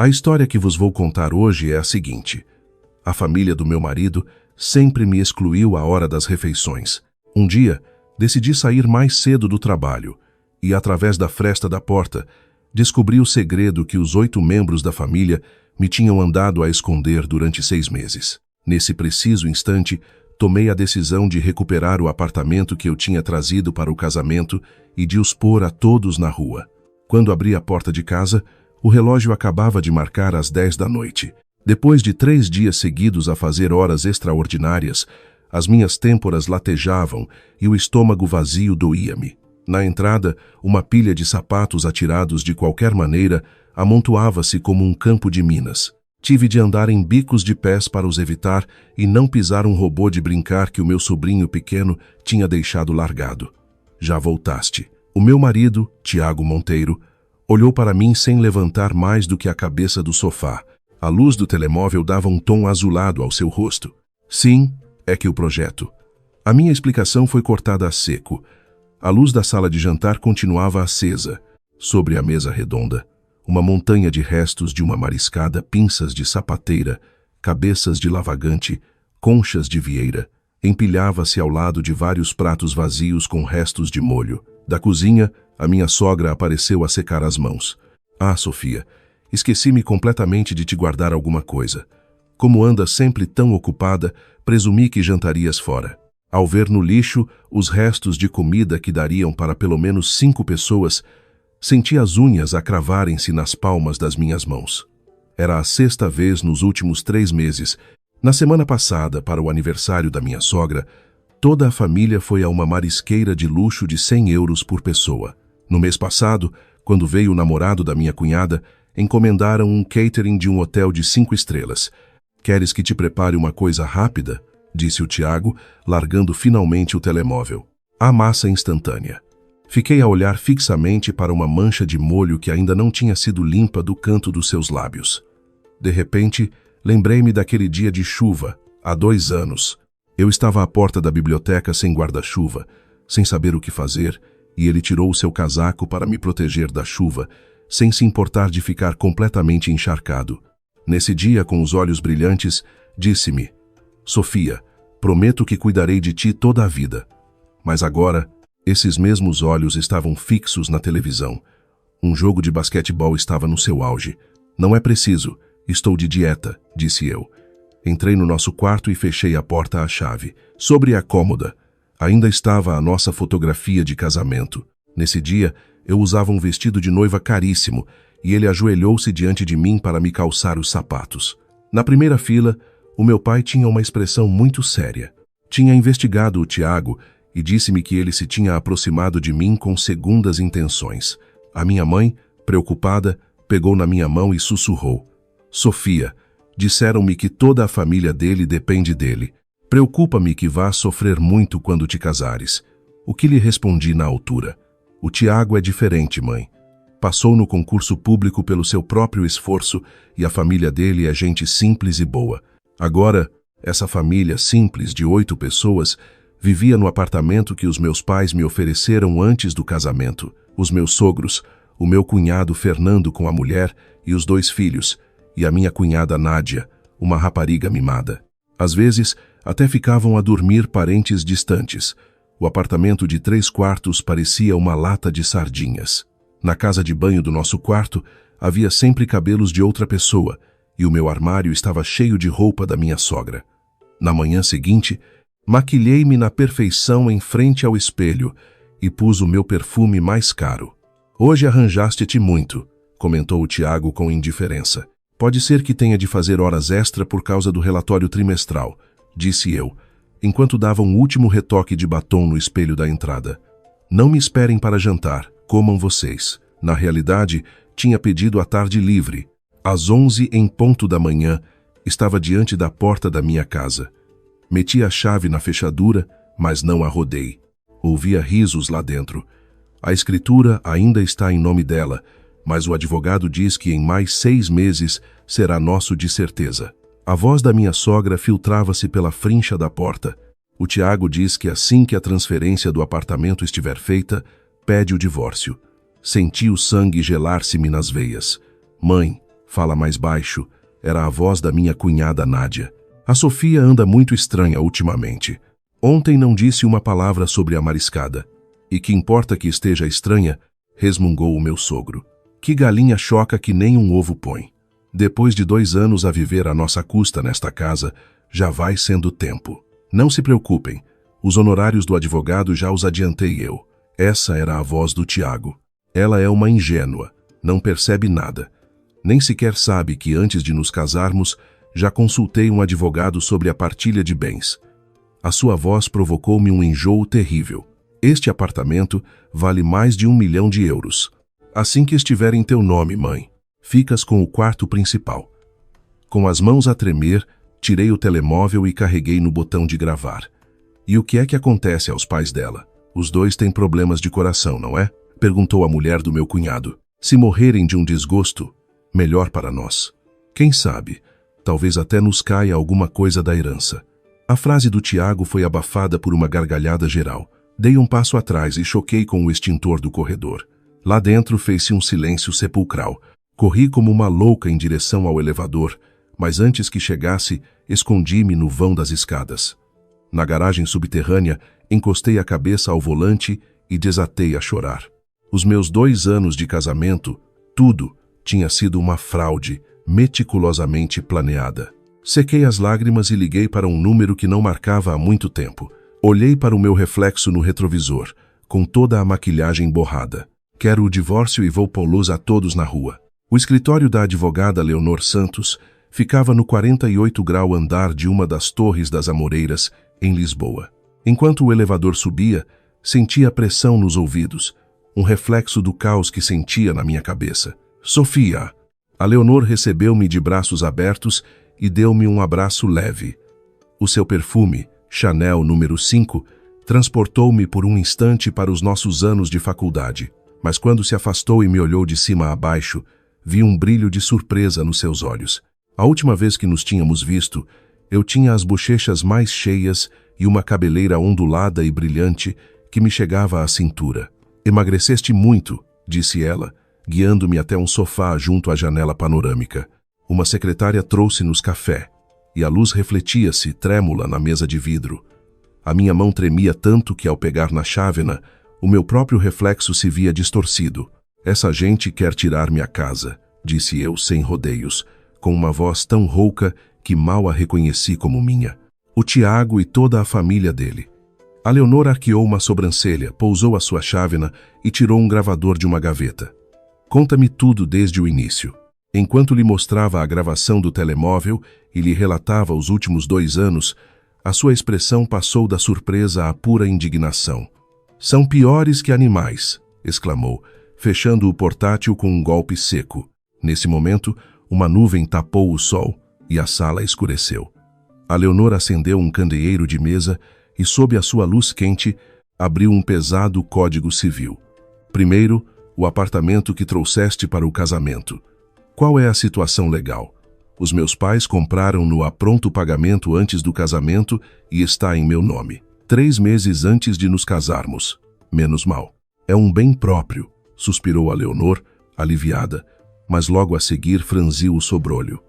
A história que vos vou contar hoje é a seguinte. A família do meu marido sempre me excluiu à hora das refeições. Um dia, decidi sair mais cedo do trabalho e, através da fresta da porta, descobri o segredo que os 8 membros da família me tinham andado a esconder durante 6 meses. Nesse preciso instante, tomei a decisão de recuperar o apartamento que eu tinha trazido para o casamento e de os pôr a todos na rua. Quando abri a porta de casa, o relógio acabava de marcar as 10 da noite. Depois de 3 dias seguidos a fazer horas extraordinárias, as minhas têmporas latejavam e o estômago vazio doía-me. Na entrada, uma pilha de sapatos atirados de qualquer maneira amontoava-se como um campo de minas. Tive de andar em bicos de pés para os evitar e não pisar um robô de brincar que o meu sobrinho pequeno tinha deixado largado. Já voltaste. O meu marido, Tiago Monteiro, olhou para mim sem levantar mais do que a cabeça do sofá. A luz do telemóvel dava um tom azulado ao seu rosto. Sim, é que o projeto. A minha explicação foi cortada a seco. A luz da sala de jantar continuava acesa. Sobre a mesa redonda, uma montanha de restos de uma mariscada, pinças de sapateira, cabeças de lavagante, conchas de vieira, empilhava-se ao lado de vários pratos vazios com restos de molho. Da cozinha, a minha sogra apareceu a secar as mãos. Ah, Sofia, esqueci-me completamente de te guardar alguma coisa. Como andas sempre tão ocupada, presumi que jantarias fora. Ao ver no lixo os restos de comida que dariam para pelo menos 5 pessoas, senti as unhas a cravarem-se nas palmas das minhas mãos. Era a 6ª vez nos últimos 3 meses. Na semana passada, para o aniversário da minha sogra, toda a família foi a uma marisqueira de luxo de 100 euros por pessoa. No mês passado, quando veio o namorado da minha cunhada, encomendaram um catering de um hotel de 5 estrelas. Queres que te prepare uma coisa rápida? Disse o Tiago, largando finalmente o telemóvel. A massa instantânea. Fiquei a olhar fixamente para uma mancha de molho que ainda não tinha sido limpa do canto dos seus lábios. De repente, lembrei-me daquele dia de chuva, há 2 anos. Eu estava à porta da biblioteca sem guarda-chuva, sem saber o que fazer, e ele tirou o seu casaco para me proteger da chuva, sem se importar de ficar completamente encharcado. Nesse dia, com os olhos brilhantes, disse-me: Sofia, prometo que cuidarei de ti toda a vida. Mas agora, esses mesmos olhos estavam fixos na televisão. Um jogo de basquetebol estava no seu auge. Não é preciso, estou de dieta, disse eu. Entrei no nosso quarto e fechei a porta à chave. Sobre a cômoda, ainda estava a nossa fotografia de casamento. Nesse dia, eu usava um vestido de noiva caríssimo e ele ajoelhou-se diante de mim para me calçar os sapatos. Na primeira fila, o meu pai tinha uma expressão muito séria. Tinha investigado o Tiago e disse-me que ele se tinha aproximado de mim com segundas intenções. A minha mãe, preocupada, pegou na minha mão e sussurrou: Sofia, disseram-me que toda a família dele depende dele. Preocupa-me que vás sofrer muito quando te casares. O que lhe respondi na altura? O Tiago é diferente, mãe. Passou no concurso público pelo seu próprio esforço e a família dele é gente simples e boa. Agora, essa família simples de 8 pessoas vivia no apartamento que os meus pais me ofereceram antes do casamento. Os meus sogros, o meu cunhado Fernando com a mulher e os 2 filhos, e a minha cunhada Nádia, uma rapariga mimada. Às vezes, até ficavam a dormir parentes distantes. O apartamento de 3 quartos parecia uma lata de sardinhas. Na casa de banho do nosso quarto, havia sempre cabelos de outra pessoa, e o meu armário estava cheio de roupa da minha sogra. Na manhã seguinte, maquilhei-me na perfeição em frente ao espelho e pus o meu perfume mais caro. Hoje arranjaste-te muito, comentou o Tiago com indiferença. Pode ser que tenha de fazer horas extra por causa do relatório trimestral, disse eu, enquanto dava um último retoque de batom no espelho da entrada. Não me esperem para jantar, comam vocês. Na realidade, tinha pedido a tarde livre. Às 11 em ponto da manhã, estava diante da porta da minha casa. Meti a chave na fechadura, mas não a rodei. Ouvia risos lá dentro. A escritura ainda está em nome dela, mas o advogado diz que em mais 6 meses será nosso de certeza. A voz da minha sogra filtrava-se pela frincha da porta. O Tiago diz que assim que a transferência do apartamento estiver feita, pede o divórcio. Senti o sangue gelar-se-me nas veias. Mãe, Fala mais baixo. Era a voz da minha cunhada Nádia. A Sofia anda muito estranha ultimamente. Ontem não disse uma palavra sobre a mariscada. E que importa que esteja estranha, resmungou o meu sogro. Que galinha choca que nem um ovo põe. Depois de 2 anos a viver à nossa custa nesta casa, já vai sendo tempo. Não se preocupem, os honorários do advogado já os adiantei eu. Essa era a voz do Tiago. Ela é uma ingênua, não percebe nada. Nem sequer sabe que antes de nos casarmos, já consultei um advogado sobre a partilha de bens. A sua voz provocou-me um enjoo terrível. Este apartamento vale mais de 1 milhão de euros. Assim que estiver em teu nome, mãe, ficas com o quarto principal. Com as mãos a tremer, tirei o telemóvel e carreguei no botão de gravar. E o que é que acontece aos pais dela? Os dois têm problemas de coração, não é? Perguntou a mulher do meu cunhado. Se morrerem de um desgosto, melhor para nós. Quem sabe, talvez até nos caia alguma coisa da herança. A frase do Tiago foi abafada por uma gargalhada geral. Dei um passo atrás e choquei com o extintor do corredor. Lá dentro fez-se um silêncio sepulcral. Corri como uma louca em direção ao elevador, mas antes que chegasse, escondi-me no vão das escadas. Na garagem subterrânea, encostei a cabeça ao volante e desatei a chorar. Os meus 2 anos de casamento, tudo tinha sido uma fraude meticulosamente planeada. Sequei as lágrimas e liguei para um número que não marcava há muito tempo. Olhei para o meu reflexo no retrovisor, com toda a maquilhagem borrada. Quero o divórcio e vou pô-los a todos na rua. O escritório da advogada Leonor Santos ficava no 48º andar de uma das torres das Amoreiras, em Lisboa. Enquanto o elevador subia, sentia pressão nos ouvidos, um reflexo do caos que sentia na minha cabeça. Sofia! A Leonor recebeu-me de braços abertos e deu-me um abraço leve. O seu perfume, Chanel número 5, transportou-me por um instante para os nossos anos de faculdade. Mas quando se afastou e me olhou de cima a baixo, vi um brilho de surpresa nos seus olhos. A última vez que nos tínhamos visto, eu tinha as bochechas mais cheias e uma cabeleira ondulada e brilhante que me chegava à cintura. Emagreceste muito, disse ela, guiando-me até um sofá junto à janela panorâmica. Uma secretária trouxe-nos café, e a luz refletia-se, trêmula, na mesa de vidro. A minha mão tremia tanto que, ao pegar na chávena, o meu próprio reflexo se via distorcido. Essa gente quer tirar-me a casa, disse eu sem rodeios, com uma voz tão rouca que mal a reconheci como minha. O Tiago e toda a família dele. A Leonor arqueou uma sobrancelha, pousou a sua chávena e tirou um gravador de uma gaveta. Conta-me tudo desde o início. Enquanto lhe mostrava a gravação do telemóvel e lhe relatava os últimos 2 anos, a sua expressão passou da surpresa à pura indignação. São piores que animais, exclamou, fechando o portátil com um golpe seco. Nesse momento, uma nuvem tapou o sol e a sala escureceu. A Leonor acendeu um candeeiro de mesa e, sob a sua luz quente, abriu um pesado código civil. Primeiro, o apartamento que trouxeste para o casamento. Qual é a situação legal? Os meus pais compraram-no a pronto pagamento antes do casamento e está em meu nome. 3 meses antes de nos casarmos. Menos mal. É um bem próprio, suspirou a Leonor, aliviada, mas logo a seguir franziu o sobrolho.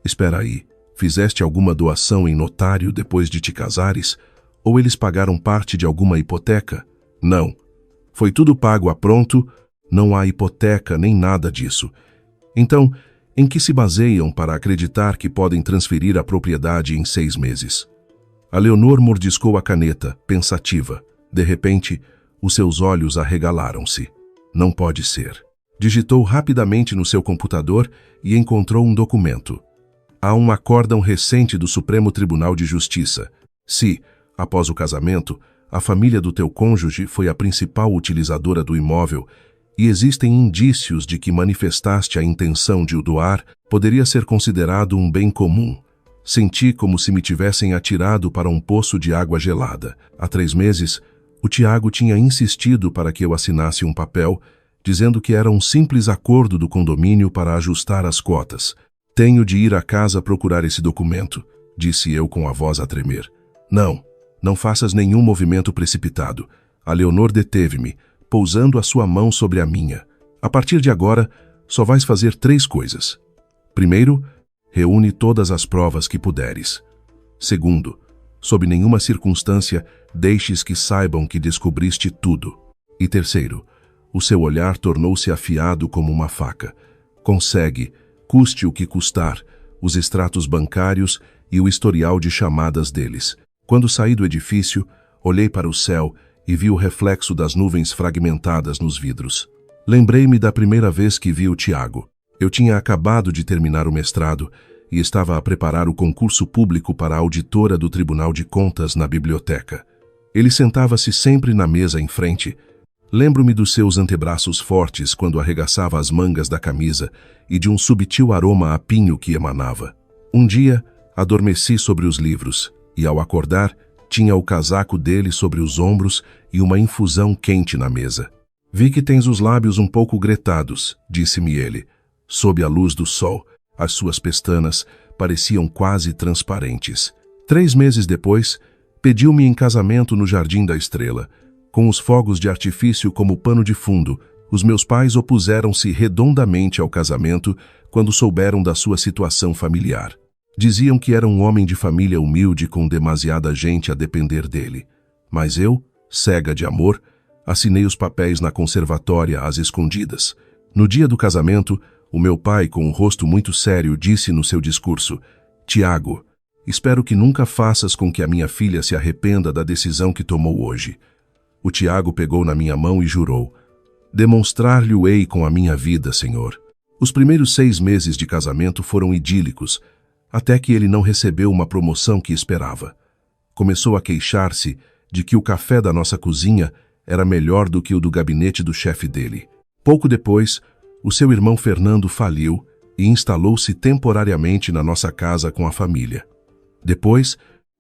Espera aí, fizeste alguma doação em notário depois de te casares? Ou eles pagaram parte de alguma hipoteca? Não. Foi tudo pago a pronto, não há hipoteca nem nada disso. Então, em que se baseiam para acreditar que podem transferir a propriedade em 6 meses? A Leonor mordiscou a caneta, pensativa. De repente, os seus olhos arregalaram-se. Não pode ser. Digitou rapidamente no seu computador e encontrou um documento. Há um acórdão recente do Supremo Tribunal de Justiça. Se, após o casamento, a família do teu cônjuge foi a principal utilizadora do imóvel e existem indícios de que manifestaste a intenção de o doar, poderia ser considerado um bem comum. Senti como se me tivessem atirado para um poço de água gelada. Há 3 meses, o Tiago tinha insistido para que eu assinasse um papel, dizendo que era um simples acordo do condomínio para ajustar as cotas. Tenho de ir à casa procurar esse documento, disse eu com a voz a tremer. Não faças nenhum movimento precipitado. A Leonor deteve-me, pousando a sua mão sobre a minha. A partir de agora, só vais fazer 3 coisas. Primeiro, reúne todas as provas que puderes. Segundo, sob nenhuma circunstância deixes que saibam que descobriste tudo. E terceiro, o seu olhar tornou-se afiado como uma faca. Consegue, custe o que custar, os extratos bancários e o historial de chamadas deles. Quando saí do edifício, olhei para o céu e vi o reflexo das nuvens fragmentadas nos vidros. Lembrei-me da primeira vez que vi o Tiago. Eu tinha acabado de terminar o mestrado e estava a preparar o concurso público para a auditora do Tribunal de Contas na biblioteca. Ele sentava-se sempre na mesa em frente. Lembro-me dos seus antebraços fortes quando arregaçava as mangas da camisa e de um subtil aroma a pinho que emanava. Um dia, adormeci sobre os livros e, ao acordar, tinha o casaco dele sobre os ombros e uma infusão quente na mesa. Vi que tens os lábios um pouco gretados, disse-me ele. Sob a luz do sol, as suas pestanas pareciam quase transparentes. 3 meses depois, pediu-me em casamento no Jardim da Estrela. Com os fogos de artifício como pano de fundo, os meus pais opuseram-se redondamente ao casamento quando souberam da sua situação familiar. Diziam que era um homem de família humilde com demasiada gente a depender dele. Mas eu, cega de amor, assinei os papéis na conservatória às escondidas. No dia do casamento, o meu pai, com um rosto muito sério, disse no seu discurso: Tiago, espero que nunca faças com que a minha filha se arrependa da decisão que tomou hoje. O Tiago pegou na minha mão e jurou: demonstrar-lhe-ei com a minha vida, Senhor. Os primeiros 6 meses de casamento foram idílicos, até que ele não recebeu uma promoção que esperava. Começou a queixar-se de que o café da nossa cozinha era melhor do que o do gabinete do chefe dele. Pouco depois, o seu irmão Fernando faliu e instalou-se temporariamente na nossa casa com a família. Depois,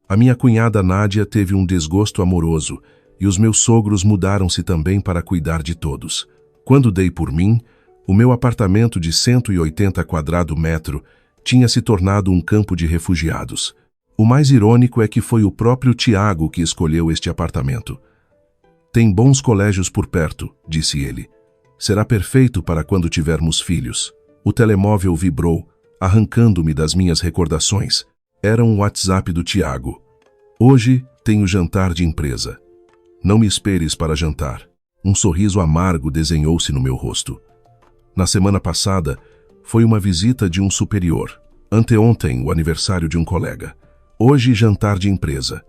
a minha cunhada Nádia teve um desgosto amoroso e os meus sogros mudaram-se também para cuidar de todos. Quando dei por mim, o meu apartamento de 180 quadrados tinha se tornado um campo de refugiados. O mais irônico é que foi o próprio Tiago que escolheu este apartamento. Tem bons colégios por perto, disse ele. Será perfeito para quando tivermos filhos. O telemóvel vibrou, arrancando-me das minhas recordações. Era um WhatsApp do Tiago. Hoje tenho jantar de empresa. Não me esperes para jantar. Um sorriso amargo desenhou-se no meu rosto. Na semana passada, foi uma visita de um superior. Anteontem, o aniversário de um colega. Hoje, jantar de empresa.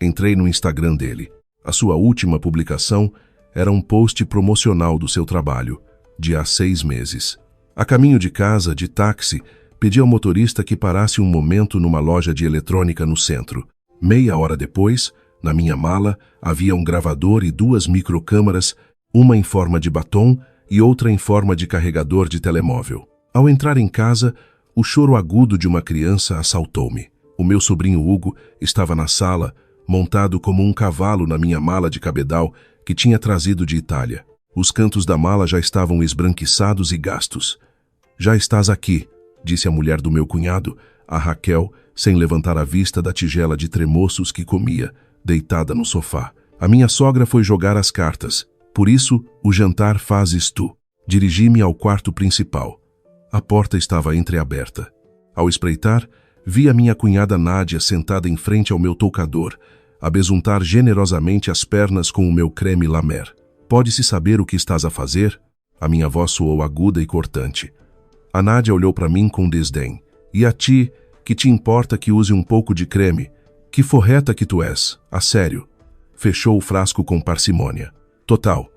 Entrei no Instagram dele. A sua última publicação era um post promocional do seu trabalho, de há 6 meses. A caminho de casa, de táxi, pedi ao motorista que parasse um momento numa loja de eletrônica no centro. Meia hora depois, na minha mala, havia um gravador e 2 microcâmeras, uma em forma de batom e outra em forma de carregador de telemóvel. Ao entrar em casa, o choro agudo de uma criança assaltou-me. O meu sobrinho Hugo estava na sala, montado como um cavalo na minha mala de cabedal que tinha trazido de Itália. Os cantos da mala já estavam esbranquiçados e gastos. Já estás aqui, disse a mulher do meu cunhado, a Raquel, sem levantar a vista da tigela de tremoços que comia, deitada no sofá. A minha sogra foi jogar as cartas. Por isso, o jantar fazes tu. Dirigi-me ao quarto principal. A porta estava entreaberta. Ao espreitar, vi a minha cunhada Nádia sentada em frente ao meu toucador, a besuntar generosamente as pernas com o meu creme La Mer. Pode-se saber o que estás a fazer? A minha voz soou aguda e cortante. A Nádia olhou para mim com desdém. E a ti, que te importa que use um pouco de creme? Que forreta que tu és, a sério. Fechou o frasco com parcimônia. Total,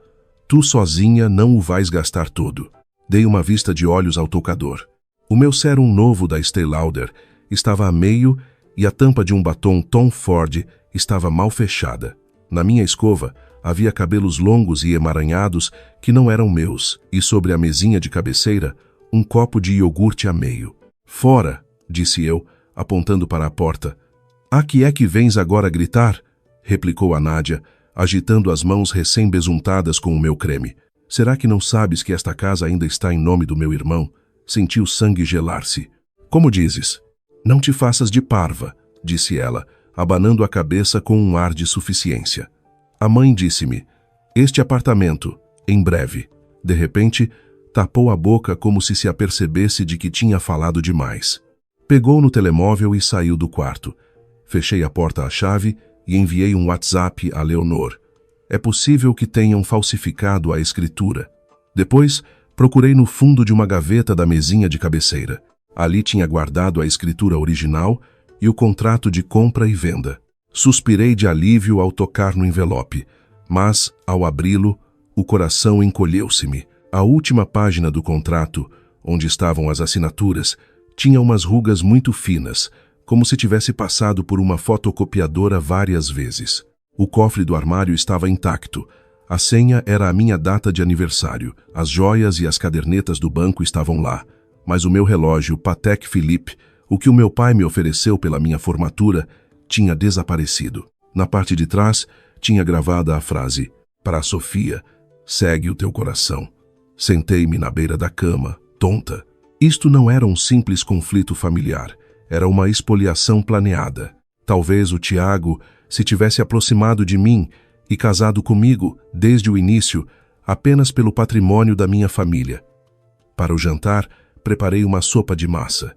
tu sozinha não o vais gastar todo. Dei uma vista de olhos ao toucador. O meu sérum novo da Estée Lauder estava a meio e a tampa de um batom Tom Ford estava mal fechada. Na minha escova havia cabelos longos e emaranhados que não eram meus e sobre a mesinha de cabeceira um copo de iogurte a meio. Fora, disse eu, apontando para a porta. A que é que vens agora gritar? Replicou a Nádia, agitando as mãos recém-besuntadas com o meu creme. Será que não sabes que esta casa ainda está em nome do meu irmão? Senti o sangue gelar-se. Como dizes? Não te faças de parva, disse ela, abanando a cabeça com um ar de suficiência. A mãe disse-me, este apartamento, em breve. De repente, Tapou a boca como se apercebesse de que tinha falado demais. Pegou no telemóvel e saiu do quarto. Fechei a porta à chave e enviei um WhatsApp a Leonor. É possível que tenham falsificado a escritura. Depois, procurei no fundo de uma gaveta da mesinha de cabeceira. Ali tinha guardado a escritura original e o contrato de compra e venda. Suspirei de alívio ao tocar no envelope, mas, ao abri-lo, o coração encolheu-se-me. A última página do contrato, onde estavam as assinaturas, tinha umas rugas muito finas, como se tivesse passado por uma fotocopiadora várias vezes. O cofre do armário estava intacto. A senha era a minha data de aniversário. As joias e as cadernetas do banco estavam lá. Mas o meu relógio Patek Philippe, o que o meu pai me ofereceu pela minha formatura, tinha desaparecido. Na parte de trás, tinha gravada a frase: "Para a Sofia, segue o teu coração." Sentei-me na beira da cama, tonta. Isto não era um simples conflito familiar. Era uma expoliação planeada. Talvez o Tiago se tivesse aproximado de mim e casado comigo, desde o início, apenas pelo patrimônio da minha família. Para o jantar, preparei uma sopa de massa.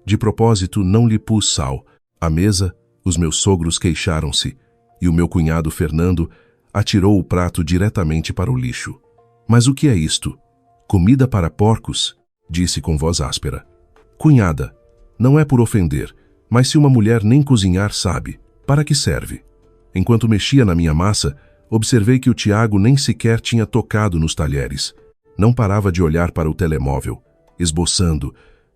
De propósito, não lhe pus sal. À mesa, os meus sogros queixaram-se, e o meu cunhado Fernando atirou o prato diretamente para o lixo. "Mas o que é isto? Comida para porcos?" disse com voz áspera. "Cunhada, não é por ofender, mas se uma mulher nem cozinhar sabe, para que serve?" Enquanto mexia na minha massa, observei que o Tiago nem sequer tinha tocado nos talheres. Não parava de olhar para o telemóvel, esboçando,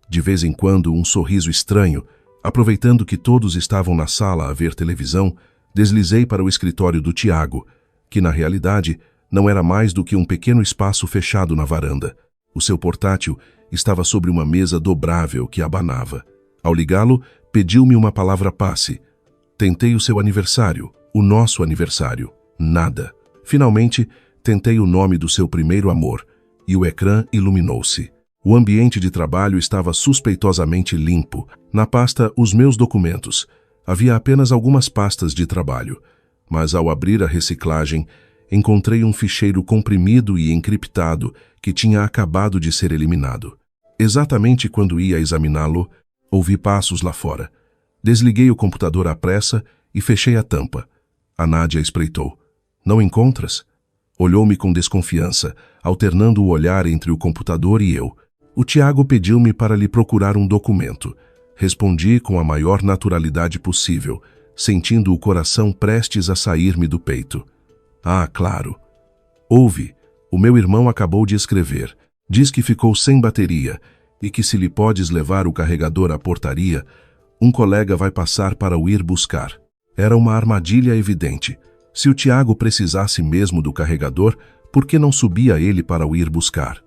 de vez em quando, um sorriso estranho. Aproveitando que todos estavam na sala a ver televisão, deslizei para o escritório do Tiago, que na realidade não era mais do que um pequeno espaço fechado na varanda. O seu portátil estava sobre uma mesa dobrável que abanava. Ao ligá-lo, pediu-me uma palavra-passe. Tentei o seu aniversário, o nosso aniversário. Nada. Finalmente, tentei o nome do seu primeiro amor, e o ecrã iluminou-se. O ambiente de trabalho estava suspeitosamente limpo. Na pasta Os Meus Documentos, havia apenas algumas pastas de trabalho, mas ao abrir a reciclagem, encontrei um ficheiro comprimido e encriptado que tinha acabado de ser eliminado. Exatamente quando ia examiná-lo, ouvi passos lá fora. Desliguei o computador à pressa e fechei a tampa. A Nádia espreitou. "Não encontras?" Olhou-me com desconfiança, alternando o olhar entre o computador e eu. "O Tiago pediu-me para lhe procurar um documento." Respondi com a maior naturalidade possível, sentindo o coração prestes a sair-me do peito. "Ah, claro. Ouve, o meu irmão acabou de escrever. Diz que ficou sem bateria e que se lhe podes levar o carregador à portaria, um colega vai passar para o ir buscar." Era uma armadilha evidente. Se o Tiago precisasse mesmo do carregador, por que não subia ele para o ir buscar?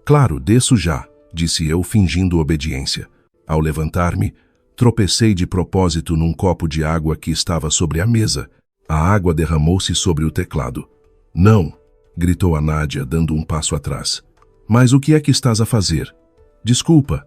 "Claro, desço já", disse eu, fingindo obediência. Ao levantar-me, tropecei de propósito num copo de água que estava sobre a mesa. A água derramou-se sobre o teclado. "Não", gritou a Nádia, dando um passo atrás. "Mas o que é que estás a fazer?" Desculpa,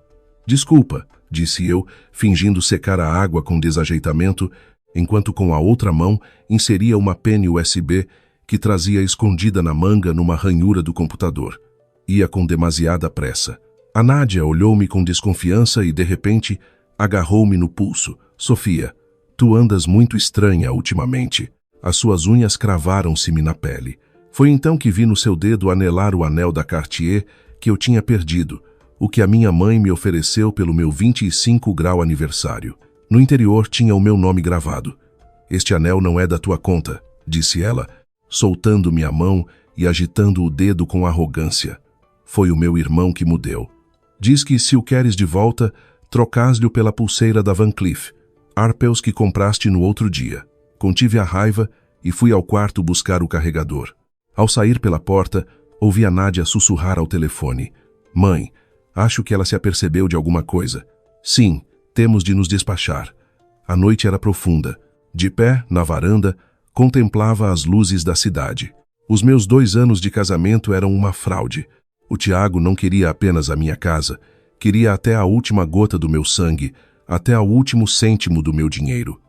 disse eu, fingindo secar a água com desajeitamento, enquanto com a outra mão inseria uma pene USB que trazia escondida na manga numa ranhura do computador. Ia com demasiada pressa. A Nádia olhou-me com desconfiança e, de repente, agarrou-me no pulso. "Sofia, tu andas muito estranha ultimamente." As suas unhas cravaram-se-me na pele. Foi então que vi no seu dedo anelar o anel da Cartier que eu tinha perdido, o que a minha mãe me ofereceu pelo meu 25 grau aniversário. No interior tinha o meu nome gravado. "Este anel não é da tua conta", disse ela, soltando-me a mão e agitando o dedo com arrogância. "Foi o meu irmão que me deu. Diz que, se o queres de volta, trocas-lhe pela pulseira da Van Cleef, Arpels que compraste no outro dia." Contive a raiva e fui ao quarto buscar o carregador. Ao sair pela porta, ouvi a Nádia sussurrar ao telefone. "Mãe, acho que ela se apercebeu de alguma coisa." "Sim, temos de nos despachar." A noite era profunda. De pé, na varanda, contemplava as luzes da cidade. Os meus 2 anos de casamento eram uma fraude. O Tiago não queria apenas a minha casa, queria até a última gota do meu sangue, até o último cêntimo do meu dinheiro.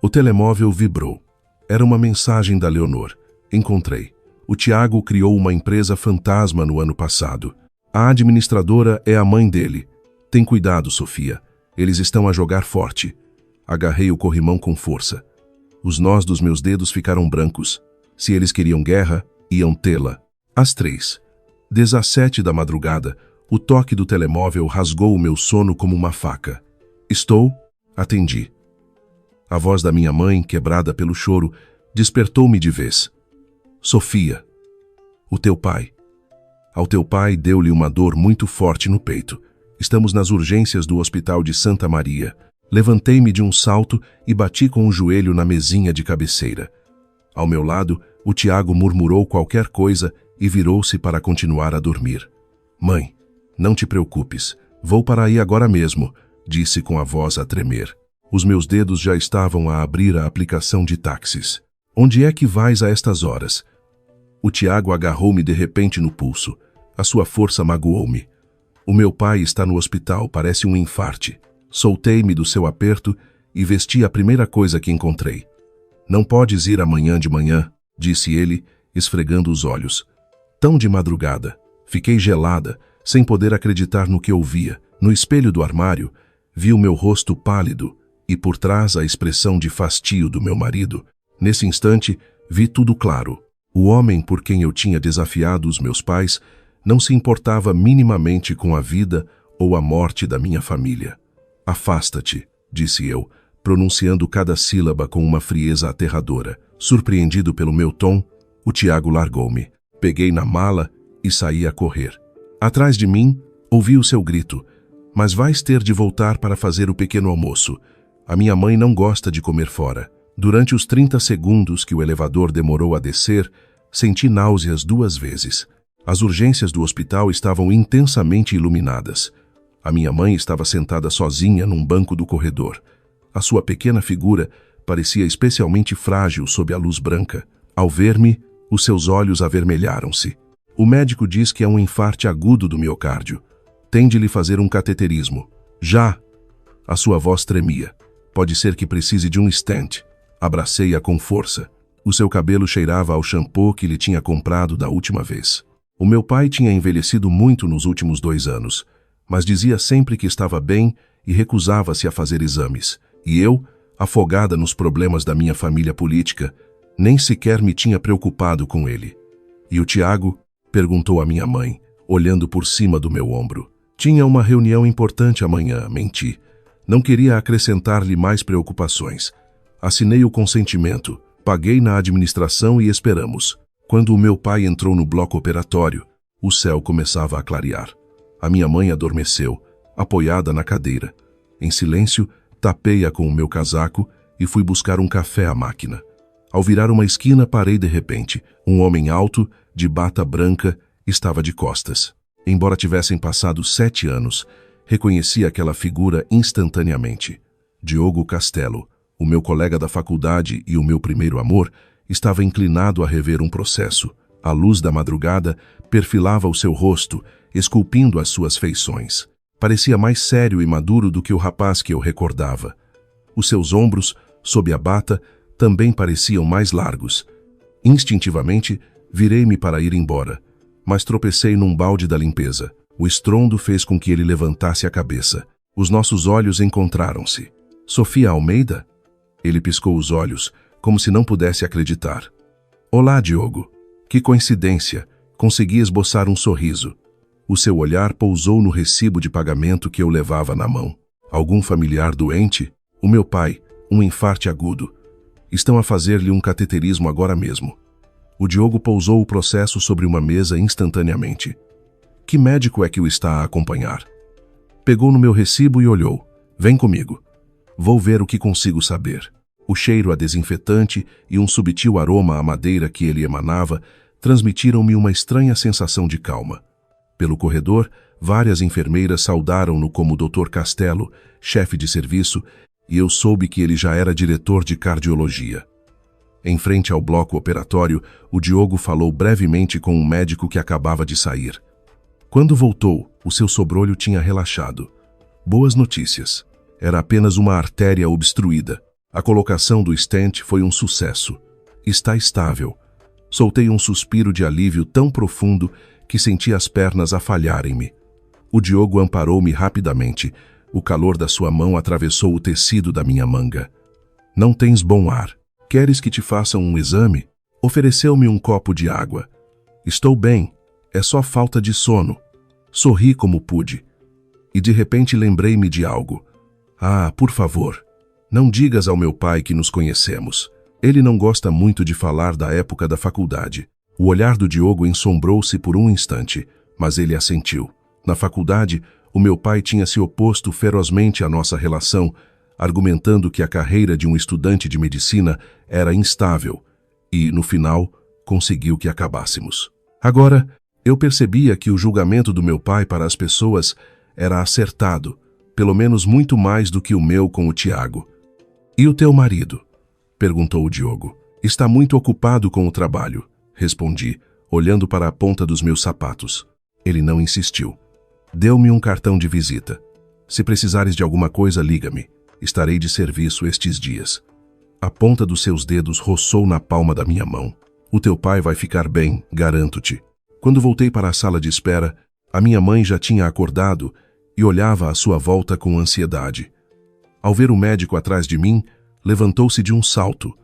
O telemóvel vibrou. Era uma mensagem da Leonor. Encontrei. O Tiago criou uma empresa fantasma no ano passado. A administradora é a mãe dele. Tem cuidado, Sofia. Eles estão a jogar forte. Agarrei o corrimão com força. Os nós dos meus dedos ficaram brancos. Se eles queriam guerra, iam tê-la. Às 3:17 da madrugada, o toque do telemóvel rasgou o meu sono como uma faca. Estou? Atendi. A voz da minha mãe, quebrada pelo choro, despertou-me de vez. Sofia, o teu pai. Ao teu pai deu-lhe uma dor muito forte no peito. Estamos nas urgências do Hospital de Santa Maria. Levantei-me de um salto e bati com o joelho na mesinha de cabeceira. Ao meu lado, o Tiago murmurou qualquer coisa e virou-se para continuar a dormir. Mãe, não te preocupes, vou para aí agora mesmo, disse com a voz a tremer. Os meus dedos já estavam a abrir a aplicação de táxis. Onde é que vais a estas horas? O Tiago agarrou-me de repente no pulso. A sua força magoou-me. O meu pai está no hospital, parece um infarte. Soltei-me do seu aperto e vesti a primeira coisa que encontrei. Não podes ir amanhã de manhã, disse ele, esfregando os olhos. Tão de madrugada. Fiquei gelada, sem poder acreditar no que ouvia. No espelho do armário, vi o meu rosto pálido e por trás a expressão de fastio do meu marido. Nesse instante, vi tudo claro. O homem por quem eu tinha desafiado os meus pais não se importava minimamente com a vida ou a morte da minha família. Afasta-te, disse eu, pronunciando cada sílaba com uma frieza aterradora. Surpreendido pelo meu tom, o Tiago largou-me. Peguei na mala e saí a correr. Atrás de mim, ouvi o seu grito. Mas vais ter de voltar para fazer o pequeno almoço. A minha mãe não gosta de comer fora. Durante os 30 segundos que o elevador demorou a descer, senti náuseas 2 vezes. As urgências do hospital estavam intensamente iluminadas. A minha mãe estava sentada sozinha num banco do corredor. A sua pequena figura parecia especialmente frágil sob a luz branca. Ao ver-me, os seus olhos avermelharam-se. O médico diz que é um infarte agudo do miocárdio. Tem de lhe fazer um cateterismo. Já! A sua voz tremia. Pode ser que precise de um stent. Abracei-a com força. O seu cabelo cheirava ao shampoo que lhe tinha comprado da última vez. O meu pai tinha envelhecido muito nos últimos 2 anos, mas dizia sempre que estava bem e recusava-se a fazer exames. E eu, afogada nos problemas da minha família política, nem sequer me tinha preocupado com ele. E o Tiago? Perguntou a minha mãe, olhando por cima do meu ombro. Tinha uma reunião importante amanhã, menti. Não queria acrescentar-lhe mais preocupações. Assinei o consentimento, paguei na administração e esperamos. Quando o meu pai entrou no bloco operatório, o céu começava a clarear. A minha mãe adormeceu, apoiada na cadeira. Em silêncio, tapei-a com o meu casaco e fui buscar um café à máquina. Ao virar uma esquina, parei de repente. Um homem alto, de bata branca, estava de costas. Embora tivessem passado 7 anos, reconheci aquela figura instantaneamente. Diogo Castelo, o meu colega da faculdade e o meu primeiro amor, estava inclinado a rever um processo. A luz da madrugada perfilava o seu rosto, esculpindo as suas feições. Parecia mais sério e maduro do que o rapaz que eu recordava. Os seus ombros, sob a bata, também pareciam mais largos. Instintivamente, virei-me para ir embora, mas tropecei num balde da limpeza. O estrondo fez com que ele levantasse a cabeça. Os nossos olhos encontraram-se. Sofia Almeida? Ele piscou os olhos, como se não pudesse acreditar. Olá, Diogo. Que coincidência. Consegui esboçar um sorriso. O seu olhar pousou no recibo de pagamento que eu levava na mão. Algum familiar doente? O meu pai, um infarte agudo. Estão a fazer-lhe um cateterismo agora mesmo. O Diogo pousou o processo sobre uma mesa instantaneamente. Que médico é que o está a acompanhar? Pegou no meu recibo e olhou. Vem comigo. Vou ver o que consigo saber. O cheiro a desinfetante e um subtil aroma à madeira que ele emanava transmitiram-me uma estranha sensação de calma. Pelo corredor, várias enfermeiras saudaram-no como Dr. Castelo, chefe de serviço, e eu soube que ele já era diretor de cardiologia. Em frente ao bloco operatório, o Diogo falou brevemente com um médico que acabava de sair. Quando voltou, o seu sobrolho tinha relaxado. Boas notícias. Era apenas uma artéria obstruída. A colocação do stent foi um sucesso. Está estável. Soltei um suspiro de alívio tão profundo que senti as pernas a falharem-me. O Diogo amparou-me rapidamente. O calor da sua mão atravessou o tecido da minha manga. Não tens bom ar. Queres que te façam um exame? Ofereceu-me um copo de água. Estou bem. É só falta de sono. Sorri como pude. E de repente lembrei-me de algo. Ah, por favor, não digas ao meu pai que nos conhecemos. Ele não gosta muito de falar da época da faculdade. O olhar do Diogo ensombrou-se por um instante, mas ele assentiu. Na faculdade, o meu pai tinha se oposto ferozmente à nossa relação, argumentando que a carreira de um estudante de medicina era instável e, no final, conseguiu que acabássemos. Agora, eu percebia que o julgamento do meu pai para as pessoas era acertado, pelo menos muito mais do que o meu com o Tiago. E o teu marido? Perguntou o Diogo. Está muito ocupado com o trabalho, respondi, olhando para a ponta dos meus sapatos. Ele não insistiu. Deu-me um cartão de visita. Se precisares de alguma coisa, liga-me. Estarei de serviço estes dias. A ponta dos seus dedos roçou na palma da minha mão. O teu pai vai ficar bem, garanto-te. Quando voltei para a sala de espera, a minha mãe já tinha acordado e olhava à sua volta com ansiedade. Ao ver o médico atrás de mim, levantou-se de um salto.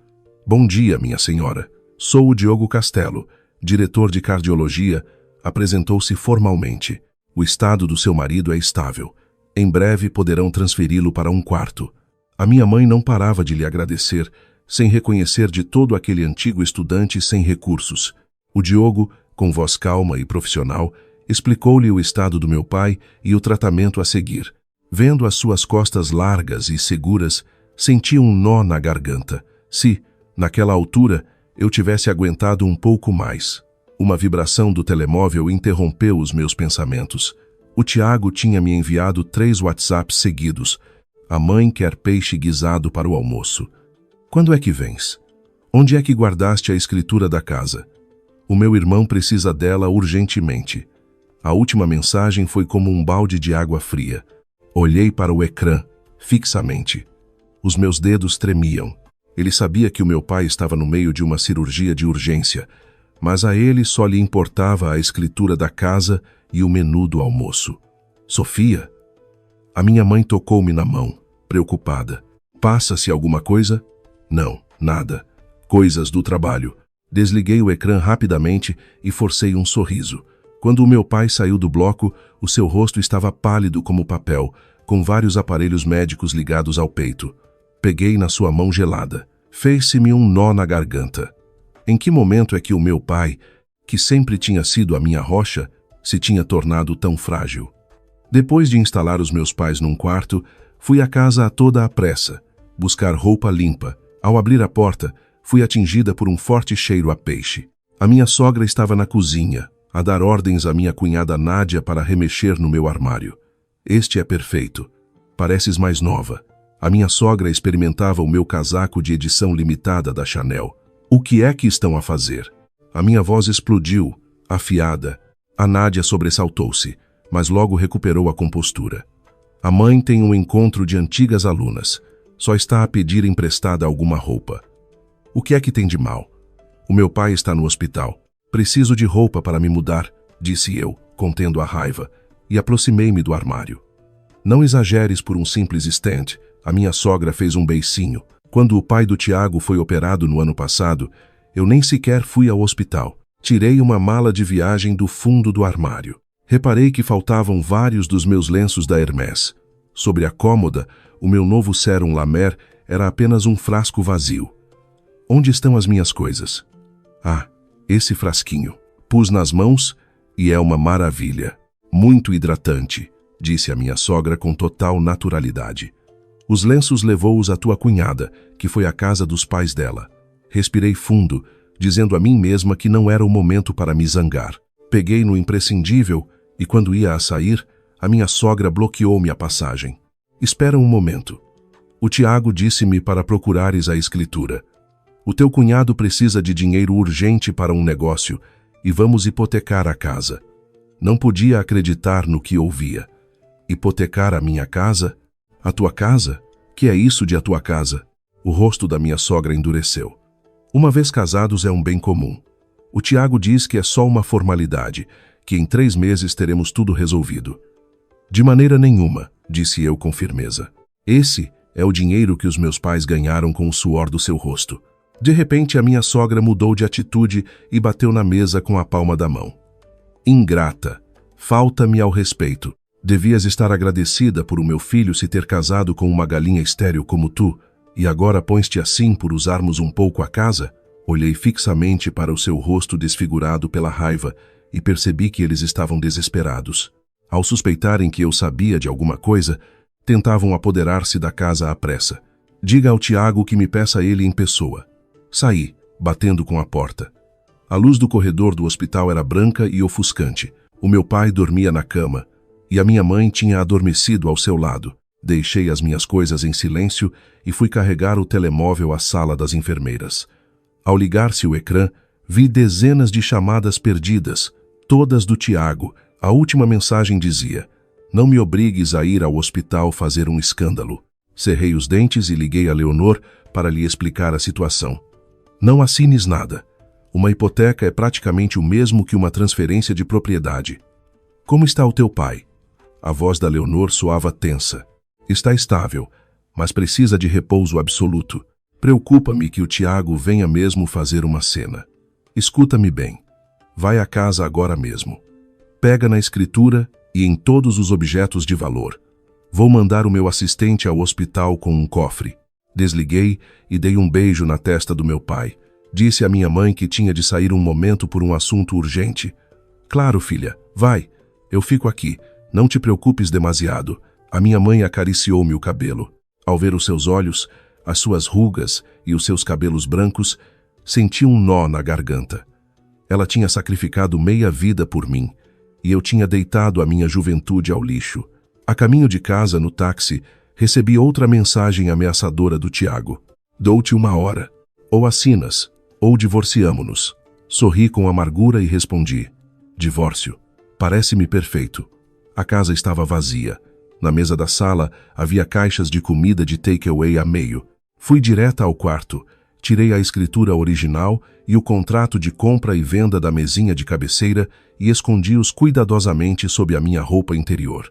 Bom dia, minha senhora. Sou o Diogo Castelo, diretor de cardiologia. Apresentou-se formalmente. O estado do seu marido é estável. Em breve poderão transferi-lo para um quarto. A minha mãe não parava de lhe agradecer, sem reconhecer de todo aquele antigo estudante sem recursos. O Diogo, com voz calma e profissional, explicou-lhe o estado do meu pai e o tratamento a seguir. Vendo as suas costas largas e seguras, senti um nó na garganta. Se, naquela altura, eu tivesse aguentado um pouco mais. Uma vibração do telemóvel interrompeu os meus pensamentos. O Tiago tinha me enviado 3 WhatsApps seguidos. A mãe quer peixe guisado para o almoço. Quando é que vens? Onde é que guardaste a escritura da casa? O meu irmão precisa dela urgentemente. A última mensagem foi como um balde de água fria. Olhei para o ecrã, fixamente. Os meus dedos tremiam. Ele sabia que o meu pai estava no meio de uma cirurgia de urgência, mas a ele só lhe importava a escritura da casa e o menu do almoço. Sofia? A minha mãe tocou-me na mão, preocupada. Passa-se alguma coisa? Não, nada. Coisas do trabalho. Desliguei o ecrã rapidamente e forcei um sorriso. Quando o meu pai saiu do bloco, o seu rosto estava pálido como papel, com vários aparelhos médicos ligados ao peito. Peguei na sua mão gelada. Fez-se-me um nó na garganta. Em que momento é que o meu pai, que sempre tinha sido a minha rocha, se tinha tornado tão frágil? Depois de instalar os meus pais num quarto, fui à casa a toda a pressa, buscar roupa limpa. Ao abrir a porta, fui atingida por um forte cheiro a peixe. A minha sogra estava na cozinha, a dar ordens à minha cunhada Nádia para remexer no meu armário. Este é perfeito. Pareces mais nova. A minha sogra experimentava o meu casaco de edição limitada da Chanel. O que é que estão a fazer? A minha voz explodiu, afiada. A Nádia sobressaltou-se, mas logo recuperou a compostura. A mãe tem um encontro de antigas alunas. Só está a pedir emprestada alguma roupa. O que é que tem de mal? O meu pai está no hospital. Preciso de roupa para me mudar, disse eu, contendo a raiva, e aproximei-me do armário. Não exageres por um simples stand. A minha sogra fez um beicinho. Quando o pai do Tiago foi operado no ano passado, eu nem sequer fui ao hospital. Tirei uma mala de viagem do fundo do armário. Reparei que faltavam vários dos meus lenços da Hermès. Sobre a cômoda, o meu novo sérum La Mer era apenas um frasco vazio. Onde estão as minhas coisas? Ah, esse frasquinho. Pus nas mãos e é uma maravilha. Muito hidratante, disse a minha sogra com total naturalidade. Os lenços levou-os à tua cunhada, que foi à casa dos pais dela. Respirei fundo, dizendo a mim mesma que não era o momento para me zangar. Peguei no imprescindível e, quando ia a sair, a minha sogra bloqueou-me a passagem. Espera um momento. O Tiago disse-me para procurares a escritura. O teu cunhado precisa de dinheiro urgente para um negócio e vamos hipotecar a casa. Não podia acreditar no que ouvia. Hipotecar a minha casa? A tua casa? Que é isso de a tua casa? O rosto da minha sogra endureceu. Uma vez casados é um bem comum. O Tiago diz que é só uma formalidade, que em 3 meses teremos tudo resolvido. De maneira nenhuma, disse eu com firmeza. Esse é o dinheiro que os meus pais ganharam com o suor do seu rosto. De repente, a minha sogra mudou de atitude e bateu na mesa com a palma da mão. Ingrata, falta-me ao respeito. Devias estar agradecida por o meu filho se ter casado com uma galinha estéril como tu, e agora pões-te assim por usarmos um pouco a casa? Olhei fixamente para o seu rosto desfigurado pela raiva e percebi que eles estavam desesperados. Ao suspeitarem que eu sabia de alguma coisa, tentavam apoderar-se da casa à pressa. Diga ao Tiago que me peça ele em pessoa. Saí, batendo com a porta. A luz do corredor do hospital era branca e ofuscante. O meu pai dormia na cama, e a minha mãe tinha adormecido ao seu lado. Deixei as minhas coisas em silêncio e fui carregar o telemóvel à sala das enfermeiras. Ao ligar-se o ecrã, vi dezenas de chamadas perdidas, todas do Tiago. A última mensagem dizia: "Não me obrigues a ir ao hospital fazer um escândalo." Cerrei os dentes e liguei a Leonor para lhe explicar a situação. "Não assines nada. Uma hipoteca é praticamente o mesmo que uma transferência de propriedade." "Como está o teu pai?" A voz da Leonor soava tensa. "Está estável, mas precisa de repouso absoluto. Preocupa-me que o Tiago venha mesmo fazer uma cena. Escuta-me bem. Vai à casa agora mesmo. Pega na escritura e em todos os objetos de valor. Vou mandar o meu assistente ao hospital com um cofre." Desliguei e dei um beijo na testa do meu pai. Disse à minha mãe que tinha de sair um momento por um assunto urgente. "Claro, filha, vai. Eu fico aqui. Não te preocupes demasiado." A minha mãe acariciou-me o cabelo. Ao ver os seus olhos, as suas rugas e os seus cabelos brancos, senti um nó na garganta. Ela tinha sacrificado meia vida por mim, e eu tinha deitado a minha juventude ao lixo. A caminho de casa, no táxi, recebi outra mensagem ameaçadora do Tiago. "Dou-te 1 hora. Ou assinas, ou divorciamo-nos." Sorri com amargura e respondi: "Divórcio. Parece-me perfeito." A casa estava vazia. Na mesa da sala havia caixas de comida de take-away a meio. Fui direta ao quarto, tirei a escritura original e o contrato de compra e venda da mesinha de cabeceira e escondi-os cuidadosamente sob a minha roupa interior.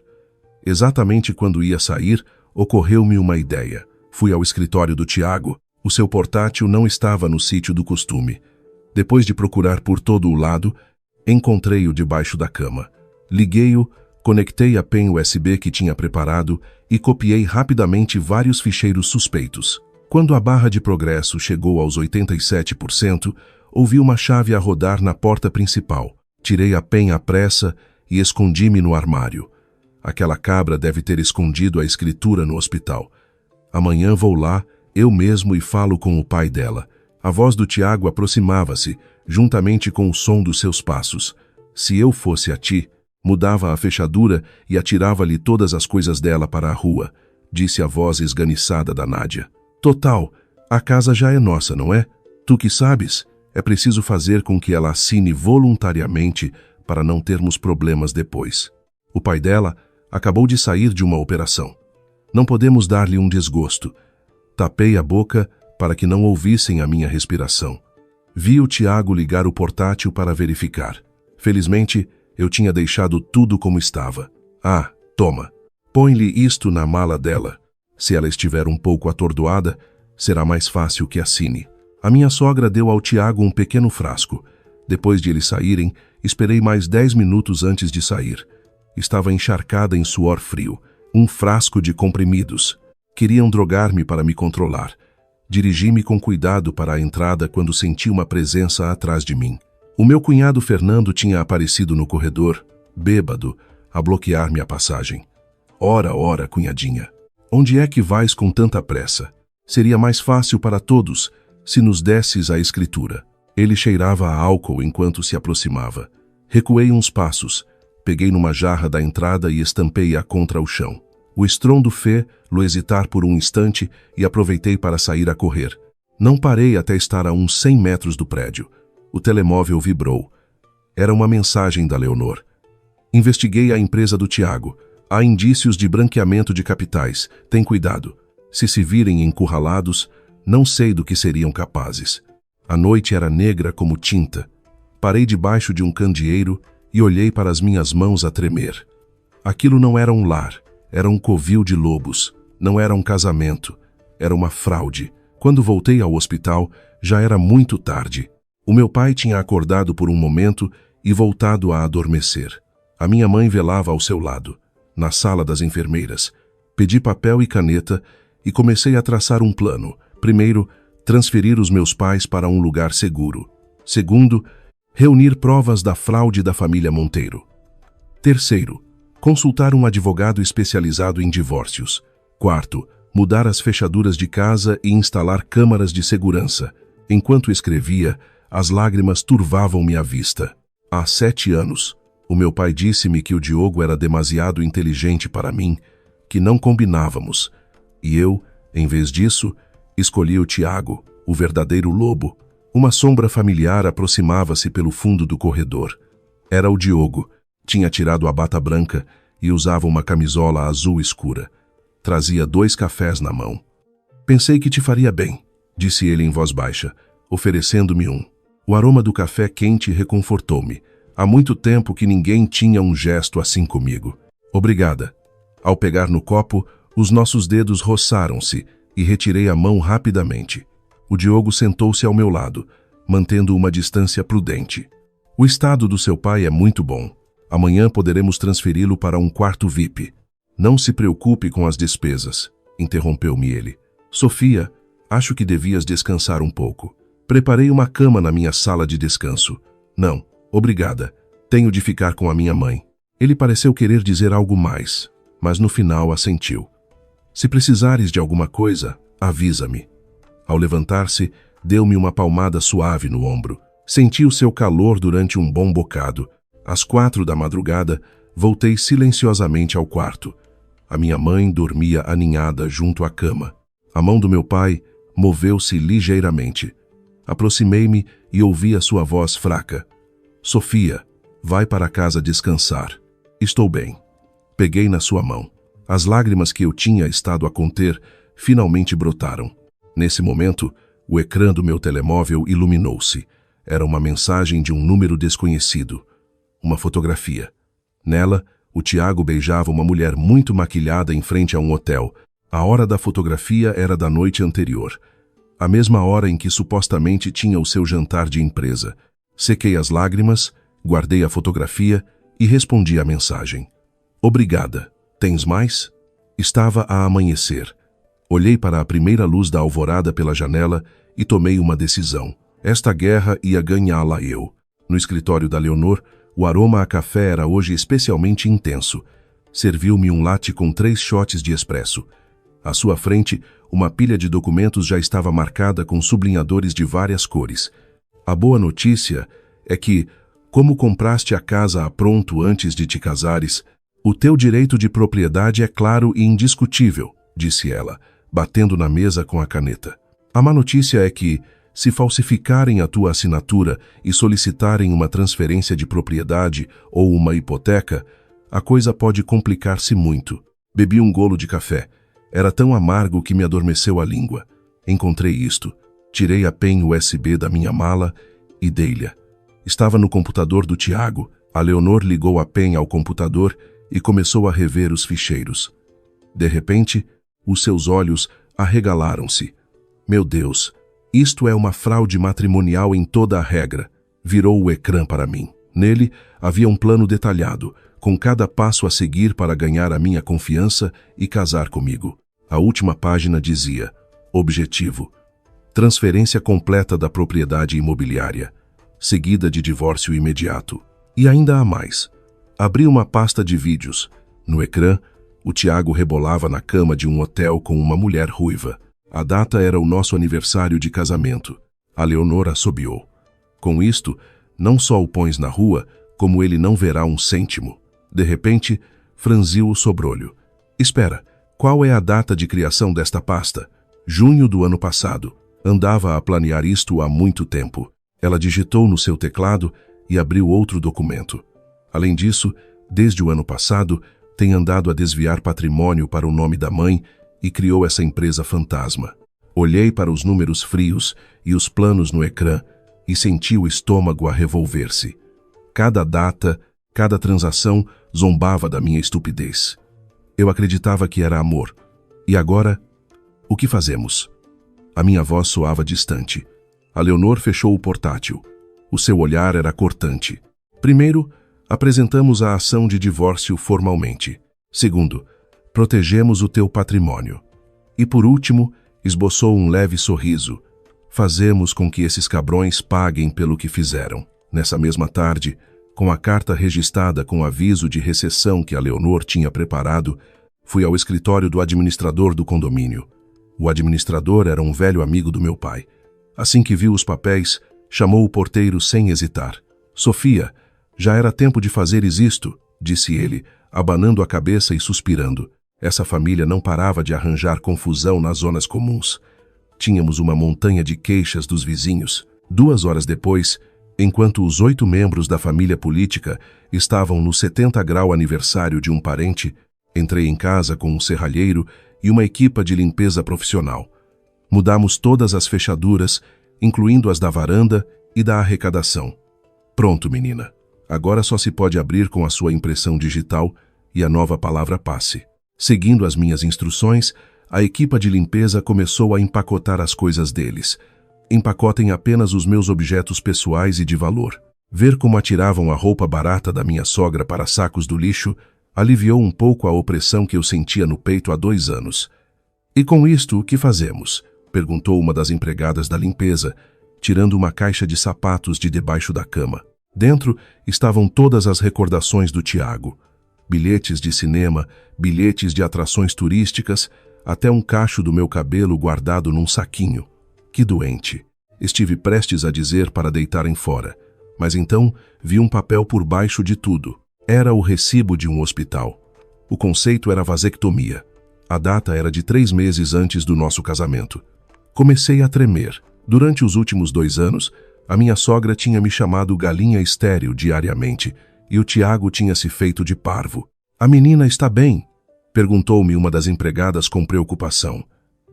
Exatamente quando ia sair, ocorreu-me uma ideia. Fui ao escritório do Tiago. O seu portátil não estava no sítio do costume. Depois de procurar por todo o lado, encontrei-o debaixo da cama. Liguei-o, conectei a pen USB que tinha preparado e copiei rapidamente vários ficheiros suspeitos. Quando a barra de progresso chegou aos 87%, ouvi uma chave a rodar na porta principal. Tirei a pen à pressa e escondi-me no armário. Aquela cabra deve ter escondido a escritura no hospital. Amanhã vou lá, eu mesmo, e falo com o pai dela. A voz do Tiago aproximava-se, juntamente com o som dos seus passos. "Se eu fosse a ti, mudava a fechadura e atirava-lhe todas as coisas dela para a rua", disse a voz esganiçada da Nádia. "Total, a casa já é nossa, não é? Tu que sabes, é preciso fazer com que ela assine voluntariamente para não termos problemas depois." O pai dela acabou de sair de uma operação. Não podemos dar-lhe um desgosto. Tapei a boca para que não ouvissem a minha respiração. Vi o Tiago ligar o portátil para verificar. Felizmente, eu tinha deixado tudo como estava. "Ah, toma. Põe-lhe isto na mala dela. Se ela estiver um pouco atordoada, será mais fácil que assine." A minha sogra deu ao Tiago um pequeno frasco. Depois de eles saírem, esperei mais 10 minutos antes de sair. Estava encharcada em suor frio. Um frasco de comprimidos. Queriam drogar-me para me controlar. Dirigi-me com cuidado para a entrada quando senti uma presença atrás de mim. O meu cunhado Fernando tinha aparecido no corredor, bêbado, a bloquear-me a passagem. "Ora, ora, cunhadinha, onde é que vais com tanta pressa? Seria mais fácil para todos se nos desses a escritura." Ele cheirava a álcool enquanto se aproximava. Recuei uns passos, peguei numa jarra da entrada e estampei-a contra o chão. O estrondo fê-lo hesitar por um instante e aproveitei para sair a correr. Não parei até estar a uns 100 metros do prédio. O telemóvel vibrou. Era uma mensagem da Leonor. "Investiguei a empresa do Tiago. Há indícios de branqueamento de capitais. Tem cuidado. Se virem encurralados, não sei do que seriam capazes." A noite era negra como tinta. Parei debaixo de um candeeiro e olhei para as minhas mãos a tremer. Aquilo não era um lar, era um covil de lobos. Não era um casamento, era uma fraude. Quando voltei ao hospital, já era muito tarde. O meu pai tinha acordado por um momento e voltado a adormecer. A minha mãe velava ao seu lado, na sala das enfermeiras. Pedi papel e caneta e comecei a traçar um plano. Primeiro, transferir os meus pais para um lugar seguro. Segundo, reunir provas da fraude da família Monteiro. Terceiro, consultar um advogado especializado em divórcios. Quarto, mudar as fechaduras de casa e instalar câmaras de segurança. Enquanto escrevia, as lágrimas turvavam-me a vista. Há 7 anos, o meu pai disse-me que o Diogo era demasiado inteligente para mim, que não combinávamos. E eu, em vez disso, escolhi o Tiago, o verdadeiro lobo. Uma sombra familiar aproximava-se pelo fundo do corredor. Era o Diogo. Tinha tirado a bata branca e usava uma camisola azul escura. Trazia 2 cafés na mão. Pensei que te faria bem, disse ele em voz baixa, oferecendo-me um. O aroma do café quente reconfortou-me. Há muito tempo que ninguém tinha um gesto assim comigo. Obrigada. Ao pegar no copo, os nossos dedos roçaram-se e retirei a mão rapidamente. O Diogo sentou-se ao meu lado, mantendo uma distância prudente. O estado do seu pai é muito bom. Amanhã poderemos transferi-lo para um quarto VIP. Não se preocupe com as despesas, interrompeu-me ele. Sofia, acho que devias descansar um pouco. Preparei uma cama na minha sala de descanso. Não, obrigada. Tenho de ficar com a minha mãe. Ele pareceu querer dizer algo mais, mas no final assentiu. Se precisares de alguma coisa, avisa-me. Ao levantar-se, deu-me uma palmada suave no ombro. Senti o seu calor durante um bom bocado. Às 4 da madrugada, voltei silenciosamente ao quarto. A minha mãe dormia aninhada junto à cama. A mão do meu pai moveu-se ligeiramente. Aproximei-me e ouvi a sua voz fraca. Sofia, vai para casa descansar. Estou bem. Peguei na sua mão. As lágrimas que eu tinha estado a conter finalmente brotaram. Nesse momento, o ecrã do meu telemóvel iluminou-se. Era uma mensagem de um número desconhecido. Uma fotografia. Nela, o Tiago beijava uma mulher muito maquilhada em frente a um hotel. A hora da fotografia era da noite anterior. A mesma hora em que supostamente tinha o seu jantar de empresa. Sequei as lágrimas, guardei a fotografia e respondi à mensagem. Obrigada. Tens mais? Estava a amanhecer. Olhei para a primeira luz da alvorada pela janela e tomei uma decisão. Esta guerra ia ganhá-la eu. No escritório da Leonor, o aroma a café era hoje especialmente intenso. Serviu-me um latte com 3 shots de expresso. À sua frente, uma pilha de documentos já estava marcada com sublinhadores de várias cores. A boa notícia é que, como compraste a casa a pronto antes de te casares, o teu direito de propriedade é claro e indiscutível, disse ela, batendo na mesa com a caneta. A má notícia é que, se falsificarem a tua assinatura e solicitarem uma transferência de propriedade ou uma hipoteca, a coisa pode complicar-se muito. Bebi um golo de café. Era tão amargo que me adormeceu a língua. Encontrei isto. Tirei a pen USB da minha mala e dei-lhe. Estava no computador do Tiago. A Leonor ligou a pen ao computador e começou a rever os ficheiros. De repente, os seus olhos arregalaram-se. Meu Deus! Isto é uma fraude matrimonial em toda a regra. Virou o ecrã para mim. Nele havia um plano detalhado, com cada passo a seguir para ganhar a minha confiança e casar comigo. A última página dizia: Objetivo: transferência completa da propriedade imobiliária, seguida de divórcio imediato. E ainda há mais. Abri uma pasta de vídeos. No ecrã, o Tiago rebolava na cama de um hotel com uma mulher ruiva. A data era o nosso aniversário de casamento. A Leonor assobiou. Com isto, não só o pões na rua, como ele não verá um cêntimo. De repente, franziu o sobrolho. Espera, qual é a data de criação desta pasta? Junho do ano passado. Andava a planear isto há muito tempo. Ela digitou no seu teclado e abriu outro documento. Além disso, desde o ano passado, tem andado a desviar patrimônio para o nome da mãe e criou essa empresa fantasma. Olhei para os números frios e os planos no ecrã e senti o estômago a revolver-se. Cada data Cada transação zombava da minha estupidez. Eu acreditava que era amor. E agora, o que fazemos? A minha voz soava distante. A Leonor fechou o portátil. O seu olhar era cortante. Primeiro, apresentamos a ação de divórcio formalmente. Segundo, protegemos o teu patrimônio. E por último, esboçou um leve sorriso. Fazemos com que esses cabrões paguem pelo que fizeram. Nessa mesma tarde, com a carta registrada com aviso de recessão que a Leonor tinha preparado, fui ao escritório do administrador do condomínio. O administrador era um velho amigo do meu pai. Assim que viu os papéis, chamou o porteiro sem hesitar. "Sofia, já era tempo de fazeres isto", disse ele, abanando a cabeça e suspirando. Essa família não parava de arranjar confusão nas zonas comuns. Tínhamos uma montanha de queixas dos vizinhos. 2 horas depois, enquanto os 8 membros da família política estavam no 70º aniversário de um parente, entrei em casa com um serralheiro e uma equipa de limpeza profissional. Mudamos todas as fechaduras, incluindo as da varanda e da arrecadação. Pronto, menina. Agora só se pode abrir com a sua impressão digital e a nova palavra passe. Seguindo as minhas instruções, a equipa de limpeza começou a empacotar as coisas deles. Empacotem apenas os meus objetos pessoais e de valor. Ver como atiravam a roupa barata da minha sogra para sacos do lixo aliviou um pouco a opressão que eu sentia no peito há 2 anos. "E com isto, o que fazemos?", perguntou uma das empregadas da limpeza, tirando uma caixa de sapatos de debaixo da cama. Dentro estavam todas as recordações do Tiago. Bilhetes de cinema, bilhetes de atrações turísticas, até um cacho do meu cabelo guardado num saquinho. Que doente! Estive prestes a dizer para deitarem fora, mas então vi um papel por baixo de tudo. Era o recibo de um hospital. O conceito era vasectomia. A data era de 3 meses antes do nosso casamento. Comecei a tremer. Durante os últimos 2 anos, a minha sogra tinha me chamado galinha estéril diariamente, e o Tiago tinha se feito de parvo. "A menina está bem?", perguntou-me uma das empregadas com preocupação.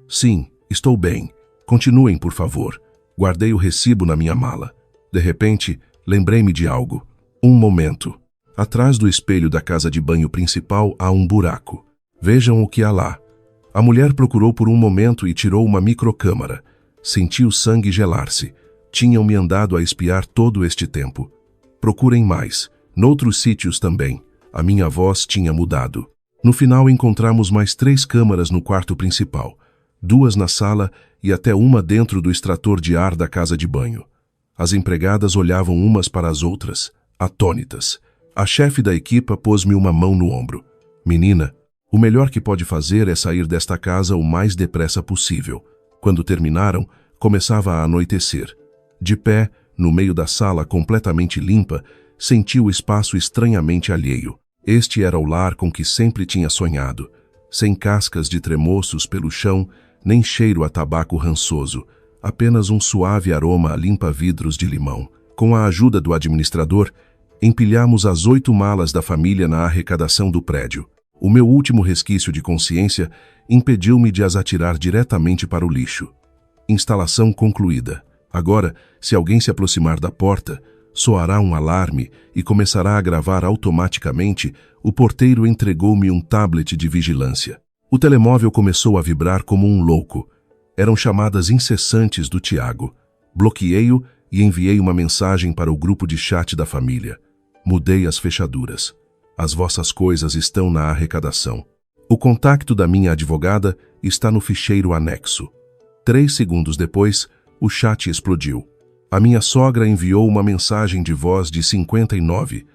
"Sim, estou bem. Continuem, por favor." Guardei o recibo na minha mala. De repente, lembrei-me de algo. Um momento. Atrás do espelho da casa de banho principal há um buraco. Vejam o que há lá. A mulher procurou por um momento e tirou uma microcâmara. Senti o sangue gelar-se. Tinham me andado a espiar todo este tempo. Procurem mais. Noutros sítios também. A minha voz tinha mudado. No final encontramos mais 3 câmaras no quarto principal. 2 na sala e até uma dentro do extrator de ar da casa de banho. As empregadas olhavam umas para as outras, atônitas. A chefe da equipa pôs-me uma mão no ombro. "Menina, o melhor que pode fazer é sair desta casa o mais depressa possível." Quando terminaram, começava a anoitecer. De pé, no meio da sala completamente limpa, senti o espaço estranhamente alheio. Este era o lar com que sempre tinha sonhado. Sem cascas de tremoços pelo chão, nem cheiro a tabaco rançoso. Apenas um suave aroma a limpa-vidros de limão. Com a ajuda do administrador, empilhamos as 8 malas da família na arrecadação do prédio. O meu último resquício de consciência impediu-me de as atirar diretamente para o lixo. Instalação concluída. Agora, se alguém se aproximar da porta, soará um alarme e começará a gravar automaticamente. O porteiro entregou-me um tablet de vigilância. O telemóvel começou a vibrar como um louco. Eram chamadas incessantes do Tiago. Bloqueei-o e enviei uma mensagem para o grupo de chat da família. Mudei as fechaduras. As vossas coisas estão na arrecadação. O contacto da minha advogada está no ficheiro anexo. 3 segundos depois, o chat explodiu. A minha sogra enviou uma mensagem de voz de 59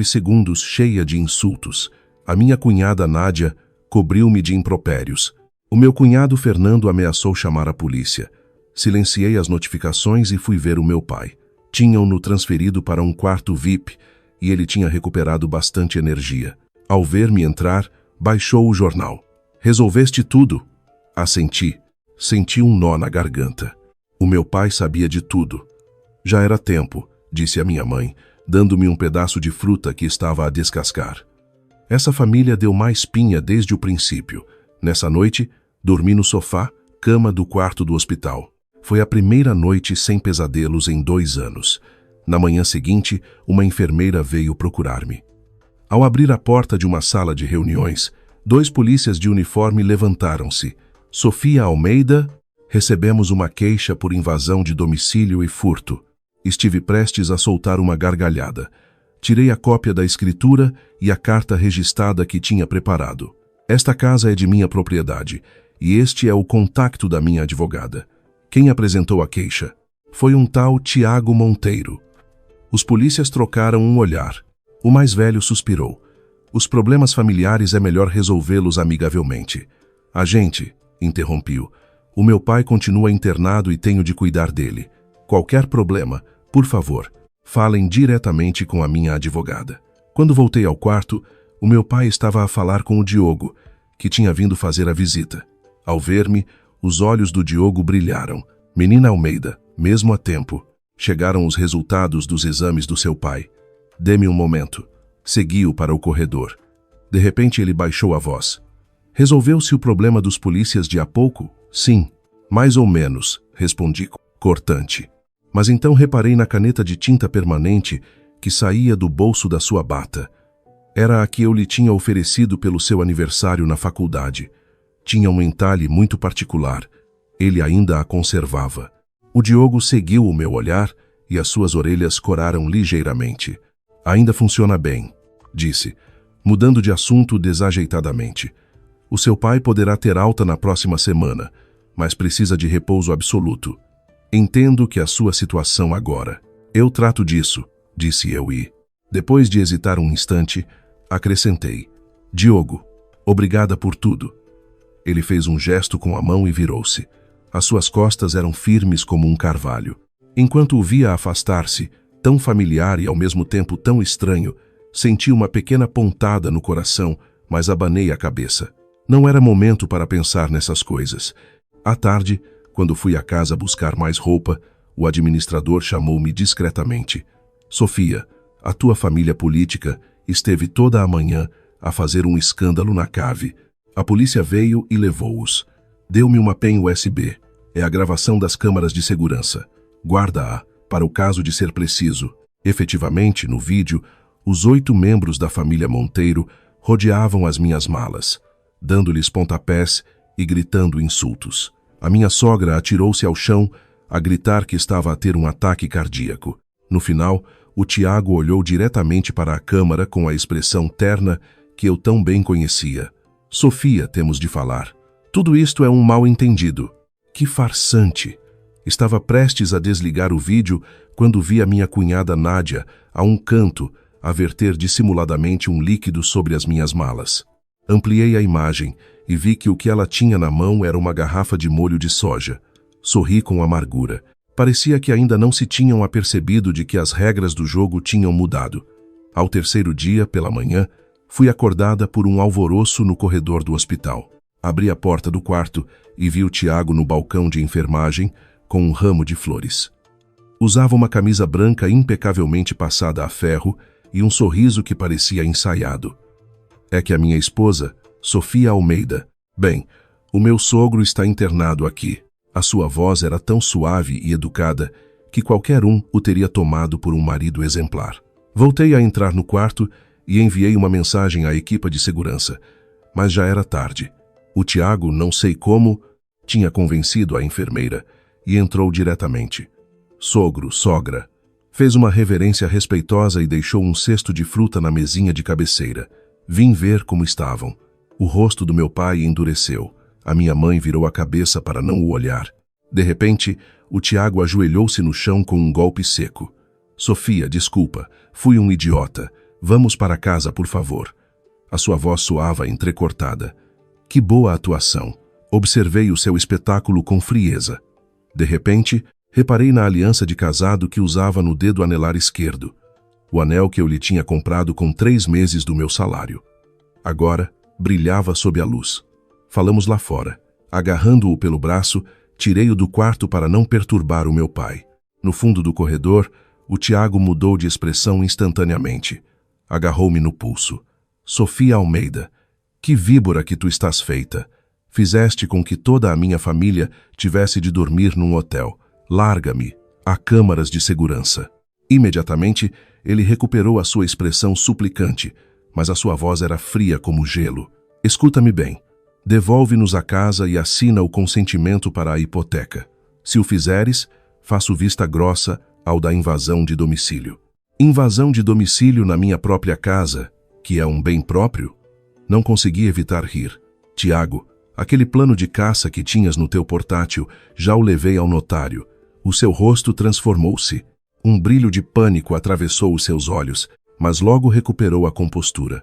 segundos cheia de insultos. A minha cunhada Nádia cobriu-me de impropérios. O meu cunhado Fernando ameaçou chamar a polícia. Silenciei as notificações e fui ver o meu pai. Tinham-no transferido para um quarto VIP e ele tinha recuperado bastante energia. Ao ver-me entrar, baixou o jornal. "Resolveste tudo?" Assenti. Senti um nó na garganta. O meu pai sabia de tudo. "Já era tempo", disse a minha mãe, dando-me um pedaço de fruta que estava a descascar. Essa família deu mais pinha desde o princípio. Nessa noite, dormi no sofá, cama do quarto do hospital. Foi a primeira noite sem pesadelos em 2 anos. Na manhã seguinte, uma enfermeira veio procurar-me. Ao abrir a porta de uma sala de reuniões, 2 polícias de uniforme levantaram-se. Sofia Almeida, recebemos uma queixa por invasão de domicílio e furto. Estive prestes a soltar uma gargalhada. Tirei a cópia da escritura e a carta registrada que tinha preparado. Esta casa é de minha propriedade e este é o contacto da minha advogada. Quem apresentou a queixa? Foi um tal Tiago Monteiro. Os polícias trocaram um olhar. O mais velho suspirou. Os problemas familiares é melhor resolvê-los amigavelmente. Agente, interrompiu, o meu pai continua internado e tenho de cuidar dele. Qualquer problema, por favor, falem diretamente com a minha advogada. Quando voltei ao quarto, o meu pai estava a falar com o Diogo, que tinha vindo fazer a visita. Ao ver-me, os olhos do Diogo brilharam. Menina Almeida, mesmo a tempo. Chegaram os resultados dos exames do seu pai. Dê-me um momento. Segui-o para o corredor. De repente ele baixou a voz. Resolveu-se o problema dos polícias de há pouco? Sim, mais ou menos, respondi cortante. Mas então reparei na caneta de tinta permanente que saía do bolso da sua bata. Era a que eu lhe tinha oferecido pelo seu aniversário na faculdade. Tinha um entalhe muito particular. Ele ainda a conservava. O Diogo seguiu o meu olhar e as suas orelhas coraram ligeiramente. Ainda funciona bem, disse, mudando de assunto desajeitadamente. O seu pai poderá ter alta na próxima semana, mas precisa de repouso absoluto. Entendo que a sua situação agora. Eu trato disso, disse eu e, depois de hesitar um instante, acrescentei. Diogo, obrigada por tudo. Ele fez um gesto com a mão e virou-se. As suas costas eram firmes como um carvalho. Enquanto o via afastar-se, tão familiar e ao mesmo tempo tão estranho, senti uma pequena pontada no coração, mas abanei a cabeça. Não era momento para pensar nessas coisas. À tarde, quando fui à casa buscar mais roupa, o administrador chamou-me discretamente. Sofia, a tua família política esteve toda a manhã a fazer um escândalo na cave. A polícia veio e levou-os. Deu-me uma pen USB. É a gravação das câmaras de segurança. Guarda-a, para o caso de ser preciso. Efetivamente, no vídeo, os 8 membros da família Monteiro rodeavam as minhas malas, dando-lhes pontapés e gritando insultos. A minha sogra atirou-se ao chão a gritar que estava a ter um ataque cardíaco. No final, o Tiago olhou diretamente para a câmara com a expressão terna que eu tão bem conhecia. Sofia, temos de falar. Tudo isto é um mal-entendido. Que farsante! Estava prestes a desligar o vídeo quando vi a minha cunhada Nádia, a um canto, a verter dissimuladamente um líquido sobre as minhas malas. Ampliei a imagem e vi que o que ela tinha na mão era uma garrafa de molho de soja. Sorri com amargura. Parecia que ainda não se tinham apercebido de que as regras do jogo tinham mudado. Ao terceiro dia, pela manhã, fui acordada por um alvoroço no corredor do hospital. Abri a porta do quarto e vi o Tiago no balcão de enfermagem com um ramo de flores. Usava uma camisa branca impecavelmente passada a ferro e um sorriso que parecia ensaiado. É que a minha esposa, Sofia Almeida, bem, o meu sogro está internado aqui. A sua voz era tão suave e educada que qualquer um o teria tomado por um marido exemplar. Voltei a entrar no quarto e enviei uma mensagem à equipa de segurança, mas já era tarde. O Tiago, não sei como, tinha convencido a enfermeira e entrou diretamente. Sogro, sogra. Fez uma reverência respeitosa e deixou um cesto de fruta na mesinha de cabeceira. Vim ver como estavam. O rosto do meu pai endureceu. A minha mãe virou a cabeça para não o olhar. De repente, o Tiago ajoelhou-se no chão com um golpe seco. Sofia, desculpa, fui um idiota. Vamos para casa, por favor. A sua voz soava entrecortada. Que boa atuação. Observei o seu espetáculo com frieza. De repente, reparei na aliança de casado que usava no dedo anelar esquerdo. O anel que eu lhe tinha comprado com 3 meses do meu salário. Agora, brilhava sob a luz. Falamos lá fora. Agarrando-o pelo braço, tirei-o do quarto para não perturbar o meu pai. No fundo do corredor, o Tiago mudou de expressão instantaneamente. Agarrou-me no pulso. Sofia Almeida, que víbora que tu estás feita. Fizeste com que toda a minha família tivesse de dormir num hotel. Larga-me. Há câmaras de segurança. Imediatamente, ele recuperou a sua expressão suplicante, mas a sua voz era fria como gelo. Escuta-me bem. Devolve-nos a casa e assina o consentimento para a hipoteca. Se o fizeres, faço vista grossa ao da invasão de domicílio. Invasão de domicílio na minha própria casa, que é um bem próprio? Não consegui evitar rir. Tiago, aquele plano de caça que tinhas no teu portátil, já o levei ao notário. O seu rosto transformou-se. Um brilho de pânico atravessou os seus olhos, mas logo recuperou a compostura.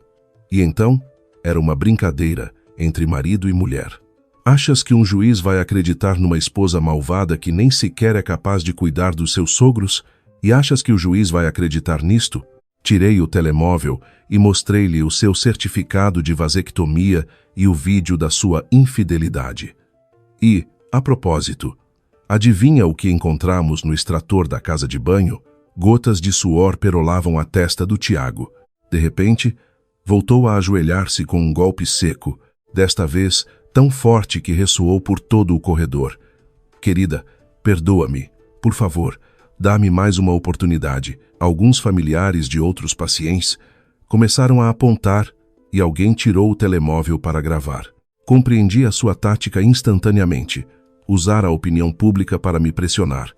E então, era uma brincadeira entre marido e mulher. Achas que um juiz vai acreditar numa esposa malvada que nem sequer é capaz de cuidar dos seus sogros? E achas que o juiz vai acreditar nisto? Tirei o telemóvel e mostrei-lhe o seu certificado de vasectomia e o vídeo da sua infidelidade. E, a propósito, adivinha o que encontramos no extrator da casa de banho? Gotas de suor perolavam a testa do Tiago. De repente, voltou a ajoelhar-se com um golpe seco, desta vez tão forte que ressoou por todo o corredor. Querida, perdoa-me, por favor. Dá-me mais uma oportunidade. Alguns familiares de outros pacientes começaram a apontar e alguém tirou o telemóvel para gravar. Compreendi a sua tática instantaneamente. Usar a opinião pública para me pressionar.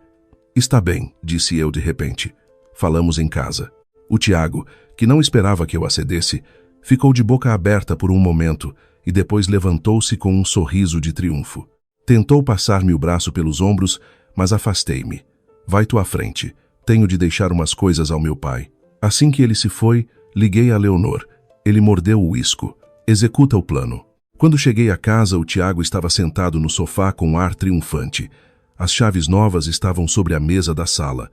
Está bem, disse eu de repente. Falamos em casa. O Tiago, que não esperava que eu acedesse, ficou de boca aberta por um momento e depois levantou-se com um sorriso de triunfo. Tentou passar-me o braço pelos ombros, mas afastei-me. Vai tu à frente. Tenho de deixar umas coisas ao meu pai. Assim que ele se foi, liguei a Leonor. Ele mordeu o uísco. Executa o plano. Quando cheguei à casa, o Tiago estava sentado no sofá com ar triunfante. As chaves novas estavam sobre a mesa da sala.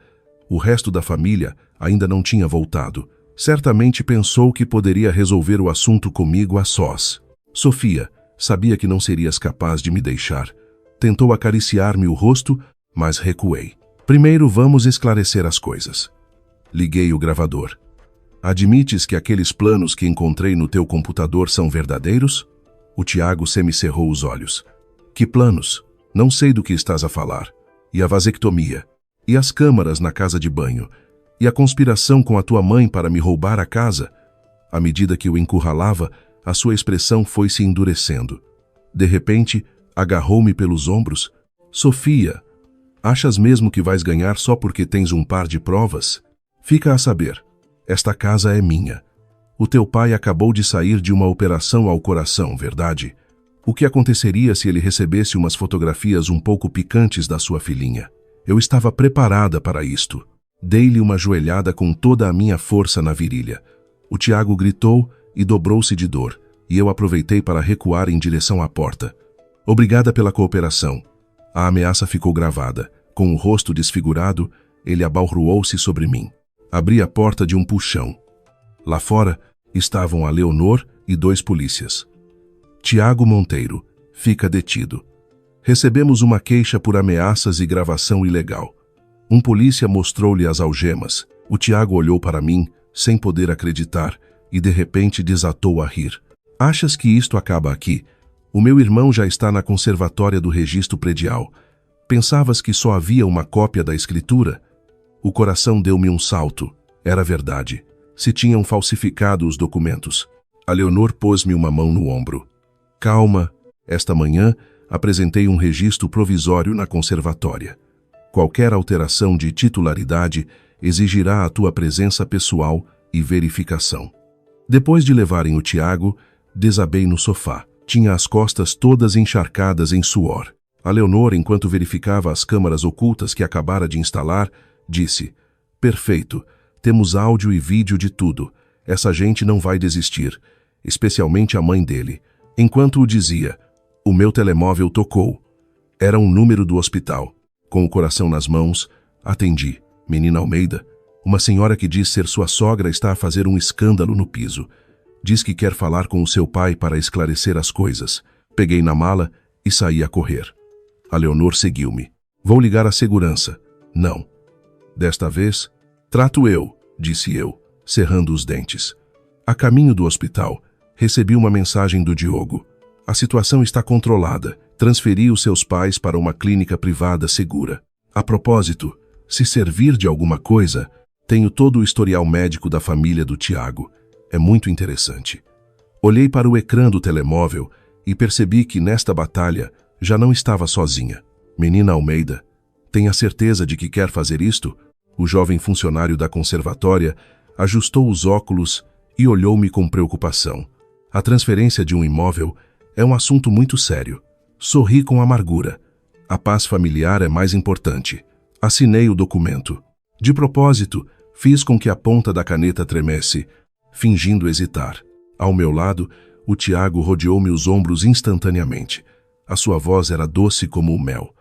O resto da família ainda não tinha voltado. Certamente pensou que poderia resolver o assunto comigo a sós. Sofia, sabia que não serias capaz de me deixar. Tentou acariciar-me o rosto, mas recuei. Primeiro vamos esclarecer as coisas. Liguei o gravador. Admites que aqueles planos que encontrei no teu computador são verdadeiros? O Tiago semicerrou os olhos. Que planos? Não sei do que estás a falar. E a vasectomia? E as câmaras na casa de banho? E a conspiração com a tua mãe para me roubar a casa? À medida que o encurralava, a sua expressão foi se endurecendo. De repente, agarrou-me pelos ombros. Sofia, achas mesmo que vais ganhar só porque tens um par de provas? Fica a saber. Esta casa é minha. O teu pai acabou de sair de uma operação ao coração, verdade? O que aconteceria se ele recebesse umas fotografias um pouco picantes da sua filhinha? Eu estava preparada para isto. Dei-lhe uma joelhada com toda a minha força na virilha. O Tiago gritou e dobrou-se de dor, e eu aproveitei para recuar em direção à porta. Obrigada pela cooperação. A ameaça ficou gravada. Com o rosto desfigurado, ele abalroou-se sobre mim. Abri a porta de um puxão. Lá fora estavam a Leonor e 2 polícias. Tiago Monteiro, fica detido. Recebemos uma queixa por ameaças e gravação ilegal. Um polícia mostrou-lhe as algemas. O Tiago olhou para mim, sem poder acreditar, e de repente desatou a rir. Achas que isto acaba aqui? O meu irmão já está na conservatória do registro predial. Pensavas que só havia uma cópia da escritura? O coração deu-me um salto. Era verdade. Se tinham falsificado os documentos. A Leonor pôs-me uma mão no ombro. Calma. Esta manhã, apresentei um registro provisório na conservatória. Qualquer alteração de titularidade exigirá a tua presença pessoal e verificação. Depois de levarem o Tiago, desabei no sofá. Tinha as costas todas encharcadas em suor. A Leonor, enquanto verificava as câmaras ocultas que acabara de instalar, disse: Perfeito, temos áudio e vídeo de tudo. Essa gente não vai desistir, especialmente a mãe dele. Enquanto o dizia, o meu telemóvel tocou. Era um número do hospital. Com o coração nas mãos, atendi. Menina Almeida, uma senhora que diz ser sua sogra está a fazer um escândalo no piso. Diz que quer falar com o seu pai para esclarecer as coisas. Peguei na mala e saí a correr. A Leonor seguiu-me. Vou ligar a segurança. Não. Desta vez, trato eu, disse eu, cerrando os dentes. A caminho do hospital, recebi uma mensagem do Diogo. A situação está controlada. Transferi os seus pais para uma clínica privada segura. A propósito, se servir de alguma coisa, Tenho todo o historial médico da família do Tiago. É muito interessante. Olhei para o ecrã do telemóvel e percebi que nesta batalha já não estava sozinha. Menina Almeida, tenha certeza de que quer fazer isto? O jovem funcionário da conservatória ajustou os óculos e olhou-me com preocupação. A transferência de um imóvel é um assunto muito sério. Sorri com amargura. A paz familiar é mais importante. Assinei o documento. De propósito, fiz com que a ponta da caneta tremesse, fingindo hesitar. Ao meu lado, o Tiago rodeou-me os ombros instantaneamente. A sua voz era doce como o mel.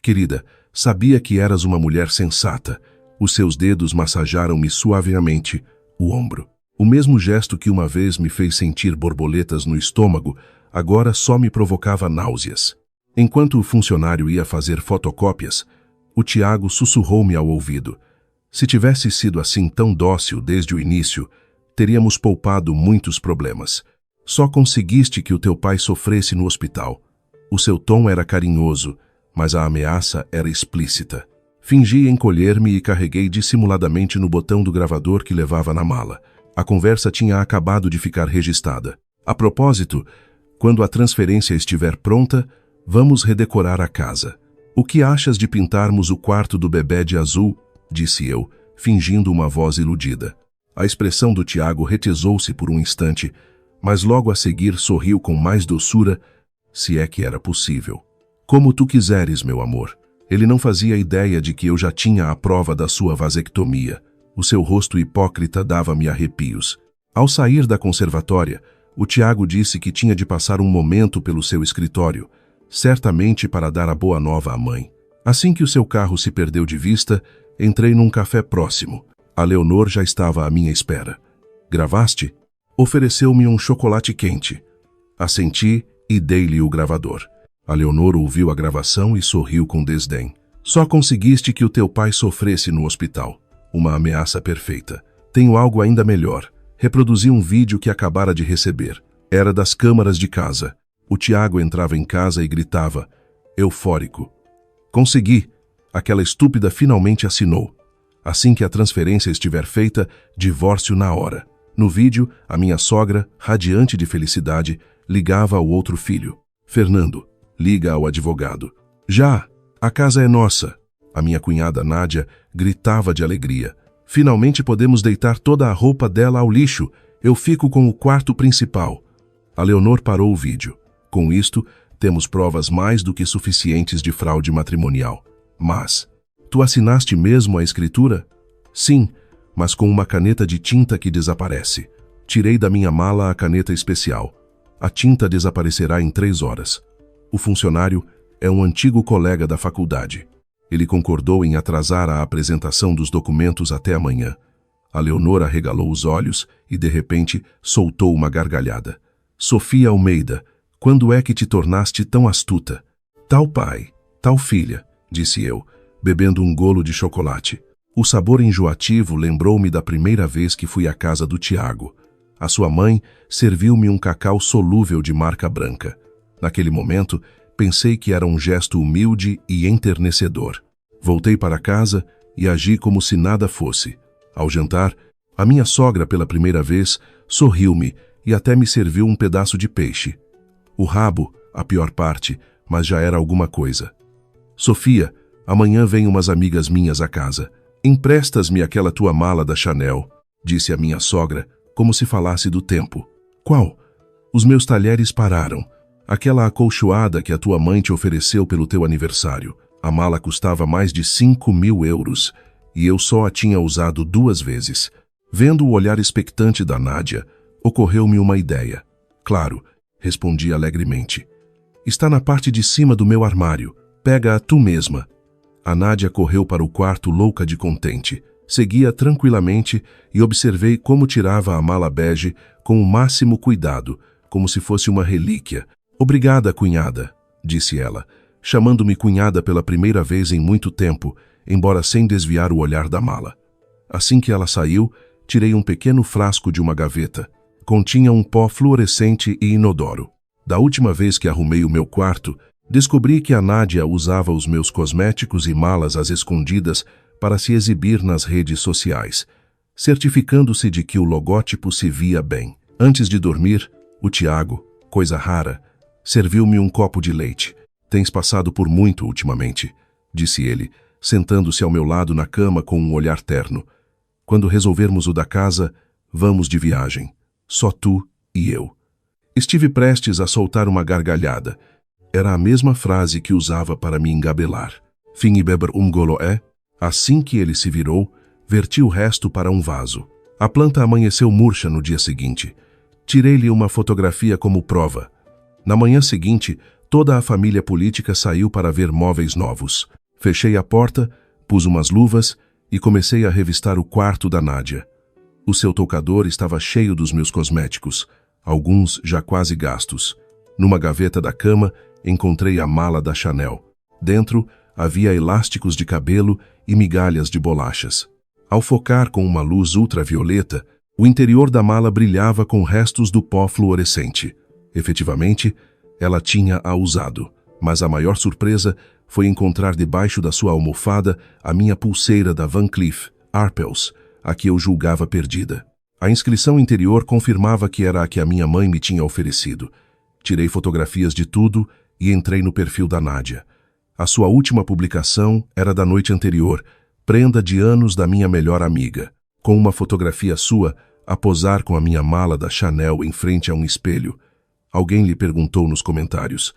Querida, sabia que eras uma mulher sensata. Os seus dedos massajaram-me suavemente o ombro. O mesmo gesto que uma vez me fez sentir borboletas no estômago, agora só me provocava náuseas. Enquanto o funcionário ia fazer fotocópias, o Tiago sussurrou-me ao ouvido. Se tivesse sido assim tão dócil desde o início, teríamos poupado muitos problemas. Só conseguiste que o teu pai sofresse no hospital. O seu tom era carinhoso, mas a ameaça era explícita. Fingi encolher-me e carreguei dissimuladamente no botão do gravador que levava na mala. A conversa tinha acabado de ficar registrada. A propósito, quando a transferência estiver pronta, vamos redecorar a casa. O que achas de pintarmos o quarto do bebê de azul? Disse eu, fingindo uma voz iludida. A expressão do Tiago retesou-se por um instante, mas logo a seguir sorriu com mais doçura, se é que era possível. Como tu quiseres, meu amor. Ele não fazia ideia de que eu já tinha a prova da sua vasectomia. O seu rosto hipócrita dava-me arrepios. Ao sair da conservatória, o Tiago disse que tinha de passar um momento pelo seu escritório, certamente para dar a boa nova à mãe. Assim que o seu carro se perdeu de vista, entrei num café próximo. A Leonor já estava à minha espera. Gravaste? Ofereceu-me um chocolate quente. Assenti e dei-lhe o gravador. A Leonor ouviu a gravação e sorriu com desdém. Só conseguiste que o teu pai sofresse no hospital. Uma ameaça perfeita. Tenho algo ainda melhor. Reproduzi um vídeo que acabara de receber. Era das câmaras de casa. O Tiago entrava em casa e gritava, eufórico. Consegui! Aquela estúpida finalmente assinou. Assim que a transferência estiver feita, divórcio na hora. No vídeo, a minha sogra, radiante de felicidade, ligava ao outro filho. Fernando, liga ao advogado. Já! A casa é nossa! A minha cunhada Nádia gritava de alegria. Finalmente podemos deitar toda a roupa dela ao lixo. Eu fico com o quarto principal. A Leonor parou o vídeo. Com isto, temos provas mais do que suficientes de fraude matrimonial. Mas, tu assinaste mesmo a escritura? Sim, mas com uma caneta de tinta que desaparece. Tirei da minha mala a caneta especial. A tinta desaparecerá em 3 horas. O funcionário é um antigo colega da faculdade. Ele concordou em atrasar a apresentação dos documentos até amanhã. A Leonor arregalou os olhos e, de repente, soltou uma gargalhada. Sofia Almeida, quando é que te tornaste tão astuta? Tal pai, tal filha, disse eu, bebendo um golo de chocolate. O sabor enjoativo lembrou-me da primeira vez que fui à casa do Tiago. A sua mãe serviu-me um cacau solúvel de marca branca. Naquele momento, pensei que era um gesto humilde e enternecedor. Voltei para casa e agi como se nada fosse. Ao jantar, a minha sogra, pela primeira vez, sorriu-me e até me serviu um pedaço de peixe. O rabo, a pior parte, mas já era alguma coisa. Sofia, amanhã vêm umas amigas minhas à casa. Emprestas-me aquela tua mala da Chanel, disse a minha sogra, como se falasse do tempo. Qual? Os meus talheres pararam. Aquela acolchoada que a tua mãe te ofereceu pelo teu aniversário. A mala custava mais de 5.000 euros e eu só a tinha usado 2 vezes. Vendo o olhar expectante da Nádia, ocorreu-me uma ideia. Claro, respondi alegremente. Está na parte de cima do meu armário. Pega-a tu mesma. A Nádia correu para o quarto louca de contente. Seguia tranquilamente e observei como tirava a mala bege com o máximo cuidado, como se fosse uma relíquia. Obrigada, cunhada, disse ela, chamando-me cunhada pela primeira vez em muito tempo, embora sem desviar o olhar da mala. Assim que ela saiu, tirei um pequeno frasco de uma gaveta. Continha um pó fluorescente e inodoro. Da última vez que arrumei o meu quarto, descobri que a Nádia usava os meus cosméticos e malas às escondidas para se exibir nas redes sociais, certificando-se de que o logótipo se via bem. Antes de dormir, o Tiago, coisa rara, serviu-me um copo de leite. Tens passado por muito ultimamente, disse ele, sentando-se ao meu lado na cama com um olhar terno. Quando resolvermos o da casa, vamos de viagem. Só tu e eu. Estive prestes a soltar uma gargalhada. Era a mesma frase que usava para me engabelar. Fim e beber golo é? Assim que ele se virou, verti o resto para um vaso. A planta amanheceu murcha no dia seguinte. Tirei-lhe uma fotografia como prova. Na manhã seguinte, toda a família política saiu para ver móveis novos. Fechei a porta, pus umas luvas e comecei a revistar o quarto da Nádia. O seu toucador estava cheio dos meus cosméticos, alguns já quase gastos. Numa gaveta da cama, encontrei a mala da Chanel. Dentro, havia elásticos de cabelo e migalhas de bolachas. Ao focar com uma luz ultravioleta, o interior da mala brilhava com restos do pó fluorescente. Efetivamente, ela tinha-a usado, mas a maior surpresa foi encontrar debaixo da sua almofada a minha pulseira da Van Cleef Arpels, a que eu julgava perdida. A inscrição interior confirmava que era a que a minha mãe me tinha oferecido. Tirei fotografias de tudo e entrei no perfil da Nádia. A sua última publicação era da noite anterior, prenda de anos da minha melhor amiga, com uma fotografia sua a posar com a minha mala da Chanel em frente a um espelho. Alguém lhe perguntou nos comentários: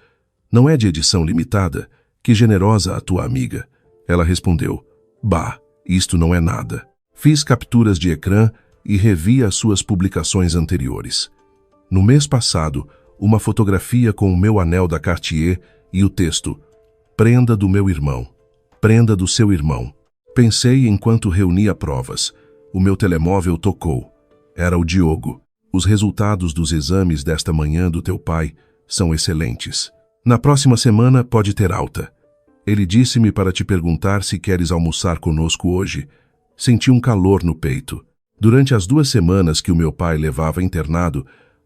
"Não é de edição limitada? Que generosa a tua amiga." Ela respondeu: "Bah, isto não é nada." Fiz capturas de ecrã e revi as suas publicações anteriores. No mês passado, uma fotografia com o meu anel da Cartier e o texto: "Prenda do meu irmão. Prenda do seu irmão." Pensei enquanto reunia provas. O meu telemóvel tocou. Era o Diogo. "Os resultados dos exames desta manhã do teu pai são excelentes. Na próxima semana pode ter alta. Ele disse-me para te perguntar se queres almoçar conosco hoje." Senti um calor no peito. Durante as 2 semanas que o meu pai levava internado,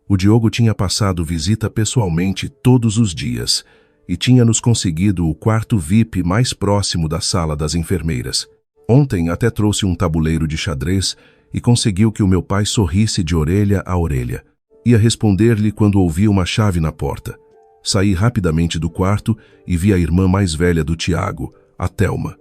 o Diogo tinha passado visita pessoalmente todos os dias e tinha nos conseguido o quarto VIP mais próximo da sala das enfermeiras. Ontem até trouxe um tabuleiro de xadrez e conseguiu que o meu pai sorrisse de orelha a orelha. Ia responder-lhe quando ouvi uma chave na porta. Saí rapidamente do quarto e vi a irmã mais velha do Tiago, a Thelma.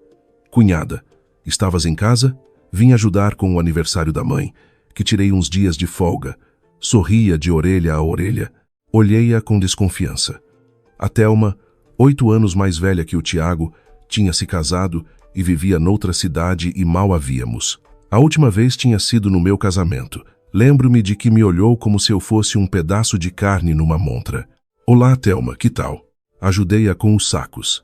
"Cunhada, estavas em casa? Vim ajudar com o aniversário da mãe, que tirei uns dias de folga." Sorria de orelha a orelha. Olhei-a com desconfiança. A Thelma, 8 anos mais velha que o Tiago, tinha se casado e vivia noutra cidade e mal a víamos. A última vez tinha sido no meu casamento. Lembro-me de que me olhou como se eu fosse um pedaço de carne numa montra. "Olá, Thelma, que tal?" Ajudei-a com os sacos.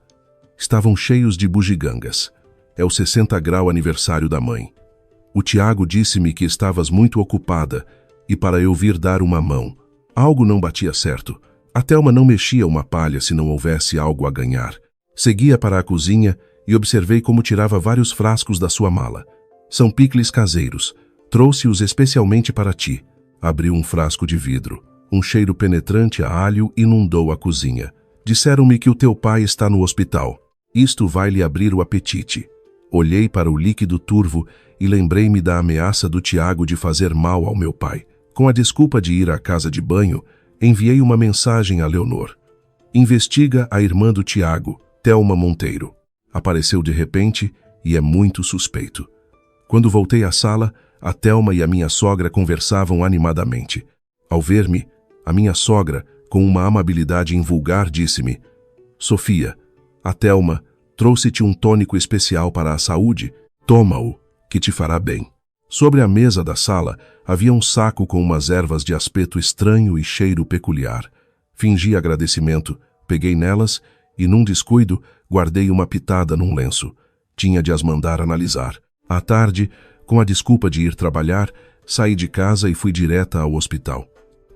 Estavam cheios de bugigangas. É o 60 grau aniversário da mãe. "O Tiago disse-me que estavas muito ocupada e para eu vir dar uma mão. Algo não batia certo. A Thelma não mexia uma palha se não houvesse algo a ganhar." Seguia para a cozinha e observei como tirava vários frascos da sua mala. "São picles caseiros. Trouxe-os especialmente para ti." Abriu um frasco de vidro. Um cheiro penetrante a alho inundou a cozinha. "Disseram-me que o teu pai está no hospital. Isto vai lhe abrir o apetite." Olhei para o líquido turvo e lembrei-me da ameaça do Tiago de fazer mal ao meu pai. Com a desculpa de ir à casa de banho, enviei uma mensagem a Leonor. "Investiga a irmã do Tiago, Thelma Monteiro." Apareceu de repente e é muito suspeito. Quando voltei à sala, a Thelma e a minha sogra conversavam animadamente. Ao ver-me, a minha sogra, com uma amabilidade invulgar, disse-me: "Sofia, a Thelma trouxe-te um tônico especial para a saúde. Toma-o, que te fará bem." Sobre a mesa da sala havia um saco com umas ervas de aspecto estranho e cheiro peculiar. Fingi agradecimento, peguei nelas e, num descuido, guardei uma pitada num lenço. Tinha de as mandar analisar. À tarde, com a desculpa de ir trabalhar, saí de casa e fui direta ao hospital.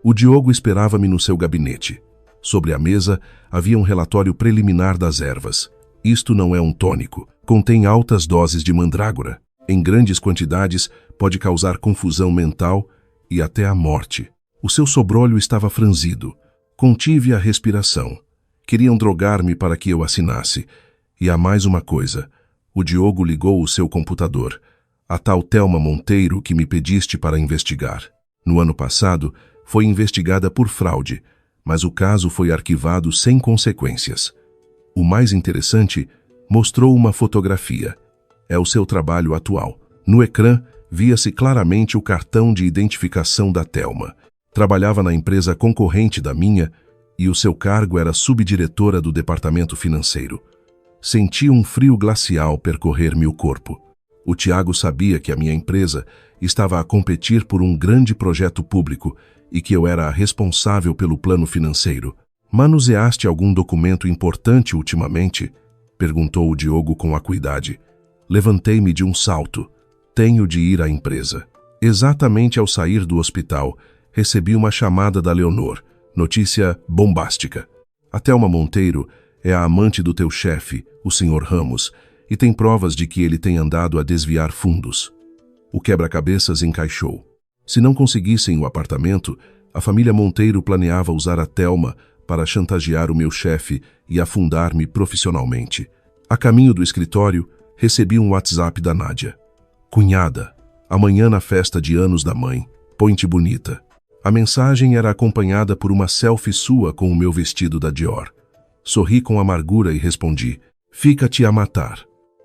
O Diogo esperava-me no seu gabinete. Sobre a mesa havia um relatório preliminar das ervas. "Isto não é um tônico. Contém altas doses de mandrágora. Em grandes quantidades, pode causar confusão mental e até a morte." O seu sobrolho estava franzido. Contive a respiração. Queriam drogar-me para que eu assinasse. E há mais uma coisa. O Diogo ligou o seu computador. A tal Thelma Monteiro que me pediste para investigar. No ano passado, foi investigada por fraude, mas o caso foi arquivado sem consequências. O mais interessante, mostrou uma fotografia. É o seu trabalho atual. No ecrã, via-se claramente o cartão de identificação da Thelma. Trabalhava na empresa concorrente da minha e o seu cargo era subdiretora do departamento financeiro. Senti um frio glacial percorrer-me o corpo. O Tiago sabia que a minha empresa estava a competir por um grande projeto público e que eu era a responsável pelo plano financeiro. Manuseaste algum documento importante ultimamente? Perguntou o Diogo com acuidade. Levantei-me de um salto. Tenho de ir à empresa. Exatamente ao sair do hospital, recebi uma chamada da Leonor. Notícia bombástica. A Thelma Monteiro é a amante do teu chefe, o Sr. Ramos, e tem provas de que ele tem andado a desviar fundos. O quebra-cabeças encaixou. Se não conseguissem o apartamento, a família Monteiro planeava usar a Thelma para chantagear o meu chefe e afundar-me profissionalmente. A caminho do escritório, recebi um WhatsApp da Nádia. Cunhada, amanhã na festa de anos da mãe, põe-te bonita. A mensagem era acompanhada por uma selfie sua com o meu vestido da Dior. Sorri com amargura e respondi, fica-te a matar.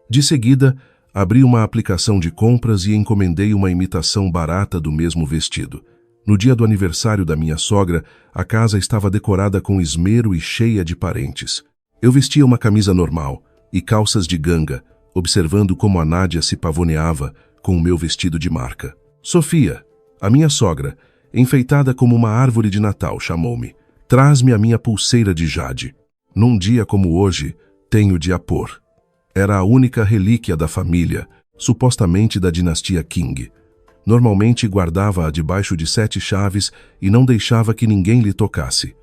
De seguida, abri uma aplicação de compras e encomendei uma imitação barata do mesmo vestido. No dia do aniversário da minha sogra, a casa estava decorada com esmero e cheia de parentes. Eu vestia uma camisa normal e calças de ganga, observando como a Nádia se pavoneava com o meu vestido de marca. Sofia, a minha sogra, enfeitada como uma árvore de Natal, chamou-me. Traz-me a minha pulseira de jade. Num dia como hoje, tenho de a pôr. Era a única relíquia da família, supostamente da dinastia Qing. Normalmente guardava-a debaixo de 7 chaves e não deixava que ninguém lhe tocasse.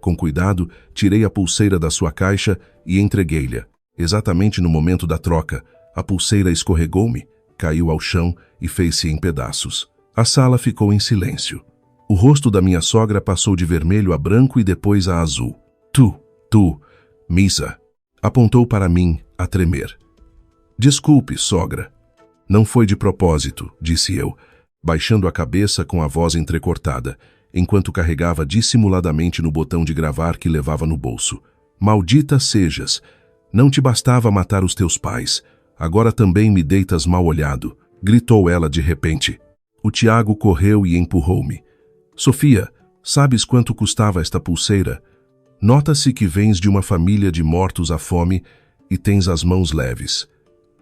Com cuidado, tirei a pulseira da sua caixa e entreguei-lhe. Exatamente no momento da troca, a pulseira escorregou-me, caiu ao chão e fez-se em pedaços. A sala ficou em silêncio. O rosto da minha sogra passou de vermelho a branco e depois a azul. Tu, Misa, apontou para mim, a tremer. Desculpe, sogra. Não foi de propósito, disse eu, baixando a cabeça com a voz entrecortada, enquanto carregava dissimuladamente no botão de gravar que levava no bolso. Maldita sejas! Não te bastava matar os teus pais, agora também me deitas mal olhado, gritou ela de repente. O Tiago correu e empurrou-me. Sofia, sabes quanto custava esta pulseira? Nota-se que vens de uma família de mortos à fome e tens as mãos leves.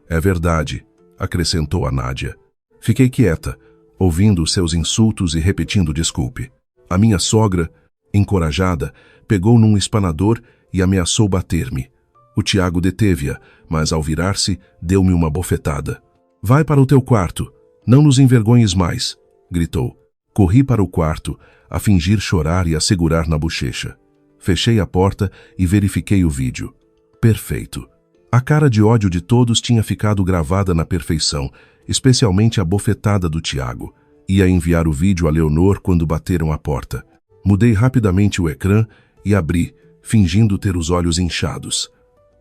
É verdade, acrescentou a Nádia. Fiquei quieta, ouvindo os seus insultos e repetindo desculpe. A minha sogra, encorajada, pegou num espanador e ameaçou bater-me. O Tiago deteve-a, mas ao virar-se, deu-me uma bofetada. Vai para o teu quarto, não nos envergonhes mais, gritou. Corri para o quarto, a fingir chorar e a segurar na bochecha. Fechei a porta e verifiquei o vídeo. Perfeito. A cara de ódio de todos tinha ficado gravada na perfeição, especialmente a bofetada do Tiago. Ia enviar o vídeo a Leonor quando bateram a porta. Mudei rapidamente o ecrã e abri, fingindo ter os olhos inchados.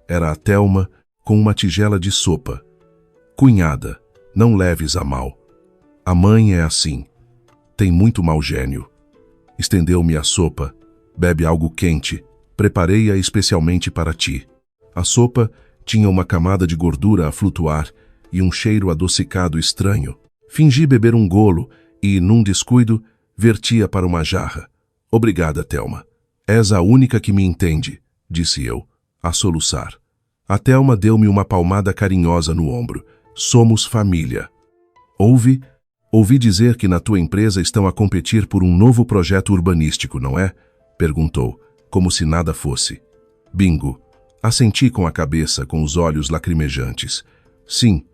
Era a Thelma com uma tigela de sopa. Cunhada, não leves a mal. A mãe é assim. Tem muito mau gênio. Estendeu-me a sopa. Bebe algo quente. Preparei-a especialmente para ti. A sopa tinha uma camada de gordura a flutuar e um cheiro adocicado estranho. Fingi beber um golo e, num descuido, vertia para uma jarra. Obrigada, Thelma. És a única que me entende, disse eu, a soluçar. A Thelma deu-me uma palmada carinhosa no ombro. Somos família. Ouvi dizer que na tua empresa estão a competir por um novo projeto urbanístico, não é? Perguntou, como se nada fosse. Bingo. Assenti com a cabeça, com os olhos lacrimejantes. Sim,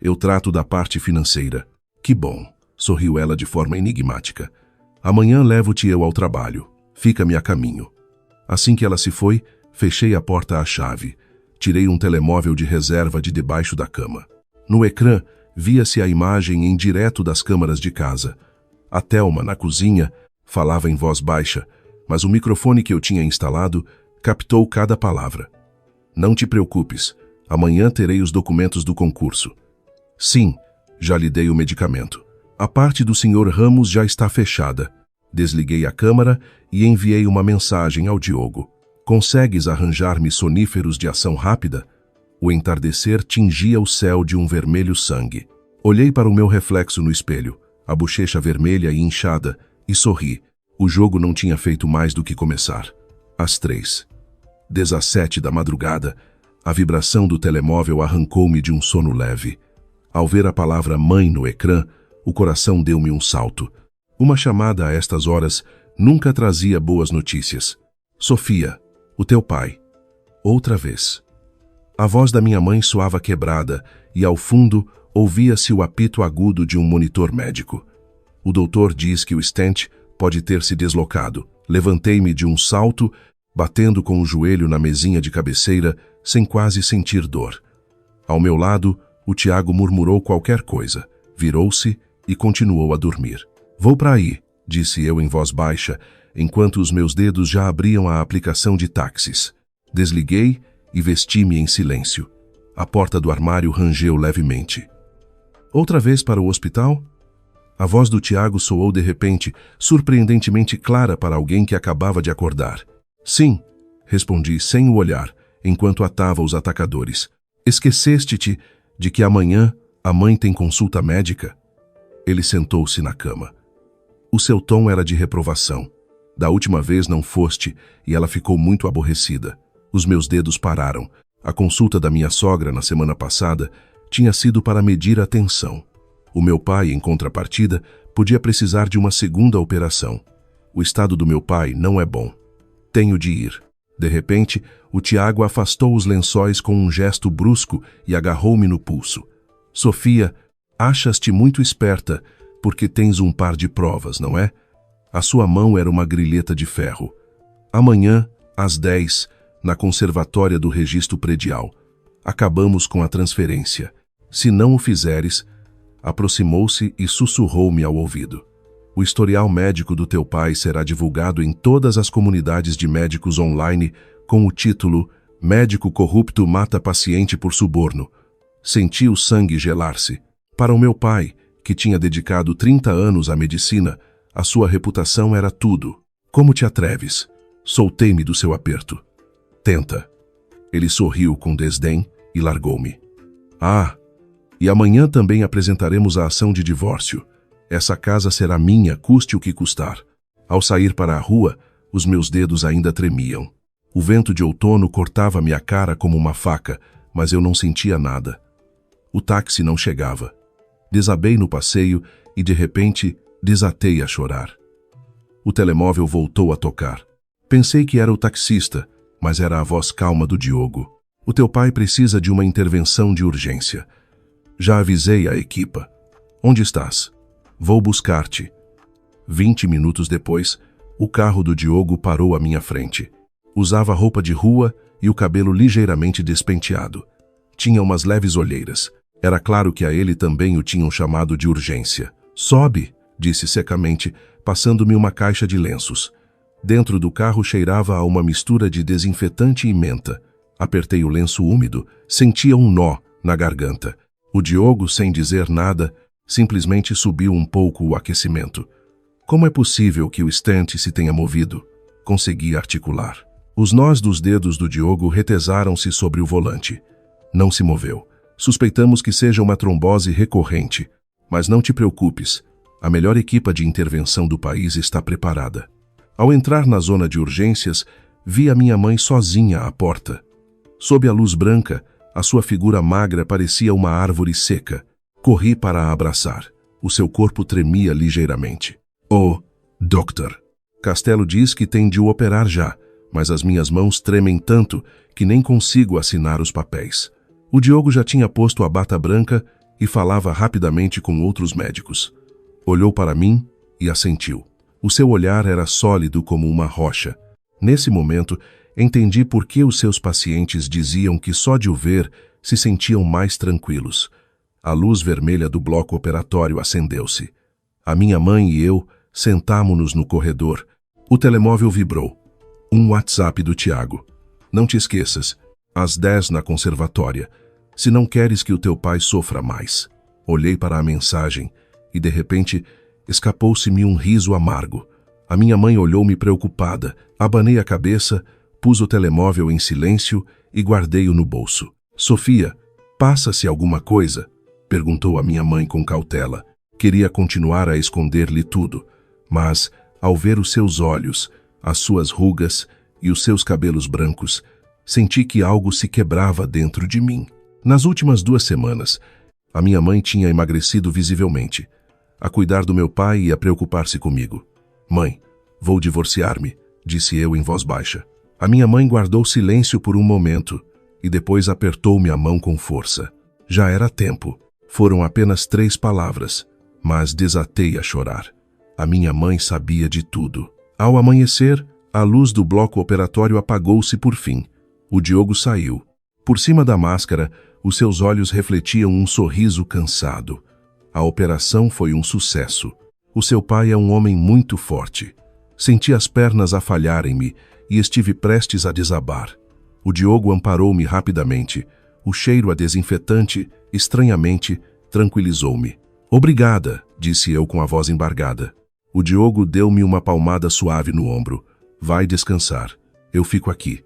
eu trato da parte financeira. Que bom, sorriu ela de forma enigmática. Amanhã levo-te eu ao trabalho. Fica-me a caminho. Assim que ela se foi, fechei a porta à chave. Tirei um telemóvel de reserva de debaixo da cama. No ecrã, via-se a imagem em direto das câmaras de casa. A Thelma, na cozinha, falava em voz baixa, mas o microfone que eu tinha instalado captou cada palavra. Não te preocupes, Amanhã terei os documentos do concurso. Sim, já lhe dei o medicamento. A parte do Sr. Ramos já está fechada. Desliguei a câmara e enviei uma mensagem ao Diogo. Consegues arranjar-me soníferos de ação rápida? O entardecer tingia o céu de um vermelho sangue. Olhei para o meu reflexo no espelho, a bochecha vermelha e inchada, e sorri. O jogo não tinha feito mais do que começar. Às 3:17 da madrugada, a vibração do telemóvel arrancou-me de um sono leve. Ao ver a palavra mãe no ecrã, o coração deu-me um salto. Uma chamada a estas horas nunca trazia boas notícias. Sofia, o teu pai. Outra vez. A voz da minha mãe soava quebrada e, ao fundo, ouvia-se o apito agudo de um monitor médico. O doutor diz que o stent pode ter se deslocado. Levantei-me de um salto, batendo com o joelho na mesinha de cabeceira, sem quase sentir dor. Ao meu lado, o Tiago murmurou qualquer coisa, virou-se e continuou a dormir. Vou para aí, disse eu em voz baixa, enquanto os meus dedos já abriam a aplicação de táxis. Desliguei e vesti-me em silêncio. A porta do armário rangeu levemente. Outra vez para o hospital? A voz do Tiago soou de repente, surpreendentemente clara para alguém que acabava de acordar. Sim, respondi sem o olhar, enquanto atava os atacadores. Esqueceste-te de que amanhã a mãe tem consulta médica? Ele sentou-se na cama. O seu tom era de reprovação. Da última vez não foste, e ela ficou muito aborrecida. Os meus dedos pararam. A consulta da minha sogra na semana passada tinha sido para medir a tensão. O meu pai, em contrapartida, podia precisar de uma segunda operação. O estado do meu pai não é bom. Tenho de ir. De repente, o Tiago afastou os lençóis com um gesto brusco e agarrou-me no pulso. Sofia, achas-te muito esperta, porque tens um par de provas, não é? A sua mão era uma grilheta de ferro. Amanhã, às 10, na conservatória do registro predial. Acabamos com a transferência. Se não o fizeres... Aproximou-se e sussurrou-me ao ouvido. O historial médico do teu pai será divulgado em todas as comunidades de médicos online com o título Médico corrupto mata paciente por suborno. Senti o sangue gelar-se. Para o meu pai, que tinha dedicado 30 anos à medicina, a sua reputação era tudo. Como te atreves? Soltei-me do seu aperto. Tenta. Ele sorriu com desdém e largou-me. Ah! E amanhã também apresentaremos a ação de divórcio. Essa casa será minha, custe o que custar. Ao sair para a rua, os meus dedos ainda tremiam. O vento de outono cortava-me a cara como uma faca, mas eu não sentia nada. O táxi não chegava. Desabei no passeio e, de repente, desatei a chorar. O telemóvel voltou a tocar. Pensei que era o taxista, mas era a voz calma do Diogo. O teu pai precisa de uma intervenção de urgência. Já avisei a equipa. Onde estás? Vou buscar-te. 20 minutos depois, o carro do Diogo parou à minha frente. Usava roupa de rua e o cabelo ligeiramente despenteado. Tinha umas leves olheiras. Era claro que a ele também o tinham chamado de urgência. Sobe, disse secamente, passando-me uma caixa de lenços. Dentro do carro cheirava a uma mistura de desinfetante e menta. Apertei o lenço úmido, sentia um nó na garganta. O Diogo, sem dizer nada, simplesmente subiu um pouco o aquecimento. Como é possível que o stent se tenha movido? Consegui articular. Os nós dos dedos do Diogo retesaram-se sobre o volante. Não se moveu. Suspeitamos que seja uma trombose recorrente. Mas não te preocupes. A melhor equipa de intervenção do país está preparada. Ao entrar na zona de urgências, vi a minha mãe sozinha à porta. Sob a luz branca, a sua figura magra parecia uma árvore seca. Corri para a abraçar. O seu corpo tremia ligeiramente. Oh, Doctor. Castelo diz que tem de o operar já, mas as minhas mãos tremem tanto que nem consigo assinar os papéis. O Diogo já tinha posto a bata branca e falava rapidamente com outros médicos. Olhou para mim e assentiu. O seu olhar era sólido como uma rocha. Nesse momento, entendi por que os seus pacientes diziam que só de o ver se sentiam mais tranquilos. A luz vermelha do bloco operatório acendeu-se. A minha mãe e eu sentámo-nos no corredor. O telemóvel vibrou. Um WhatsApp do Tiago. Não te esqueças, Às 10 na conservatória. Se não queres que o teu pai sofra mais. Olhei para a mensagem e, de repente, escapou-se-me um riso amargo. A minha mãe olhou-me preocupada. Abanei a cabeça, pus o telemóvel em silêncio e guardei-o no bolso. Sofia, passa-se alguma coisa? Perguntou a minha mãe com cautela. Queria continuar a esconder-lhe tudo, mas, ao ver os seus olhos, as suas rugas e os seus cabelos brancos, senti que algo se quebrava dentro de mim. Nas últimas 2 semanas, a minha mãe tinha emagrecido visivelmente, a cuidar do meu pai e a preocupar-se comigo. Mãe, vou divorciar-me, disse eu em voz baixa. A minha mãe guardou silêncio por um momento e depois apertou-me a mão com força. Já era tempo. Foram apenas 3 palavras, mas desatei a chorar. A minha mãe sabia de tudo. Ao amanhecer, a luz do bloco operatório apagou-se por fim. O Diogo saiu. Por cima da máscara, os seus olhos refletiam um sorriso cansado. A operação foi um sucesso. O seu pai é um homem muito forte. Senti as pernas a falharem-me e estive prestes a desabar. O Diogo amparou-me rapidamente. O cheiro a desinfetante, estranhamente, tranquilizou-me. Obrigada, disse eu com a voz embargada. O Diogo deu-me uma palmada suave no ombro. Vai descansar. Eu fico aqui.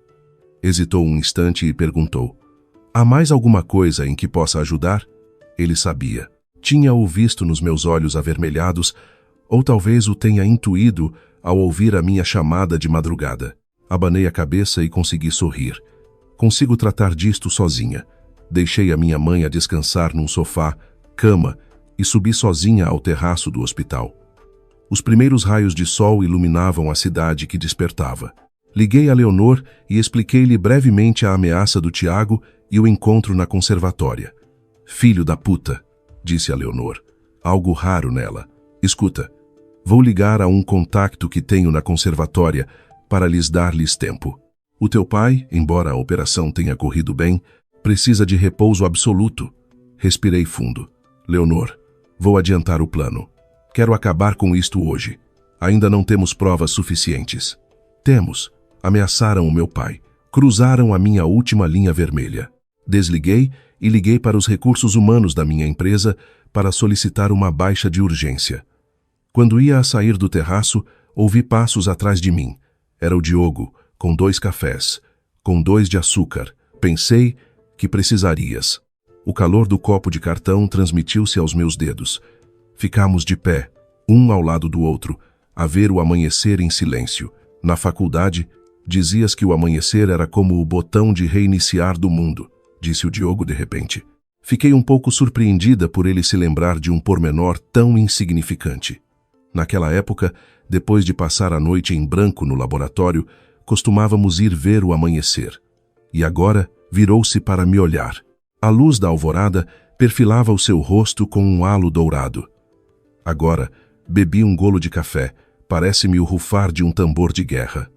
Hesitou um instante e perguntou. Há mais alguma coisa em que possa ajudar? Ele sabia. Tinha-o visto nos meus olhos avermelhados, ou talvez o tenha intuído ao ouvir a minha chamada de madrugada. Abanei a cabeça e consegui sorrir. Consigo tratar disto sozinha. Deixei a minha mãe a descansar num sofá, cama, e subi sozinha ao terraço do hospital. Os primeiros raios de sol iluminavam a cidade que despertava. Liguei a Leonor e expliquei-lhe brevemente a ameaça do Tiago e o encontro na conservatória. Filho da puta, disse a Leonor. Algo raro nela. Escuta, vou ligar a um contacto que tenho na conservatória para lhes dar-lhes tempo. O teu pai, embora a operação tenha corrido bem, precisa de repouso absoluto. Respirei fundo. Leonor, vou adiantar o plano. Quero acabar com isto hoje. Ainda não temos provas suficientes. Temos. Ameaçaram o meu pai. Cruzaram a minha última linha vermelha. Desliguei e liguei para os recursos humanos da minha empresa para solicitar uma baixa de urgência. Quando ia a sair do terraço, ouvi passos atrás de mim. Era o Diogo, com 2 cafés, com 2 de açúcar. Pensei que precisarias. O calor do copo de cartão transmitiu-se aos meus dedos. Ficamos de pé, um ao lado do outro, a ver o amanhecer em silêncio. Na faculdade, dizias que o amanhecer era como o botão de reiniciar do mundo, disse o Diogo de repente. Fiquei um pouco surpreendida por ele se lembrar de um pormenor tão insignificante. Naquela época, depois de passar a noite em branco no laboratório, costumávamos ir ver o amanhecer. E agora virou-se para me olhar. A luz da alvorada perfilava o seu rosto com um halo dourado. Agora, bebi um golo de café. Parece-me o rufar de um tambor de guerra.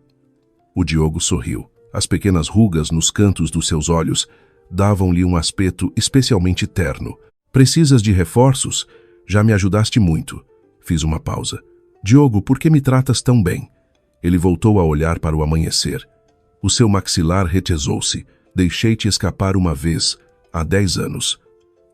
O Diogo sorriu. As pequenas rugas nos cantos dos seus olhos davam-lhe um aspecto especialmente terno. Precisas de reforços? Já me ajudaste muito. Fiz uma pausa. Diogo, por que me tratas tão bem? Ele voltou a olhar para o amanhecer. O seu maxilar retesou-se. Deixei-te escapar uma vez, há 10 anos.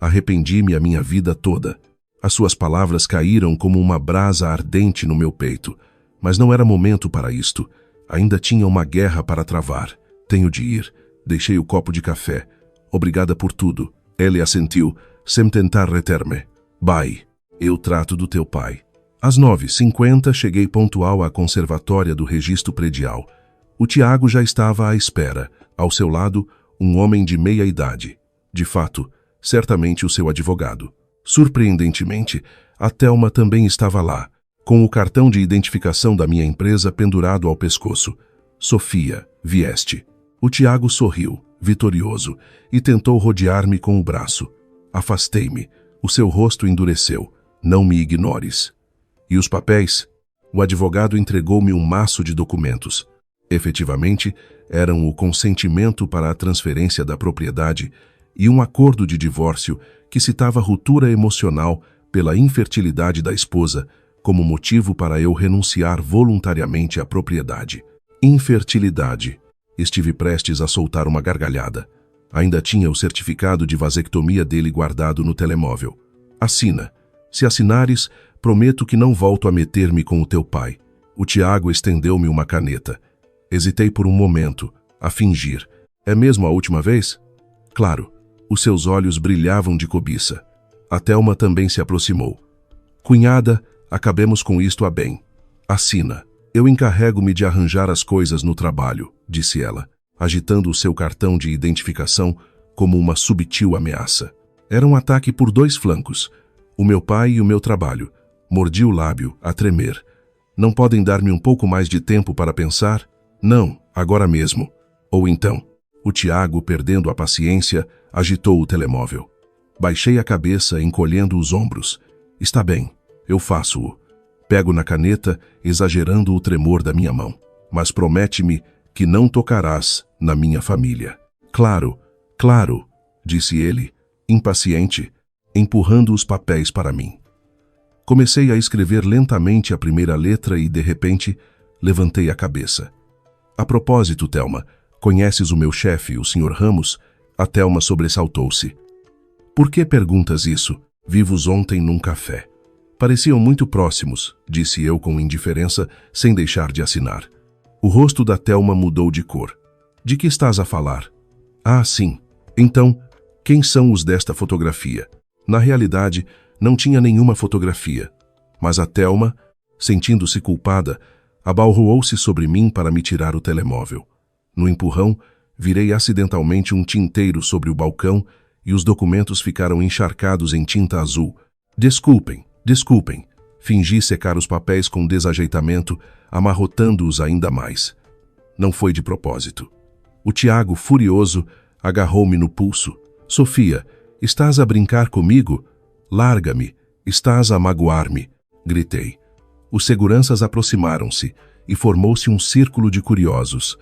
Arrependi-me a minha vida toda. As suas palavras caíram como uma brasa ardente no meu peito. Mas não era momento para isto. Ainda tinha uma guerra para travar. Tenho de ir. Deixei o copo de café. Obrigada por tudo. Ele assentiu, sem tentar reter-me. Bye. Eu trato do teu pai. Às 9h50 cheguei pontual à conservatória do registro predial. O Tiago já estava à espera. Ao seu lado, um homem de meia idade. De fato, certamente o seu advogado. Surpreendentemente, a Thelma também estava lá, com o cartão de identificação da minha empresa pendurado ao pescoço. Sofia, vieste. O Tiago sorriu, vitorioso, e tentou rodear-me com o braço. Afastei-me. O seu rosto endureceu. Não me ignores. E os papéis? O advogado entregou-me um maço de documentos. Efetivamente, eram o consentimento para a transferência da propriedade e um acordo de divórcio que citava ruptura emocional pela infertilidade da esposa como motivo para eu renunciar voluntariamente à propriedade. Infertilidade. Estive prestes a soltar uma gargalhada. Ainda tinha o certificado de vasectomia dele guardado no telemóvel. Assina. Se assinares, prometo que não volto a meter-me com o teu pai. O Tiago estendeu-me uma caneta. Hesitei por um momento, a fingir. É mesmo a última vez? Claro. Os seus olhos brilhavam de cobiça. A Thelma também se aproximou. Cunhada, acabemos com isto a bem. Assina. Eu encarrego-me de arranjar as coisas no trabalho, disse ela, agitando o seu cartão de identificação como uma subtil ameaça. Era um ataque por dois flancos. O meu pai e o meu trabalho. Mordi o lábio, a tremer. Não podem dar-me um pouco mais de tempo para pensar? Não, agora mesmo. Ou então... O Tiago, perdendo a paciência, agitou o telemóvel. Baixei a cabeça, encolhendo os ombros. Está bem, eu faço-o. Pego na caneta, exagerando o tremor da minha mão. Mas promete-me que não tocarás na minha família. Claro, claro, disse ele, impaciente, empurrando os papéis para mim. Comecei a escrever lentamente a primeira letra e, de repente, levantei a cabeça. A propósito, Thelma, conheces o meu chefe, o Sr. Ramos? A Thelma sobressaltou-se. Por que perguntas isso? Vivos ontem num café. Pareciam muito próximos, disse eu com indiferença, sem deixar de assinar. O rosto da Thelma mudou de cor. De que estás a falar? Ah, sim. Então, quem são os desta fotografia? Na realidade, não tinha nenhuma fotografia. Mas a Thelma, sentindo-se culpada, abalroou-se sobre mim para me tirar o telemóvel. No empurrão, virei acidentalmente um tinteiro sobre o balcão e os documentos ficaram encharcados em tinta azul. Desculpem, desculpem. Fingi secar os papéis com desajeitamento, amarrotando-os ainda mais. Não foi de propósito. O Tiago, furioso, agarrou-me no pulso. Sofia, estás a brincar comigo? Larga-me, estás a magoar-me, gritei. Os seguranças aproximaram-se e formou-se um círculo de curiosos.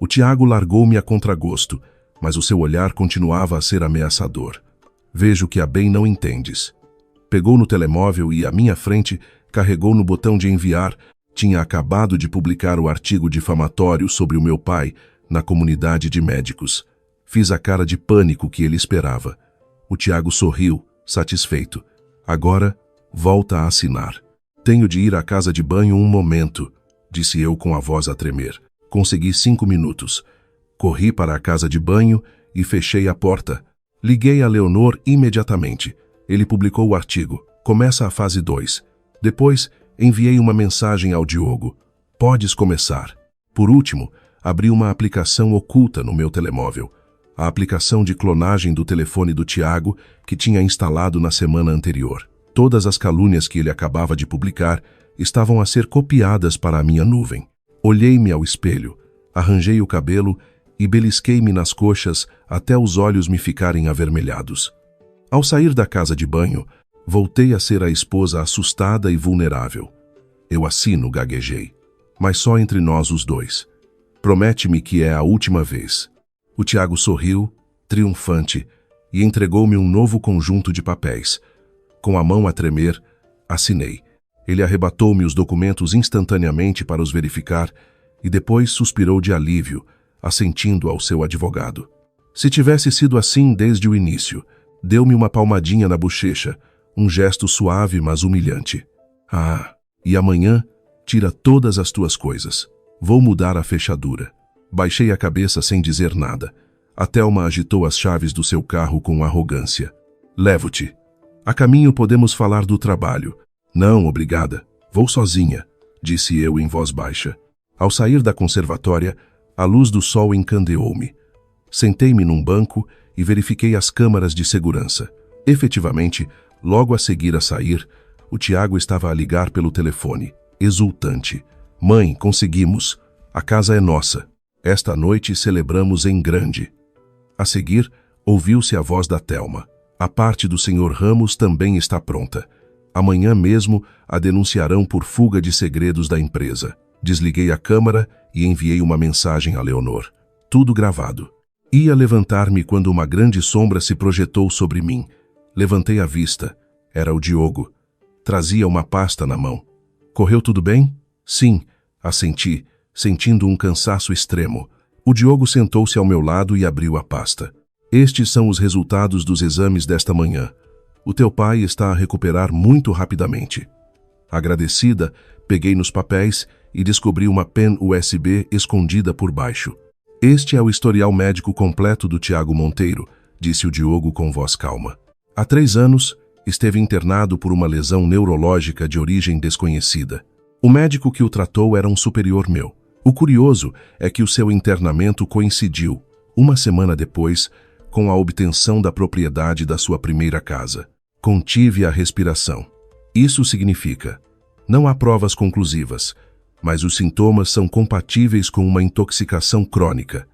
O Tiago largou-me a contragosto, mas o seu olhar continuava a ser ameaçador. Vejo que a bem não entendes. Pegou no telemóvel e, à minha frente, carregou no botão de enviar. Tinha acabado de publicar o artigo difamatório sobre o meu pai na comunidade de médicos. Fiz a cara de pânico que ele esperava. O Tiago sorriu, satisfeito. Agora, volta a assinar. Tenho de ir à casa de banho um momento, disse eu com a voz a tremer. Consegui 5 minutos. Corri para a casa de banho e fechei a porta. Liguei a Leonor imediatamente. Ele publicou o artigo. Começa a fase 2. Depois, enviei uma mensagem ao Diogo. Podes começar. Por último, abri uma aplicação oculta no meu telemóvel. A aplicação de clonagem do telefone do Tiago que tinha instalado na semana anterior. Todas as calúnias que ele acabava de publicar estavam a ser copiadas para a minha nuvem. Olhei-me ao espelho, arranjei o cabelo e belisquei-me nas coxas até os olhos me ficarem avermelhados. Ao sair da casa de banho, voltei a ser a esposa assustada e vulnerável. Eu assino, gaguejei, mas só entre nós os dois. Promete-me que é a última vez. O Tiago sorriu, triunfante, e entregou-me um novo conjunto de papéis. Com a mão a tremer, assinei. Ele arrebatou-me os documentos instantaneamente para os verificar e depois suspirou de alívio, assentindo ao seu advogado. Se tivesse sido assim desde o início, deu-me uma palmadinha na bochecha, um gesto suave mas humilhante. Ah, e amanhã tira todas as tuas coisas. Vou mudar a fechadura. Baixei a cabeça sem dizer nada. A Thelma agitou as chaves do seu carro com arrogância. Levo-te. A caminho podemos falar do trabalho. Não, obrigada. Vou sozinha, disse eu em voz baixa. Ao sair da conservatória, a luz do sol encandeou-me. Sentei-me num banco e verifiquei as câmaras de segurança. Efetivamente, logo a seguir a sair, o Tiago estava a ligar pelo telefone, exultante. Mãe, conseguimos. A casa é nossa. Esta noite celebramos em grande. A seguir, ouviu-se a voz da Thelma. A parte do Sr. Ramos também está pronta. Amanhã mesmo a denunciarão por fuga de segredos da empresa. Desliguei a câmara e enviei uma mensagem a Leonor. Tudo gravado. Ia levantar-me quando uma grande sombra se projetou sobre mim. Levantei a vista. Era o Diogo. Trazia uma pasta na mão. Correu tudo bem? Sim, assenti, sentindo um cansaço extremo. O Diogo sentou-se ao meu lado e abriu a pasta. Estes são os resultados dos exames desta manhã. O teu pai está a recuperar muito rapidamente. Agradecida, peguei nos papéis e descobri uma pen USB escondida por baixo. Este é o historial médico completo do Tiago Monteiro, disse o Diogo com voz calma. Há 3 anos, esteve internado por uma lesão neurológica de origem desconhecida. O médico que o tratou era um superior meu. O curioso é que o seu internamento coincidiu, 1 semana depois, com a obtenção da propriedade da sua primeira casa. Contive a respiração. Isso significa: não há provas conclusivas, mas os sintomas são compatíveis com uma intoxicação crônica,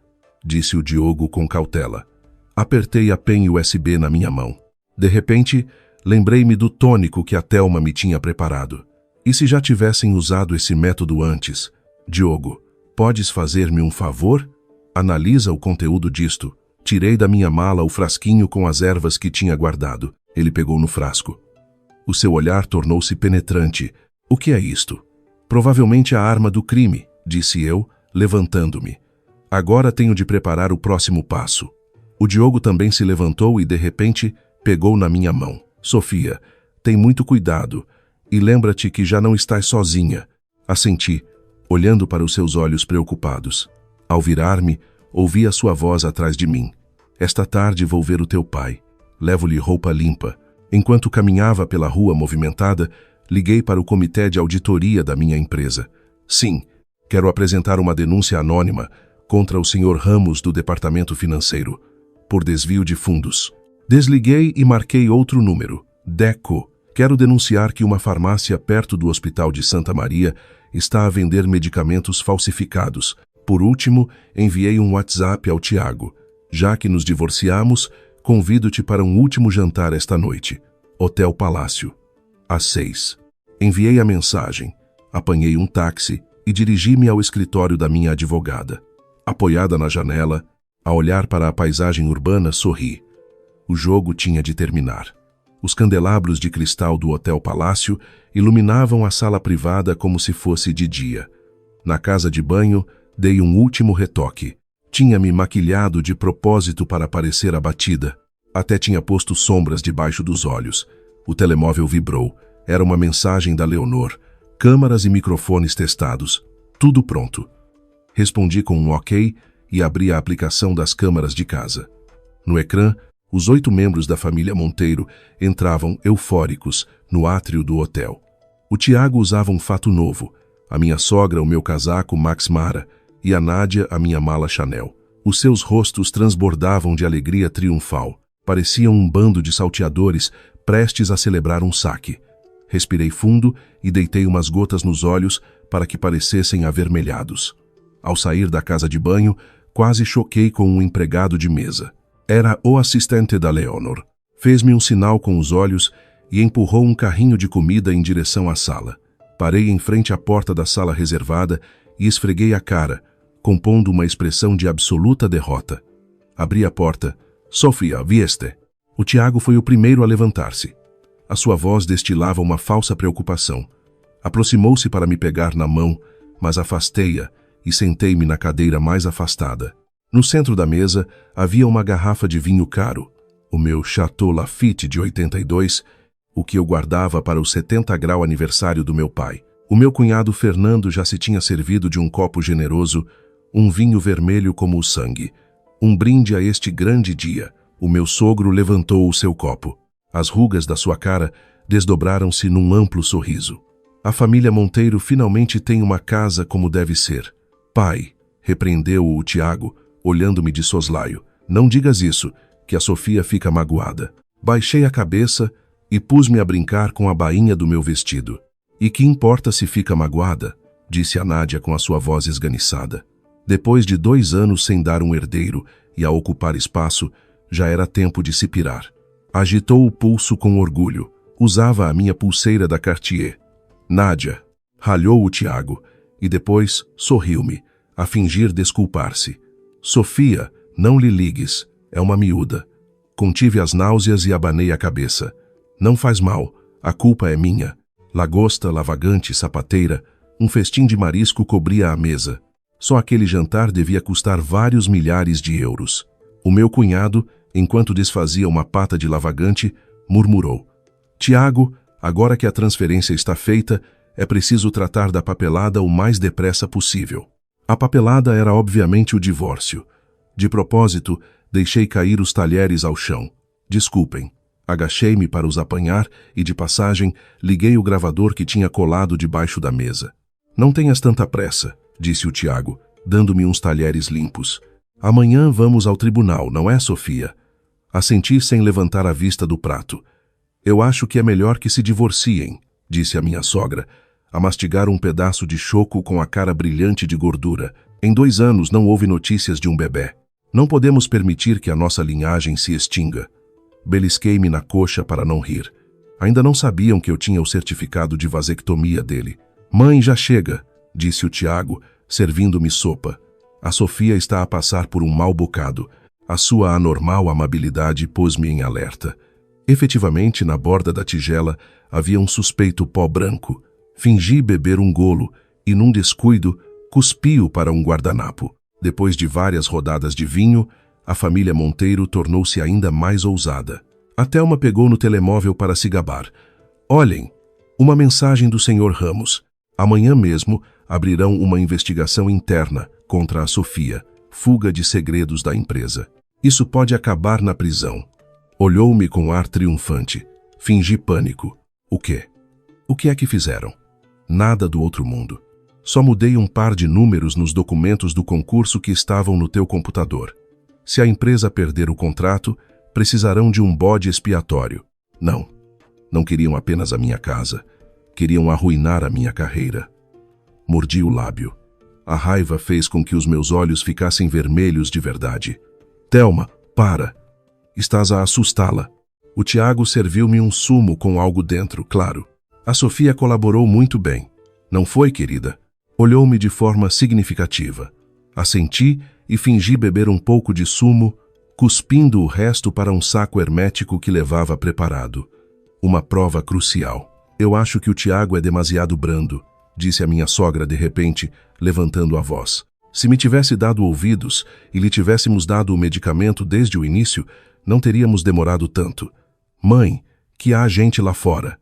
disse o Diogo com cautela. Apertei a pen USB na minha mão. De repente, lembrei-me do tônico que a Thelma me tinha preparado. E se já tivessem usado esse método antes? Diogo, podes fazer-me um favor? Analisa o conteúdo disto. Tirei da minha mala o frasquinho com as ervas que tinha guardado. Ele pegou no frasco. O seu olhar tornou-se penetrante. O que é isto? Provavelmente a arma do crime, disse eu, levantando-me. Agora tenho de preparar o próximo passo. O Diogo também se levantou e, de repente, pegou na minha mão. Sofia, tem muito cuidado. E lembra-te que já não estás sozinha. Assenti, olhando para os seus olhos preocupados. Ao virar-me, ouvi a sua voz atrás de mim. Esta tarde vou ver o teu pai. Levo-lhe roupa limpa. Enquanto caminhava pela rua movimentada, liguei para o comitê de auditoria da minha empresa. Sim, quero apresentar uma denúncia anônima contra o Sr. Ramos do Departamento Financeiro, por desvio de fundos. Desliguei e marquei outro número. DECO. Quero denunciar que uma farmácia perto do Hospital de Santa Maria está a vender medicamentos falsificados. Por último, enviei um WhatsApp ao Tiago. Já que nos divorciamos, convido-te para um último jantar esta noite. Hotel Palácio. Às 6. Enviei a mensagem, apanhei um táxi e dirigi-me ao escritório da minha advogada. Apoiada na janela, a olhar para a paisagem urbana, sorri. O jogo tinha de terminar. Os candelabros de cristal do Hotel Palácio iluminavam a sala privada como se fosse de dia. Na casa de banho, dei um último retoque. Tinha me maquilhado de propósito para parecer abatida. Até tinha posto sombras debaixo dos olhos. O telemóvel vibrou. Era uma mensagem da Leonor. Câmaras e microfones testados. Tudo pronto. Respondi com um ok e abri a aplicação das câmaras de casa. No ecrã, os 8 membros da família Monteiro entravam eufóricos no átrio do hotel. O Tiago usava um fato novo, a minha sogra o meu casaco Max Mara e a Nádia a minha mala Chanel. Os seus rostos transbordavam de alegria triunfal. Pareciam um bando de salteadores prestes a celebrar um saque. Respirei fundo e deitei umas gotas nos olhos para que parecessem avermelhados. Ao sair da casa de banho, quase choquei com um empregado de mesa. Era o assistente da Leonor. Fez-me um sinal com os olhos e empurrou um carrinho de comida em direção à sala. Parei em frente à porta da sala reservada e esfreguei a cara, compondo uma expressão de absoluta derrota. Abri a porta. Sofia, vieste. O Tiago foi o primeiro a levantar-se. A sua voz destilava uma falsa preocupação. Aproximou-se para me pegar na mão, mas afastei-a e sentei-me na cadeira mais afastada. No centro da mesa havia uma garrafa de vinho caro, o meu Chateau Lafite de 82, o que eu guardava para o 70º aniversário do meu pai. O meu cunhado Fernando já se tinha servido de um copo generoso, um vinho vermelho como o sangue. Um brinde a este grande dia. O meu sogro levantou o seu copo. As rugas da sua cara desdobraram-se num amplo sorriso. A família Monteiro finalmente tem uma casa como deve ser. Pai, repreendeu-o o Tiago, olhando-me de soslaio. Não digas isso, que a Sofia fica magoada. Baixei a cabeça e pus-me a brincar com a bainha do meu vestido. E que importa se fica magoada? Disse a Nádia com a sua voz esganiçada. Depois de 2 anos sem dar um herdeiro e a ocupar espaço, já era tempo de se pirar. Agitou o pulso com orgulho. Usava a minha pulseira da Cartier. Nádia, ralhou o Tiago, e depois sorriu-me, a fingir desculpar-se. Sofia, não lhe ligues, é uma miúda. Contive as náuseas e abanei a cabeça. Não faz mal, a culpa é minha. Lagosta, lavagante, sapateira, um festim de marisco cobria a mesa. Só aquele jantar devia custar vários milhares de euros. O meu cunhado, enquanto desfazia uma pata de lavagante, murmurou: Tiago, agora que a transferência está feita, é preciso tratar da papelada o mais depressa possível. A papelada era obviamente o divórcio. De propósito, deixei cair os talheres ao chão. Desculpem. Agachei-me para os apanhar e, de passagem, liguei o gravador que tinha colado debaixo da mesa. Não tenhas tanta pressa, disse o Tiago, dando-me uns talheres limpos. Amanhã vamos ao tribunal, não é, Sofia? Assenti sem levantar a vista do prato. Eu acho que é melhor que se divorciem, disse a minha sogra, a mastigar um pedaço de choco com a cara brilhante de gordura. Em 2 anos não houve notícias de um bebê. Não podemos permitir que a nossa linhagem se extinga. Belisquei-me na coxa para não rir. Ainda não sabiam que eu tinha o certificado de vasectomia dele. Mãe, já chega, disse o Tiago, servindo-me sopa. A Sofia está a passar por um mau bocado. A sua anormal amabilidade pôs-me em alerta. Efetivamente, na borda da tigela havia um suspeito pó branco. Fingi beber um golo e, num descuido, cuspi-o para um guardanapo. Depois de várias rodadas de vinho, a família Monteiro tornou-se ainda mais ousada. A Thelma pegou no telemóvel para se gabar. Olhem, uma mensagem do Sr. Ramos. Amanhã mesmo abrirão uma investigação interna contra a Sofia, fuga de segredos da empresa. Isso pode acabar na prisão. Olhou-me com ar triunfante. Fingi pânico. O quê? O que é que fizeram? Nada do outro mundo. Só mudei um par de números nos documentos do concurso que estavam no teu computador. Se a empresa perder o contrato, precisarão de um bode expiatório. Não queriam apenas a minha casa. Queriam arruinar a minha carreira. Mordi o lábio. A raiva fez com que os meus olhos ficassem vermelhos de verdade. Thelma, para! Estás a assustá-la. O Tiago serviu-me um sumo com algo dentro, claro. A Sofia colaborou muito bem. Não foi, querida? Olhou-me de forma significativa. Assenti e fingi beber um pouco de sumo, cuspindo o resto para um saco hermético que levava preparado. Uma prova crucial. Eu acho que o Tiago é demasiado brando, disse a minha sogra de repente, levantando a voz. Se me tivesse dado ouvidos e lhe tivéssemos dado o medicamento desde o início, não teríamos demorado tanto. Mãe, que há gente lá fora.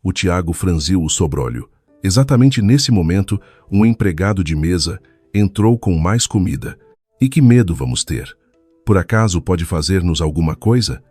O Tiago franziu o sobrolho. Exatamente nesse momento, um empregado de mesa entrou com mais comida. E que medo vamos ter? Por acaso pode fazer-nos alguma coisa?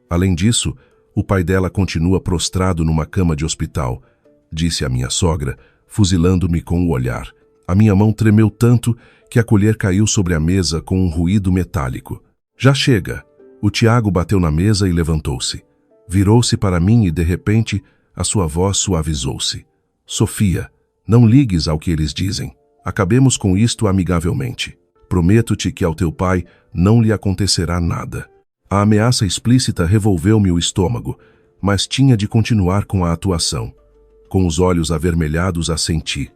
Além disso, o pai dela continua prostrado numa cama de hospital, disse a minha sogra, fuzilando-me com o olhar. A minha mão tremeu tanto que a colher caiu sobre a mesa com um ruído metálico. Já chega! O Tiago bateu na mesa e levantou-se. Virou-se para mim e, de repente, a sua voz suavizou-se. Sofia, não ligues ao que eles dizem. Acabemos com isto amigavelmente. Prometo-te que ao teu pai não lhe acontecerá nada. A ameaça explícita revolveu-me o estômago, mas tinha de continuar com a atuação. Com os olhos avermelhados, assenti.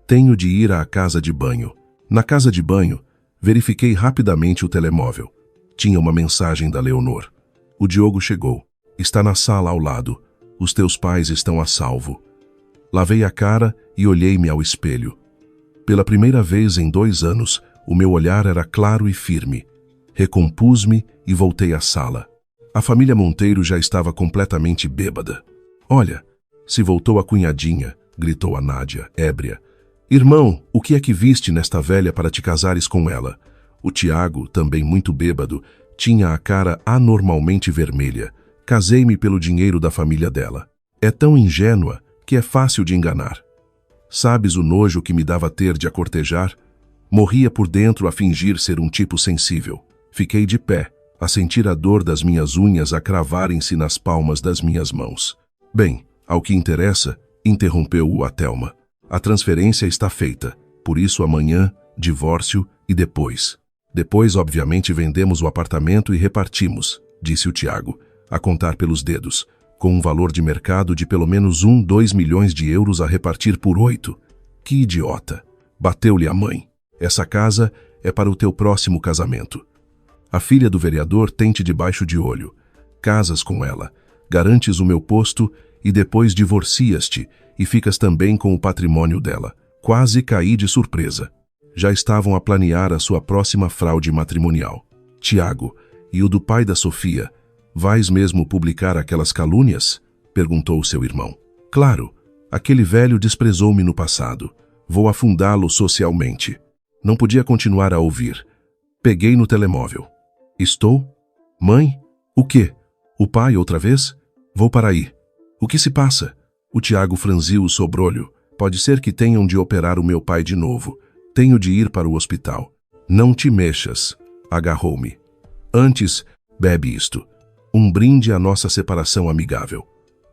Tenho de ir à casa de banho. Na casa de banho, verifiquei rapidamente o telemóvel. Tinha uma mensagem da Leonor. O Diogo chegou. Está na sala ao lado. Os teus pais estão a salvo. Lavei a cara e olhei-me ao espelho. Pela primeira vez em 2 anos, o meu olhar era claro e firme. Recompus-me e voltei à sala. A família Monteiro já estava completamente bêbada. Olha, se voltou a cunhadinha, gritou a Nádia, ébria. Irmão, o que é que viste nesta velha para te casares com ela? O Tiago, também muito bêbado, tinha a cara anormalmente vermelha. Casei-me pelo dinheiro da família dela. É tão ingênua que é fácil de enganar. Sabes o nojo que me dava ter de a cortejar? Morria por dentro a fingir ser um tipo sensível. Fiquei de pé, a sentir a dor das minhas unhas a cravarem-se nas palmas das minhas mãos. Bem, ao que interessa, interrompeu-o a Thelma. A transferência está feita, por isso amanhã, divórcio e depois. Depois, obviamente, vendemos o apartamento e repartimos, disse o Tiago, a contar pelos dedos, com um valor de mercado de pelo menos 2 milhões de euros a repartir por 8. Que idiota! Bateu-lhe a mãe. Essa casa é para o teu próximo casamento. A filha do vereador tem-te debaixo de olho. Casas com ela, garantes o meu posto e depois divorcias-te e ficas também com o patrimônio dela. Quase caí de surpresa. já estavam a planear a sua próxima fraude matrimonial. Tiago, e o do pai da Sofia, vais mesmo publicar aquelas calúnias? Perguntou seu irmão. Claro, aquele velho desprezou-me no passado. Vou afundá-lo socialmente. Não podia continuar a ouvir. Peguei no telemóvel. Estou? Mãe? O quê? O pai outra vez? Vou para aí. O que se passa? O Tiago franziu o sobrolho. Pode ser que tenham de operar o meu pai de novo. Tenho de ir para o hospital. Não te mexas. Agarrou-me. Antes, bebe isto. Um brinde à nossa separação amigável.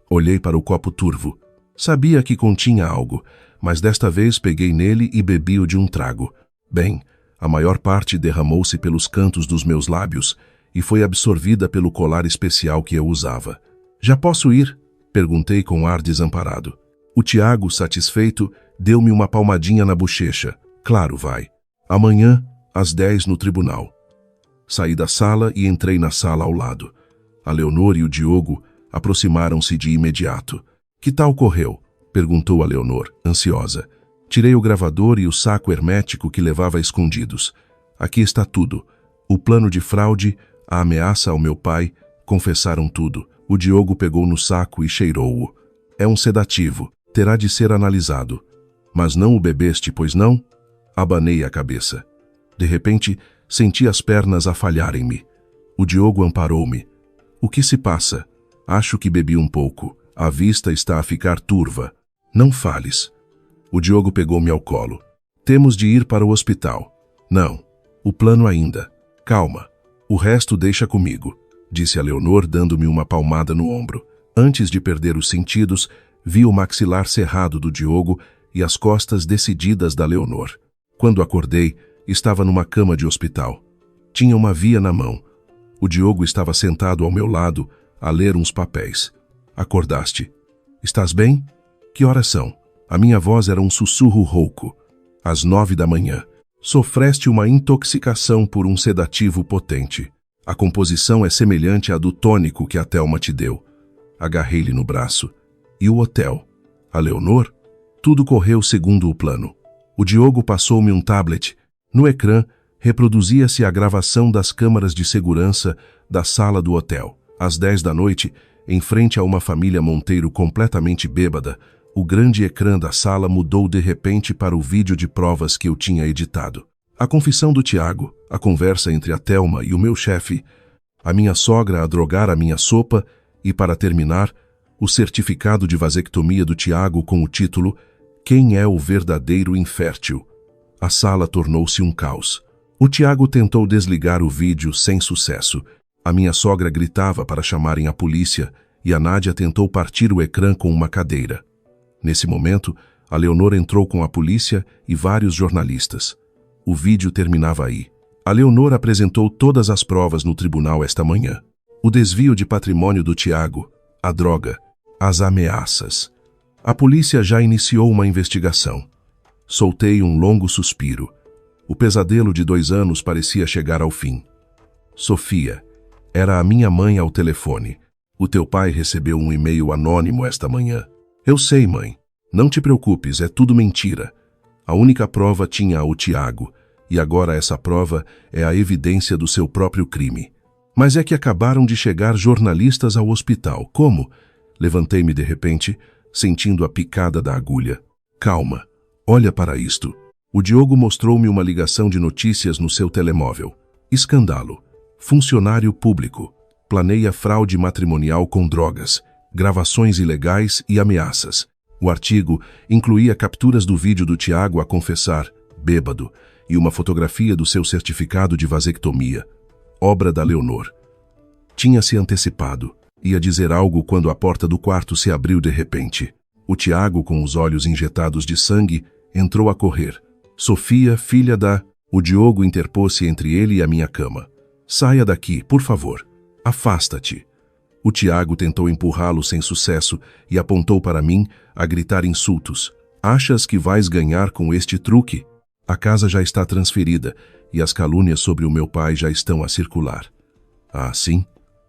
Olhei para o copo turvo. Sabia que continha algo, mas desta vez peguei nele e bebi-o de um trago. Bem, a maior parte derramou-se pelos cantos dos meus lábios e foi absorvida pelo colar especial que eu usava. Já posso ir? Perguntei com ar desamparado. O Tiago, satisfeito, deu-me uma palmadinha na bochecha. Claro, vai. Amanhã, às 10 no tribunal. Saí da sala e entrei na sala ao lado. A Leonor e o Diogo aproximaram-se de imediato. Que tal correu? Perguntou a Leonor, ansiosa. Tirei o gravador e o saco hermético que levava escondidos. Aqui está tudo. O plano de fraude, a ameaça ao meu pai, confessaram tudo. O Diogo pegou no saco e cheirou-o. É um sedativo, terá de ser analisado. Mas não o bebeste, pois não? Abanei a cabeça. De repente, senti as pernas a falharem-me. O Diogo amparou-me. O que se passa? Acho que bebi um pouco. A vista está a ficar turva. Não fales. O Diogo pegou-me ao colo. Temos de ir para o hospital. Não. O plano ainda. Calma. O resto deixa comigo, disse a Leonor, dando-me uma palmada no ombro. Antes de perder os sentidos, vi o maxilar cerrado do Diogo e as costas decididas da Leonor. Quando acordei, estava numa cama de hospital. Tinha uma via na mão. O Diogo estava sentado ao meu lado, a ler uns papéis. Acordaste. Estás bem? Que horas são? A minha voz era um sussurro rouco. Às 9 da manhã. Sofreste uma intoxicação por um sedativo potente. A composição é semelhante à do tônico que a Thelma te deu. Agarrei-lhe no braço. E o hotel? A Leonor? Tudo correu segundo o plano. O Diogo passou-me um tablet. No ecrã, reproduzia-se a gravação das câmaras de segurança da sala do hotel. Às 10 da noite, em frente a uma família Monteiro completamente bêbada, o grande ecrã da sala mudou de repente para o vídeo de provas que eu tinha editado. A confissão do Tiago, a conversa entre a Thelma e o meu chefe, a minha sogra a drogar a minha sopa e, para terminar, o certificado de vasectomia do Tiago com o título Quem é o verdadeiro infértil? A sala tornou-se um caos. O Tiago tentou desligar o vídeo sem sucesso. A minha sogra gritava para chamarem a polícia e a Nádia tentou partir o ecrã com uma cadeira. Nesse momento, a Leonor entrou com a polícia e vários jornalistas. O vídeo terminava aí. A Leonor apresentou todas as provas no tribunal esta manhã. O desvio de patrimônio do Tiago, a droga, as ameaças. A polícia já iniciou uma investigação. Soltei um longo suspiro. O pesadelo de 2 anos parecia chegar ao fim. Sofia, era a minha mãe ao telefone. O teu pai recebeu um e-mail anônimo esta manhã. Eu sei, mãe. Não te preocupes, é tudo mentira. A única prova tinha o Tiago, e agora essa prova é a evidência do seu próprio crime. Mas é que acabaram de chegar jornalistas ao hospital. Como? Levantei-me de repente, sentindo a picada da agulha. Calma, olha para isto. O Diogo mostrou-me uma ligação de notícias no seu telemóvel. Escândalo. Funcionário público. Planeia fraude matrimonial com drogas, gravações ilegais e ameaças. O artigo incluía capturas do vídeo do Tiago a confessar, bêbado, e uma fotografia do seu certificado de vasectomia, obra da Leonor. Tinha se antecipado. Ia dizer algo quando a porta do quarto se abriu de repente. O Tiago, com os olhos injetados de sangue, entrou a correr. Sofia, filha da... O Diogo interpôs-se entre ele e a minha cama. Saia daqui, por favor. Afasta-te. O Tiago tentou empurrá-lo sem sucesso e apontou para mim a gritar insultos. Achas que vais ganhar com este truque? A casa já está transferida e as calúnias sobre o meu pai já estão a circular. Ah, sim?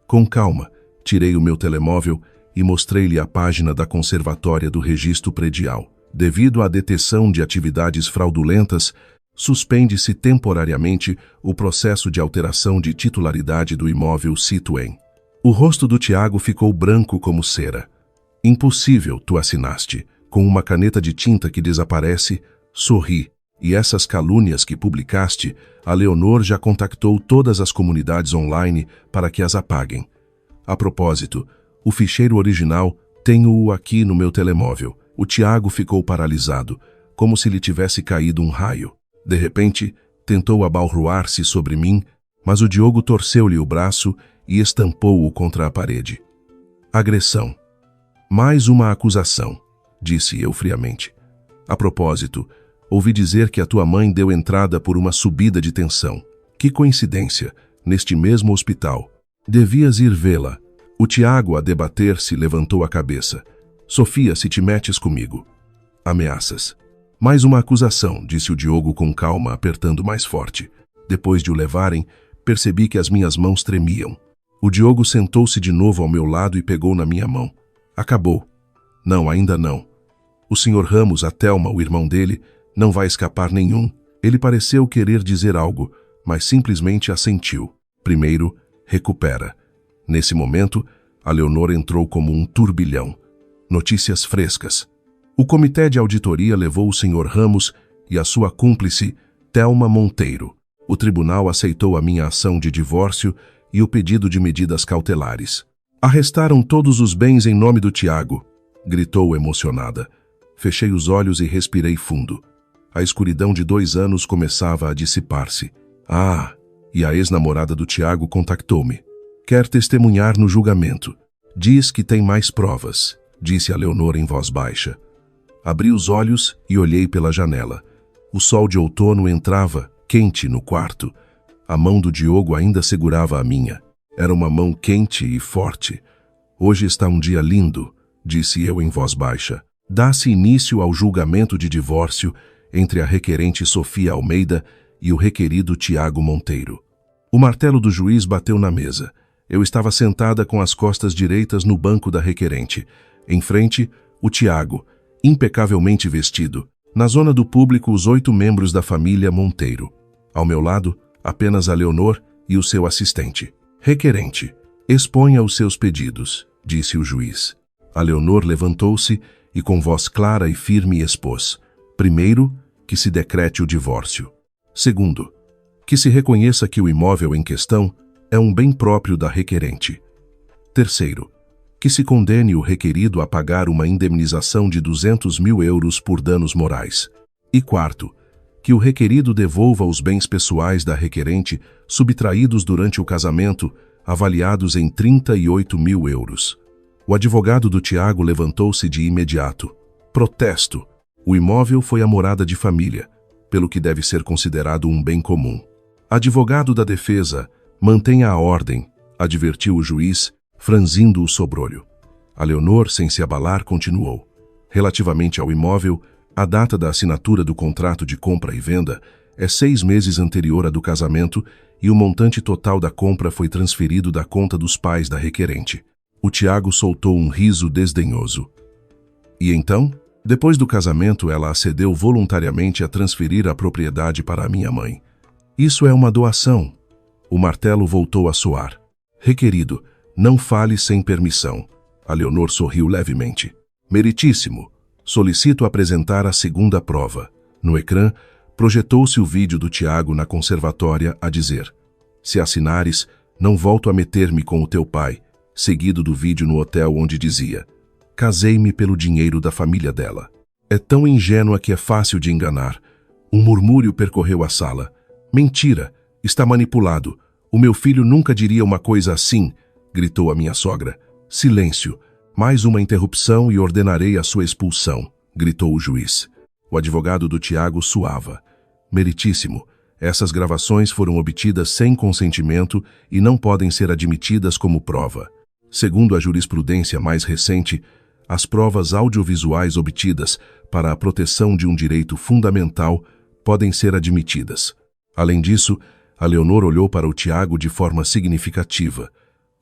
Com calma, tirei o meu telemóvel e mostrei-lhe a página da Conservatória do Registro Predial. Devido à detecção de atividades fraudulentas, Suspende-se temporariamente o processo de alteração de titularidade do imóvel cito em. O rosto do Tiago ficou branco como cera. Impossível, tu assinaste. Com uma caneta de tinta que desaparece, sorri. E essas calúnias que publicaste, a Leonor já contactou todas as comunidades online para que as apaguem. A propósito, o ficheiro original tenho-o aqui no meu telemóvel. O Tiago ficou paralisado, como se lhe tivesse caído um raio. De repente, tentou abalroar-se sobre mim, mas o Diogo torceu-lhe o braço e estampou-o contra a parede. Agressão. Mais uma acusação, disse eu friamente. A propósito, ouvi dizer que a tua mãe deu entrada por uma subida de tensão. Que coincidência, neste mesmo hospital. Devias ir vê-la. O Tiago, a debater-se, levantou a cabeça. Sofia, se te metes comigo. Ameaças. Mais uma acusação, disse o Diogo com calma, apertando mais forte. Depois de o levarem, percebi que as minhas mãos tremiam. O Diogo sentou-se de novo ao meu lado e pegou na minha mão. Acabou. Não, ainda não. O Sr. Ramos, a Thelma, o irmão dele, não vai escapar nenhum. Ele pareceu querer dizer algo, mas simplesmente assentiu. Primeiro, recupera. Nesse momento, a Leonor entrou como um turbilhão. Notícias frescas. O comitê de auditoria levou o Sr. Ramos e a sua cúmplice, Thelma Monteiro. O tribunal aceitou a minha ação de divórcio e o pedido de medidas cautelares. Arrestaram todos os bens em nome do Tiago, gritou emocionada. Fechei os olhos e respirei fundo. A escuridão de 2 anos começava a dissipar-se. E a ex-namorada do Tiago contactou-me. Quer testemunhar no julgamento. Diz que tem mais provas, disse a Leonor em voz baixa. Abri os olhos e olhei pela janela. O sol de outono entrava, quente, no quarto. A mão do Diogo ainda segurava a minha. Era uma mão quente e forte. Hoje está um dia lindo, disse eu em voz baixa. Dá-se início ao julgamento de divórcio entre a requerente Sofia Almeida e o requerido Tiago Monteiro. O martelo do juiz bateu na mesa. Eu estava sentada com as costas direitas no banco da requerente. Em frente, o Tiago, impecavelmente vestido. Na zona do público, os 8 membros da família Monteiro. Ao meu lado, apenas a Leonor e o seu assistente. Requerente, exponha os seus pedidos, disse o juiz. A Leonor levantou-se e com voz clara e firme expôs. Primeiro, que se decrete o divórcio. Segundo, que se reconheça que o imóvel em questão é um bem próprio da requerente. Terceiro, que se condene o requerido a pagar uma indemnização de 200 mil euros por danos morais. E quarto, que o requerido devolva os bens pessoais da requerente subtraídos durante o casamento, avaliados em 38 mil euros. O advogado do Tiago levantou-se de imediato. Protesto. O imóvel foi a morada de família, pelo que deve ser considerado um bem comum. Advogado da defesa, mantenha a ordem, advertiu o juiz, franzindo o sobrolho. A Leonor, sem se abalar, continuou. Relativamente ao imóvel, a data da assinatura do contrato de compra e venda é 6 meses anterior à do casamento e o montante total da compra foi transferido da conta dos pais da requerente. O Tiago soltou um riso desdenhoso. E então, depois do casamento, ela acedeu voluntariamente a transferir a propriedade para a minha mãe. Isso é uma doação. O martelo voltou a soar. Requerido, não fale sem permissão. A Leonor sorriu levemente. Meritíssimo. Solicito apresentar a segunda prova. No ecrã, projetou-se o vídeo do Tiago na conservatória a dizer: se assinares, não volto a meter-me com o teu pai, seguido do vídeo no hotel onde dizia: casei-me pelo dinheiro da família dela. É tão ingênua que é fácil de enganar. Um murmúrio percorreu a sala. Mentira! Está manipulado. O meu filho nunca diria uma coisa assim, gritou a minha sogra. Silêncio. Mais uma interrupção e ordenarei a sua expulsão, gritou o juiz. O advogado do Tiago suava. Meritíssimo, essas gravações foram obtidas sem consentimento e não podem ser admitidas como prova. Segundo a jurisprudência mais recente, as provas audiovisuais obtidas para a proteção de um direito fundamental podem ser admitidas. Além disso, a Leonor olhou para o Tiago de forma significativa.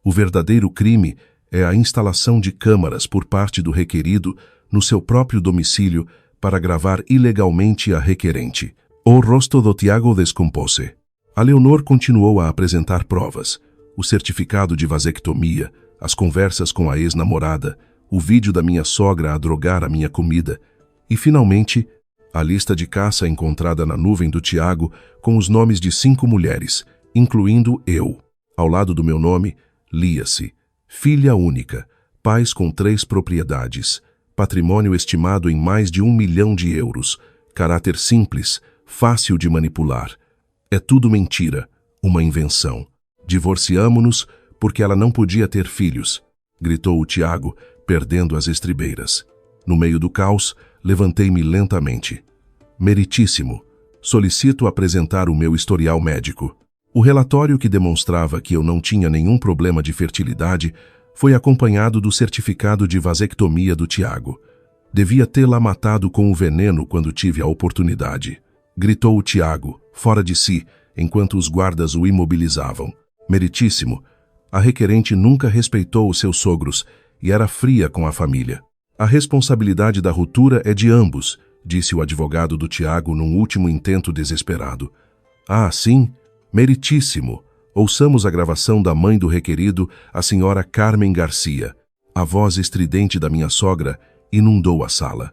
O verdadeiro crime é a instalação de câmaras por parte do requerido no seu próprio domicílio para gravar ilegalmente a requerente. O rosto do Tiago descompôs-se. A Leonor continuou a apresentar provas. O certificado de vasectomia, as conversas com a ex-namorada, o vídeo da minha sogra a drogar a minha comida e, finalmente, a lista de caça encontrada na nuvem do Tiago com os nomes de 5 mulheres, incluindo eu. Ao lado do meu nome, lia-se: filha única, pais com 3 propriedades, patrimônio estimado em mais de 1 milhão de euros, caráter simples, fácil de manipular. É tudo mentira, uma invenção. Divorciamo-nos porque ela não podia ter filhos, gritou o Tiago, perdendo as estribeiras. No meio do caos, levantei-me lentamente. Meritíssimo, solicito apresentar o meu historial médico. O relatório que demonstrava que eu não tinha nenhum problema de fertilidade foi acompanhado do certificado de vasectomia do Tiago. Devia tê-la matado com o veneno quando tive a oportunidade. Gritou o Tiago, fora de si, enquanto os guardas o imobilizavam. Meritíssimo, a requerente nunca respeitou os seus sogros e era fria com a família. A responsabilidade da ruptura é de ambos, disse o advogado do Tiago num último intento desesperado. Ah, sim? Meritíssimo. Ouçamos a gravação da mãe do requerido, a senhora Carmen Garcia. A voz estridente da minha sogra inundou a sala.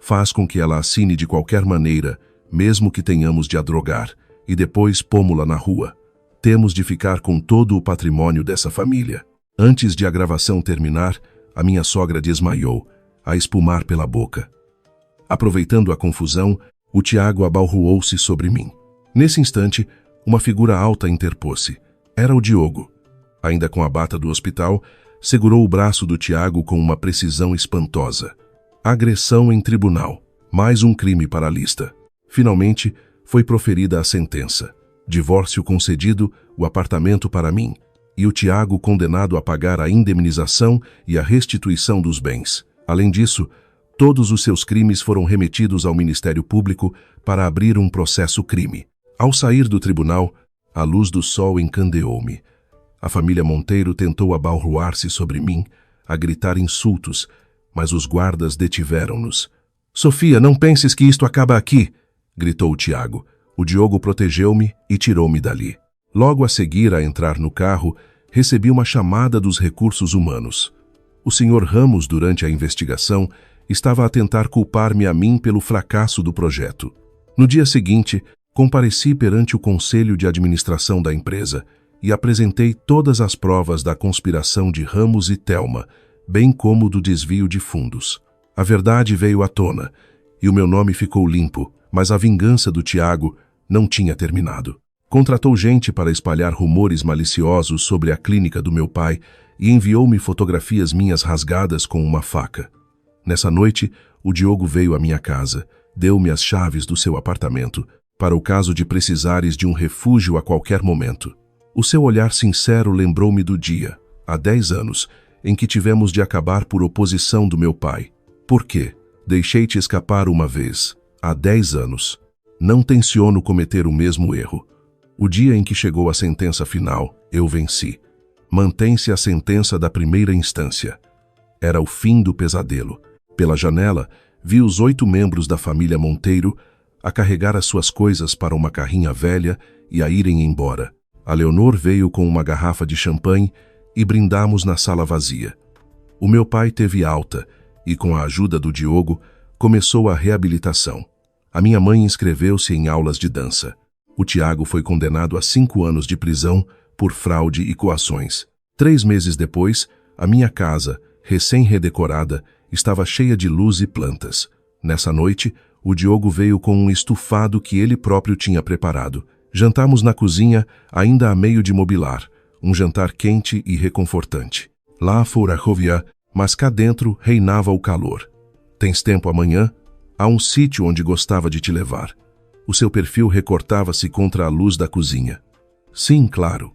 Faz com que ela assine de qualquer maneira, mesmo que tenhamos de a drogar, e depois pômo-la na rua. Temos de ficar com todo o patrimônio dessa família. Antes de a gravação terminar, a minha sogra desmaiou, a espumar pela boca. Aproveitando a confusão, o Tiago abalroou-se sobre mim. Nesse instante, uma figura alta interpôs-se. Era o Diogo. Ainda com a bata do hospital, segurou o braço do Tiago com uma precisão espantosa. Agressão em tribunal. Mais um crime para a lista. Finalmente, foi proferida a sentença. Divórcio concedido, o apartamento para mim, e o Tiago condenado a pagar a indemnização e a restituição dos bens. Além disso, todos os seus crimes foram remetidos ao Ministério Público para abrir um processo-crime. Ao sair do tribunal, a luz do sol encandeou-me. A família Monteiro tentou abalroar-se sobre mim, a gritar insultos, mas os guardas detiveram-nos. «Sofia, não penses que isto acaba aqui!» gritou o Tiago. O Diogo protegeu-me e tirou-me dali. Logo a seguir a entrar no carro, recebi uma chamada dos recursos humanos. O Sr. Ramos, durante a investigação, estava a tentar culpar-me a mim pelo fracasso do projeto. No dia seguinte, compareci perante o Conselho de Administração da empresa e apresentei todas as provas da conspiração de Ramos e Thelma, bem como do desvio de fundos. A verdade veio à tona e o meu nome ficou limpo, mas a vingança do Tiago não tinha terminado. Contratou gente para espalhar rumores maliciosos sobre a clínica do meu pai e enviou-me fotografias minhas rasgadas com uma faca. Nessa noite, o Diogo veio à minha casa, deu-me as chaves do seu apartamento, para o caso de precisares de um refúgio a qualquer momento. O seu olhar sincero lembrou-me do dia, há 10 anos, em que tivemos de acabar por oposição do meu pai. Por quê? Deixei-te escapar uma vez, há 10 anos. Não tenciono cometer o mesmo erro. O dia em que chegou a sentença final, eu venci. Mantém-se a sentença da primeira instância. Era o fim do pesadelo. Pela janela, vi os 8 membros da família Monteiro a carregar as suas coisas para uma carrinha velha e a irem embora. A Leonor veio com uma garrafa de champanhe e brindamos na sala vazia. O meu pai teve alta e, com a ajuda do Diogo, começou a reabilitação. A minha mãe inscreveu-se em aulas de dança. O Tiago foi condenado a 5 anos de prisão por fraude e coações. 3 meses depois, a minha casa, recém-redecorada, estava cheia de luz e plantas. Nessa noite, o Diogo veio com um estufado que ele próprio tinha preparado. Jantamos na cozinha, ainda a meio de mobilar, um jantar quente e reconfortante. Lá fora chovia, mas cá dentro reinava o calor. Tens tempo amanhã? Há um sítio onde gostava de te levar. O seu perfil recortava-se contra a luz da cozinha. Sim, claro.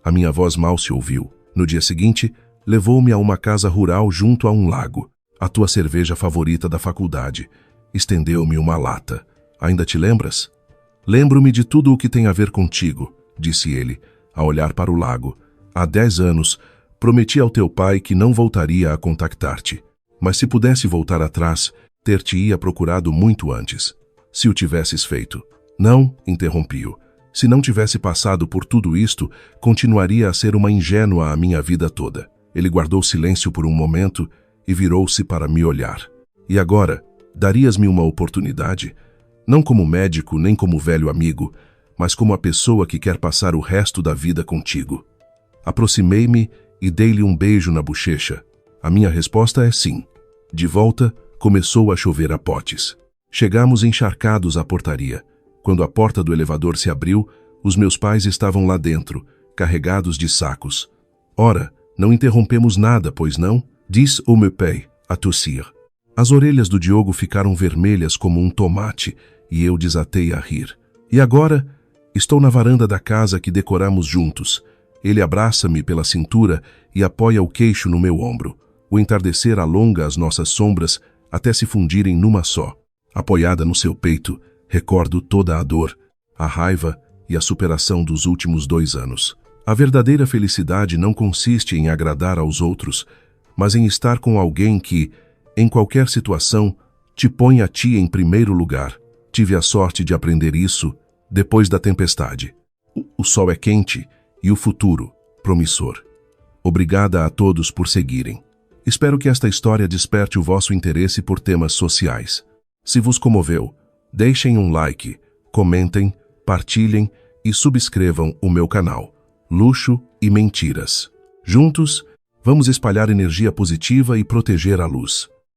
A minha voz mal se ouviu. No dia seguinte, levou-me a uma casa rural junto a um lago. A tua cerveja favorita da faculdade. Estendeu-me uma lata. Ainda te lembras? Lembro-me de tudo o que tem a ver contigo, disse ele, a olhar para o lago. Há 10 anos, prometi ao teu pai que não voltaria a contactar-te. Mas se pudesse voltar atrás, ter-te-ia procurado muito antes. Se o tivesses feito. Não, interrompi-o. Se não tivesse passado por tudo isto, continuaria a ser uma ingênua a minha vida toda. Ele guardou silêncio por um momento e virou-se para me olhar. E agora, darias-me uma oportunidade? Não como médico nem como velho amigo, mas como a pessoa que quer passar o resto da vida contigo. Aproximei-me e dei-lhe um beijo na bochecha. A minha resposta é sim. De volta, começou a chover a potes. Chegamos encharcados à portaria. Quando a porta do elevador se abriu, os meus pais estavam lá dentro, carregados de sacos. Ora, não interrompemos nada, pois não? Disse o meu pai, a tossir. As orelhas do Diogo ficaram vermelhas como um tomate e eu desatei a rir. E agora? Estou na varanda da casa que decoramos juntos. Ele abraça-me pela cintura e apoia o queixo no meu ombro. O entardecer alonga as nossas sombras até se fundirem numa só. Apoiada no seu peito, recordo toda a dor, a raiva e a superação dos últimos 2 anos. A verdadeira felicidade não consiste em agradar aos outros, mas em estar com alguém que, em qualquer situação, te põe a ti em primeiro lugar. Tive a sorte de aprender isso depois da tempestade. O sol é quente e o futuro, promissor. Obrigada a todos por seguirem. Espero que esta história desperte o vosso interesse por temas sociais. Se vos comoveu, deixem um like, comentem, partilhem e subscrevam o meu canal. Luxo e Mentiras. Juntos, vamos espalhar energia positiva e proteger a luz.